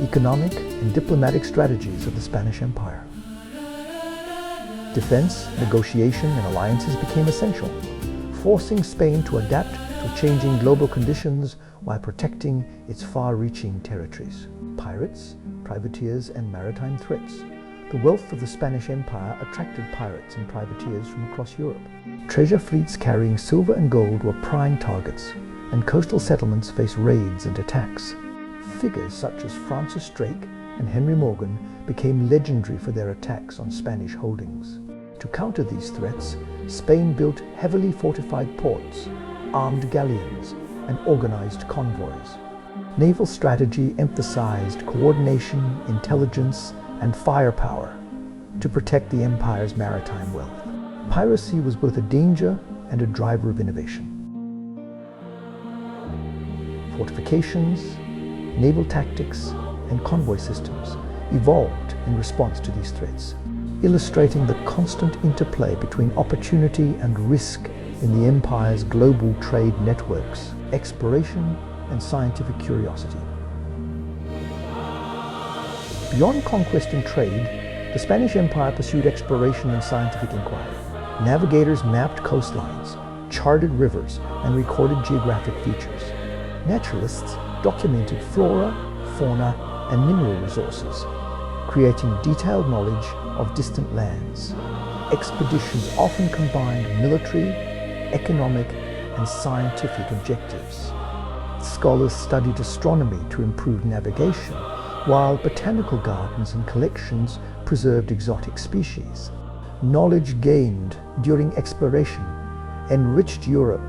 S1: economic, and diplomatic strategies of the Spanish Empire. Defense, negotiation, and alliances became essential, forcing Spain to adapt to changing global conditions while protecting its far-reaching territories. Pirates, privateers, and maritime threats. The wealth of the Spanish Empire attracted pirates and privateers from across Europe. Treasure fleets carrying silver and gold were prime targets, and coastal settlements faced raids and attacks. Figures such as Francis Drake and Henry Morgan became legendary for their attacks on Spanish holdings. To counter these threats, Spain built heavily fortified ports, armed galleons, and organized convoys. Naval strategy emphasized coordination, intelligence, and firepower to protect the empire's maritime wealth. Piracy was both a danger and a driver of innovation. Fortifications, naval tactics, and convoy systems evolved in response to these threats, illustrating the constant interplay between opportunity and risk in the empire's global trade networks, exploration, and scientific curiosity. Beyond conquest and trade, the Spanish Empire pursued exploration and scientific inquiry. Navigators mapped coastlines, charted rivers, and recorded geographic features. Naturalists documented flora, fauna, and mineral resources, creating detailed knowledge of distant lands. Expeditions often combined military, economic, and scientific objectives. Scholars studied astronomy to improve navigation, while botanical gardens and collections preserved exotic species. Knowledge gained during exploration enriched Europe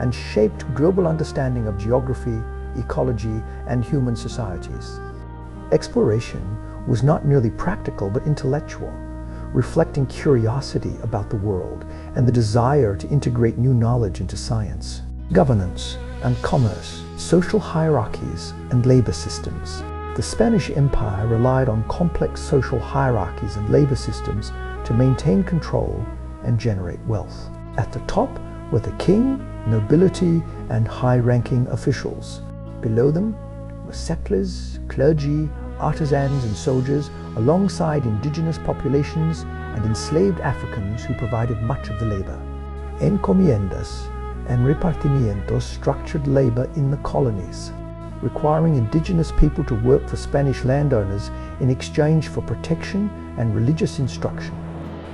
S1: and shaped global understanding of geography, ecology, and human societies. Exploration was not merely practical but intellectual, reflecting curiosity about the world and the desire to integrate new knowledge into science. Governance and commerce, social hierarchies, and labor systems. The Spanish Empire relied on complex social hierarchies and labor systems to maintain control and generate wealth. At the top were the king, nobility, and high-ranking officials. Below them were settlers, clergy, artisans, and soldiers, alongside indigenous populations and enslaved Africans who provided much of the labor. Encomiendas and repartimientos structured labor in the colonies, requiring indigenous people to work for Spanish landowners in exchange for protection and religious instruction.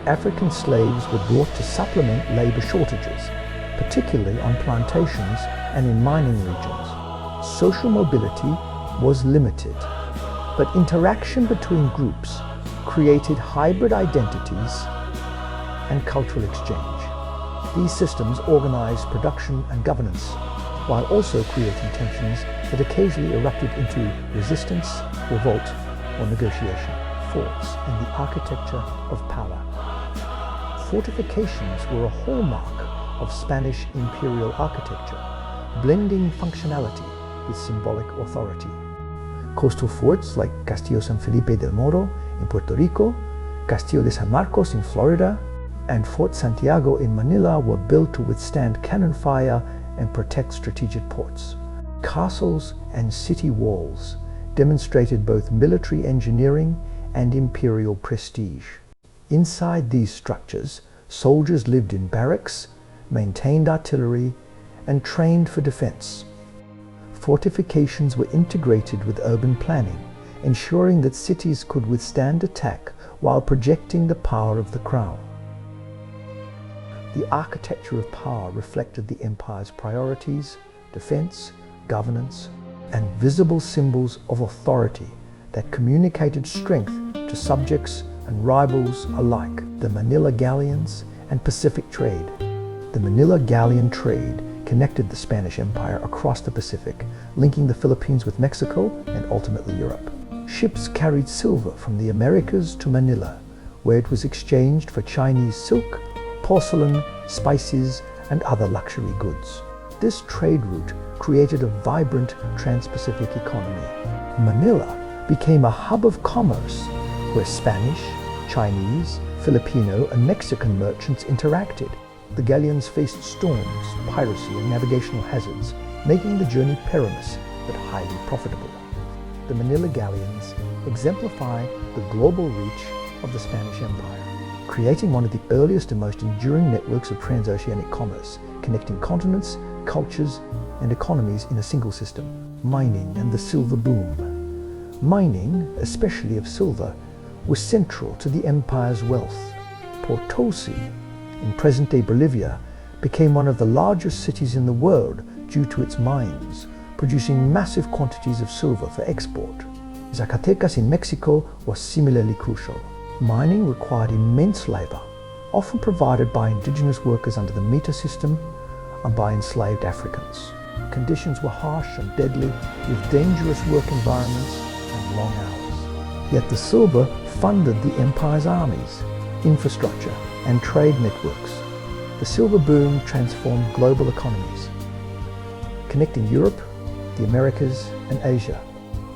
S1: African slaves were brought to supplement labor shortages, particularly on plantations and in mining regions. Social mobility was limited, but interaction between groups created hybrid identities and cultural exchange. These systems organized production and governance, while also creating tensions that occasionally erupted into resistance, revolt, or negotiation. Forts and the architecture of power. Fortifications were a hallmark of Spanish imperial architecture, blending functionality with symbolic authority. Coastal forts like Castillo San Felipe del Moro in Puerto Rico, Castillo de San Marcos in Florida, and Fort Santiago in Manila were built to withstand cannon fire and protect strategic ports. Castles and city walls demonstrated both military engineering and imperial prestige. Inside these structures, soldiers lived in barracks, maintained artillery, and trained for defense. Fortifications were integrated with urban planning, ensuring that cities could withstand attack while projecting the power of the crown. The architecture of power reflected the empire's priorities, defense, governance, and visible symbols of authority that communicated strength to subjects and rivals alike. The Manila Galleons and Pacific trade. The Manila Galleon trade connected the Spanish Empire across the Pacific, linking the Philippines with Mexico and ultimately Europe. Ships carried silver from the Americas to Manila, where it was exchanged for Chinese silk, porcelain, spices, and other luxury goods. This trade route created a vibrant trans-Pacific economy. Manila became a hub of commerce where Spanish, Chinese, Filipino, and Mexican merchants interacted. The galleons faced storms, piracy, and navigational hazards, making the journey perilous but highly profitable. The Manila Galleons exemplify the global reach of the Spanish Empire, creating one of the earliest and most enduring networks of transoceanic commerce, connecting continents, cultures, and economies in a single system. Mining and the silver boom. Mining, especially of silver, was central to the empire's wealth. Potosi, in present-day Bolivia, became one of the largest cities in the world due to its mines, producing massive quantities of silver for export. Zacatecas in Mexico was similarly crucial. Mining required immense labor, often provided by indigenous workers under the meter system and by enslaved Africans. Conditions were harsh and deadly, with dangerous work environments and long hours. Yet the silver funded the empire's armies, infrastructure, and trade networks. The silver boom transformed global economies, connecting Europe, the Americas, and Asia.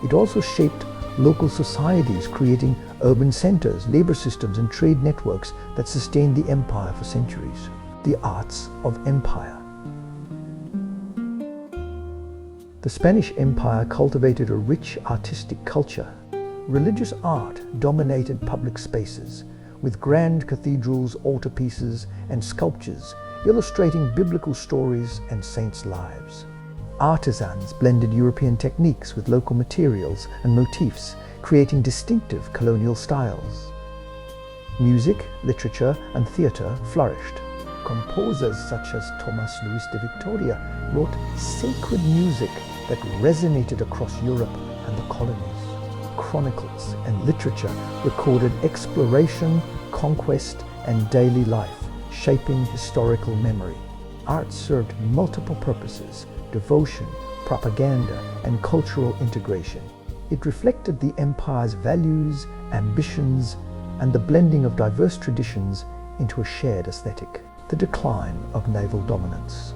S1: It also shaped local societies, creating urban centers, labor systems, and trade networks that sustained the empire for centuries. The arts of empire. The Spanish Empire cultivated a rich artistic culture. Religious art dominated public spaces, with grand cathedrals, altarpieces, and sculptures illustrating biblical stories and saints' lives. Artisans blended European techniques with local materials and motifs, creating distinctive colonial styles. Music, literature, and theatre flourished. Composers such as Tomás Luis de Victoria wrote sacred music that resonated across Europe and the colonies. chronicles and literature recorded exploration, conquest, and daily life, shaping historical memory. Art served multiple purposes: devotion, propaganda, and cultural integration. It reflected the empire's values, ambitions, and the blending of diverse traditions into a shared aesthetic. The decline of naval dominance.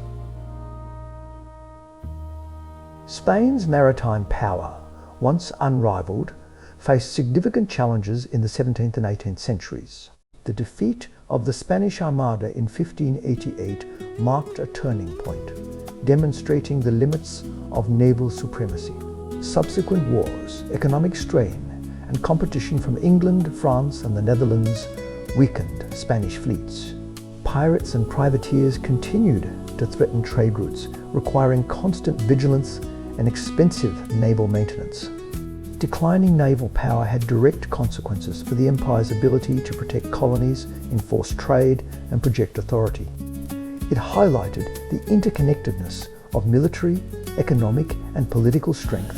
S1: Spain's maritime power, once unrivaled, faced significant challenges in the 17th and 18th centuries. The defeat of the Spanish Armada in 1588 marked a turning point, demonstrating the limits of naval supremacy. Subsequent wars, economic strain, and competition from England, France, and the Netherlands weakened Spanish fleets. Pirates and privateers continued to threaten trade routes, requiring constant vigilance and expensive naval maintenance. Declining naval power had direct consequences for the empire's ability to protect colonies, enforce trade, and project authority. It highlighted the interconnectedness of military, economic, and political strength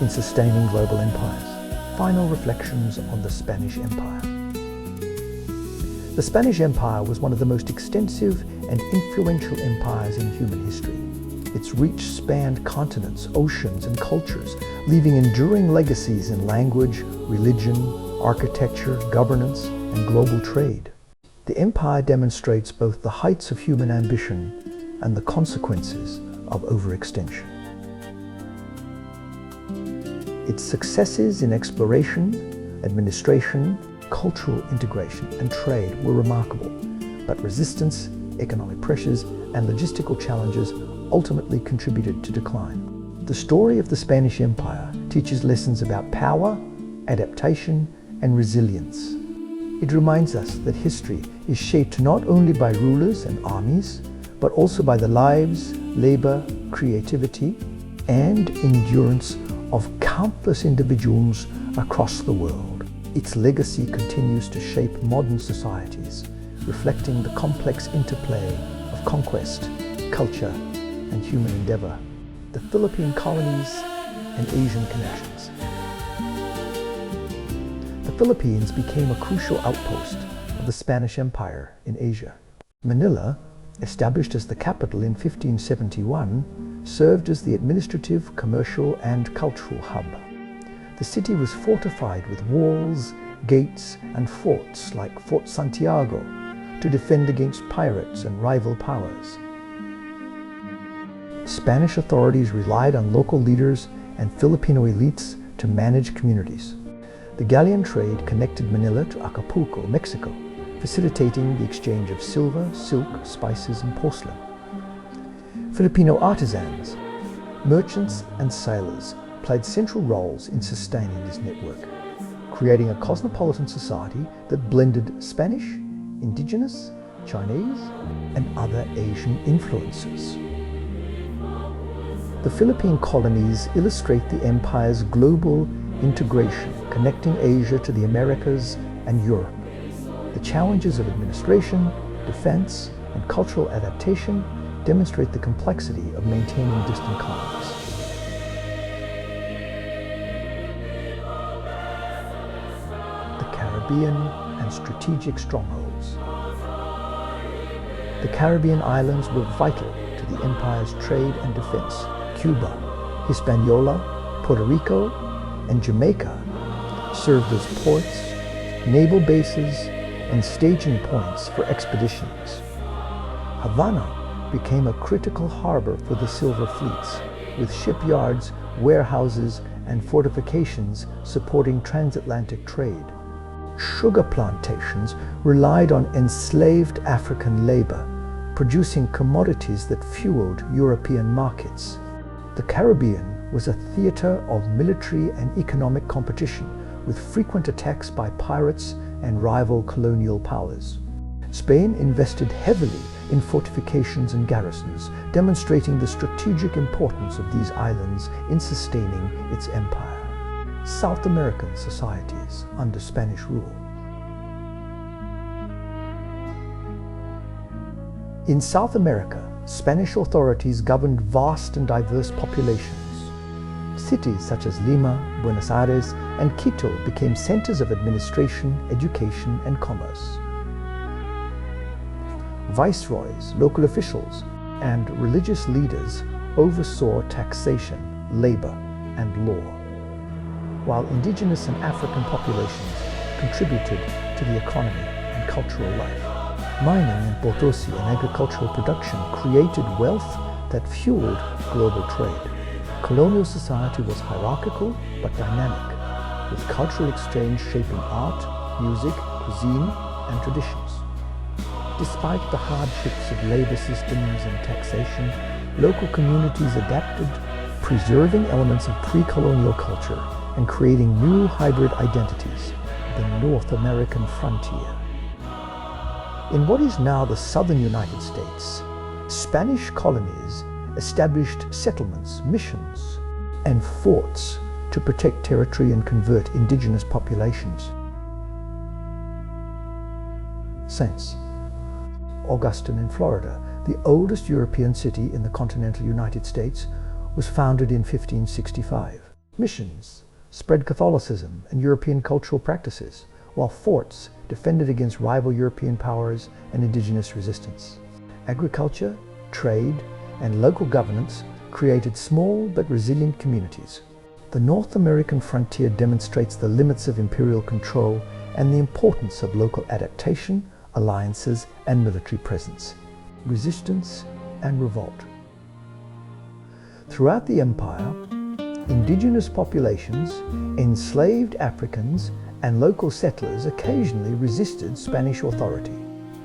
S1: in sustaining global empires. Final reflections on the Spanish Empire. The Spanish Empire was one of the most extensive and influential empires in human history. Its reach spanned continents, oceans, and cultures, leaving enduring legacies in language, religion, architecture, governance, and global trade. The empire demonstrates both the heights of human ambition and the consequences of overextension. Its successes in exploration, administration, cultural integration, and trade were remarkable, but resistance, economic pressures, and logistical challenges ultimately contributed to decline. The story of the Spanish Empire teaches lessons about power, adaptation, and resilience. It reminds us that history is shaped not only by rulers and armies, but also by the lives, labor, creativity, and endurance of countless individuals across the world. Its legacy continues to shape modern societies, reflecting the complex interplay of conquest, culture, and human endeavor. The Philippine colonies and Asian connections. The Philippines became a crucial outpost of the Spanish Empire in Asia. Manila, established as the capital in 1571, served as the administrative, commercial, and cultural hub. The city was fortified with walls, gates, and forts like Fort Santiago to defend against pirates and rival powers. Spanish authorities relied on local leaders and Filipino elites to manage communities. The galleon trade connected Manila to Acapulco, Mexico, facilitating the exchange of silver, silk, spices, and porcelain. Filipino artisans, merchants, and sailors played central roles in sustaining this network, creating a cosmopolitan society that blended Spanish, Indigenous, Chinese, and other Asian influences. The Philippine colonies illustrate the empire's global integration, connecting Asia to the Americas and Europe. The challenges of administration, defense, and cultural adaptation demonstrate the complexity of maintaining distant colonies. The Caribbean and strategic strongholds. The Caribbean islands were vital to the empire's trade and defense. Cuba, Hispaniola, Puerto Rico, and Jamaica served as ports, naval bases, and staging points for expeditions. Havana became a critical harbor for the silver fleets, with shipyards, warehouses, and fortifications supporting transatlantic trade. Sugar plantations relied on enslaved African labor, producing commodities that fueled European markets. The Caribbean was a theater of military and economic competition, with frequent attacks by pirates and rival colonial powers. Spain invested heavily in fortifications and garrisons, demonstrating the strategic importance of these islands in sustaining its empire. South American societies under Spanish rule. In South America, Spanish authorities governed vast and diverse populations. Cities such as Lima, Buenos Aires, and Quito became centers of administration, education, and commerce. Viceroys, local officials, and religious leaders oversaw taxation, labor, and law, while indigenous and African populations contributed to the economy and cultural life. Mining in Potosi and agricultural production created wealth that fueled global trade. Colonial society was hierarchical but dynamic, with cultural exchange shaping art, music, cuisine, and traditions. Despite the hardships of labor systems and taxation, local communities adapted, preserving elements of pre-colonial culture and creating new hybrid identities, the North American frontier. In what is now the southern United States, Spanish colonies established settlements, missions, and forts to protect territory and convert indigenous populations. Saints. Augustine in Florida, the oldest European city in the continental United States, was founded in 1565. Missions spread Catholicism and European cultural practices, while forts defended against rival European powers and indigenous resistance. Agriculture, trade, and local governance created small but resilient communities. The North American frontier demonstrates the limits of imperial control and the importance of local adaptation, alliances, and military presence, resistance, and revolt. Throughout the empire, indigenous populations, enslaved Africans, and local settlers occasionally resisted Spanish authority.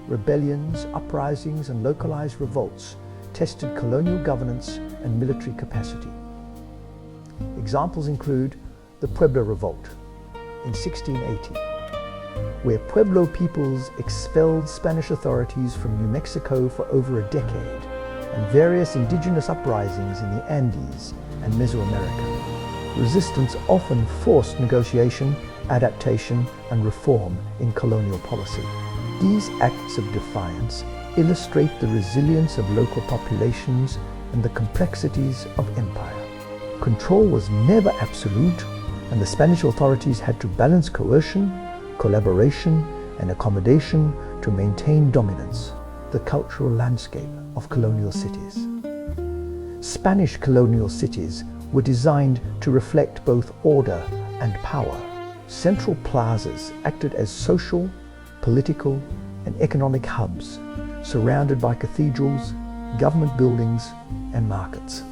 S1: Rebellions, uprisings, and localized revolts tested colonial governance and military capacity. Examples include the Pueblo Revolt in 1680, where Pueblo peoples expelled Spanish authorities from New Mexico for over a decade, and various indigenous uprisings in the Andes and Mesoamerica. Resistance often forced negotiation, adaptation, and reform in colonial policy. These acts of defiance illustrate the resilience of local populations and the complexities of empire. Control was never absolute, and the Spanish authorities had to balance coercion, collaboration, and accommodation to maintain dominance, the cultural landscape of colonial cities. Spanish colonial cities were designed to reflect both order and power. Central plazas acted as social, political, and economic hubs, surrounded by cathedrals, government buildings, and markets.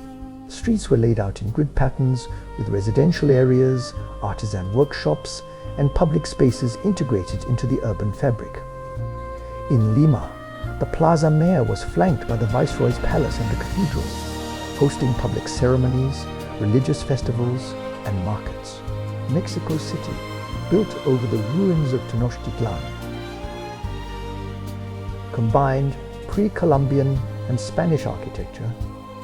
S1: Streets were laid out in grid patterns with residential areas, artisan workshops, and public spaces integrated into the urban fabric. In Lima, the Plaza Mayor was flanked by the Viceroy's palace and the cathedrals, hosting public ceremonies, religious festivals, and markets. Mexico City, built over the ruins of Tenochtitlan, combined pre-Columbian and Spanish architecture,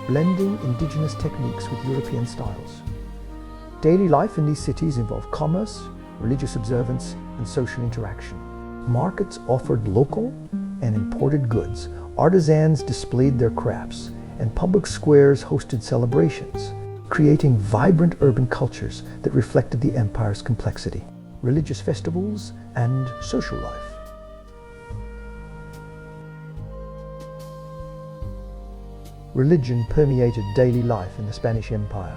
S1: blending indigenous techniques with European styles. Daily life in these cities involved commerce, religious observance, and social interaction. Markets offered local and imported goods, artisans displayed their crafts, and public squares hosted celebrations, creating vibrant urban cultures that reflected the empire's complexity. Religious festivals and social life. Religion permeated daily life in the Spanish Empire,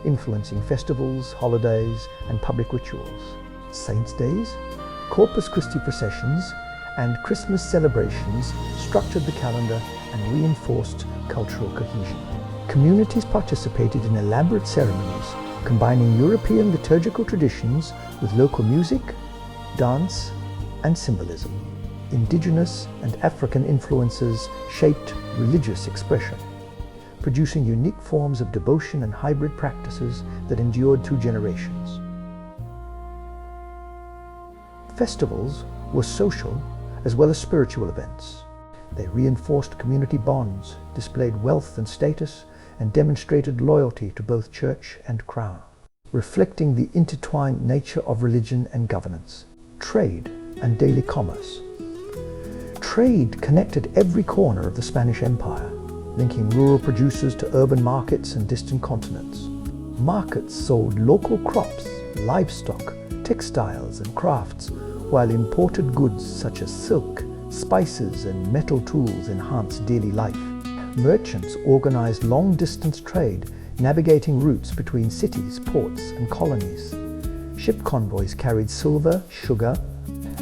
S1: influencing festivals, holidays, and public rituals. Saints' days, Corpus Christi processions, and Christmas celebrations structured the calendar and reinforced cultural cohesion. Communities participated in elaborate ceremonies, combining European liturgical traditions with local music, dance, and symbolism. Indigenous and African influences shaped religious expression, producing unique forms of devotion and hybrid practices that endured through generations. Festivals were social as well as spiritual events. They reinforced community bonds, displayed wealth and status, and demonstrated loyalty to both church and crown, reflecting the intertwined nature of religion and governance. Trade and daily commerce. Trade connected every corner of the Spanish Empire, linking rural producers to urban markets and distant continents. Markets sold local crops, livestock, textiles and crafts, while imported goods such as silk, spices and metal tools enhanced daily life. Merchants organized long-distance trade, navigating routes between cities, ports and colonies. Ship convoys carried silver, sugar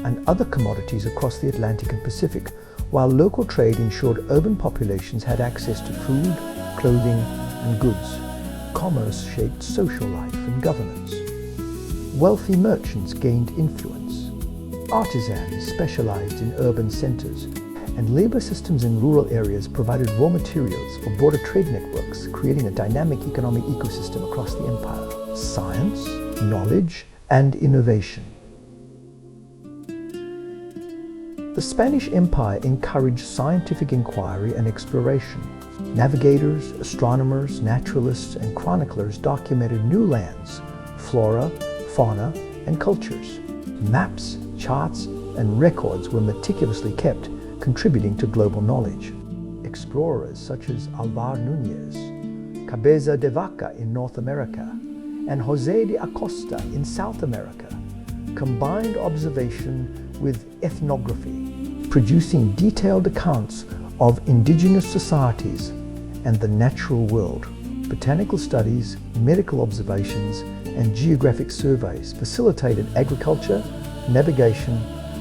S1: and other commodities across the Atlantic and Pacific, while local trade ensured urban populations had access to food, clothing and goods. Commerce shaped social life and governance. Wealthy merchants gained influence. Artisans specialized in urban centers, and labor systems in rural areas provided raw materials for broader trade networks, creating a dynamic economic ecosystem across the empire. Science, knowledge, and innovation. The Spanish Empire encouraged scientific inquiry and exploration. Navigators, astronomers, naturalists, and chroniclers documented new lands, flora, fauna, and cultures. Maps, charts, and records were meticulously kept, contributing to global knowledge. Explorers such as Alvar Núñez, Cabeza de Vaca in North America, and José de Acosta in South America combined observation with ethnography, producing detailed accounts of indigenous societies and the natural world. Botanical studies, medical observations, and geographic surveys facilitated agriculture, navigation,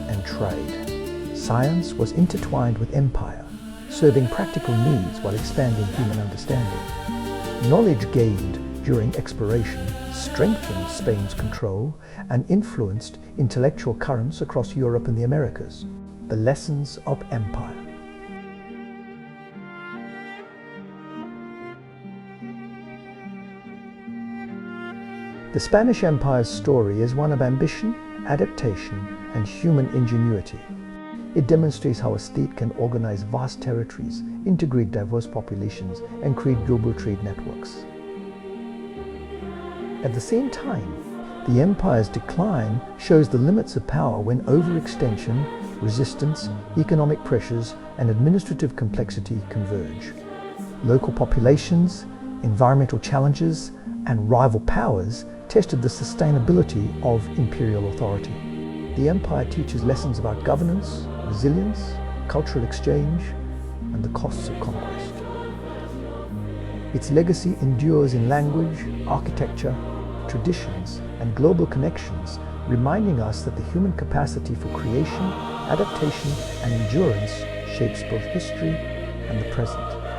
S1: and trade. Science was intertwined with empire, serving practical needs while expanding human understanding. Knowledge gained during exploration strengthened Spain's control and influenced intellectual currents across Europe and the Americas. The lessons of empire. The Spanish Empire's story is one of ambition, adaptation, and human ingenuity. It demonstrates how a state can organize vast territories, integrate diverse populations, and create global trade networks. At the same time, the empire's decline shows the limits of power when overextension, resistance, economic pressures, and administrative complexity converge. Local populations, environmental challenges, and rival powers tested the sustainability of imperial authority. The empire teaches lessons about governance, resilience, cultural exchange, and the costs of conquest. Its legacy endures in language, architecture, traditions, and global connections, reminding us that the human capacity for creation, adaptation, and endurance shapes both history and the present.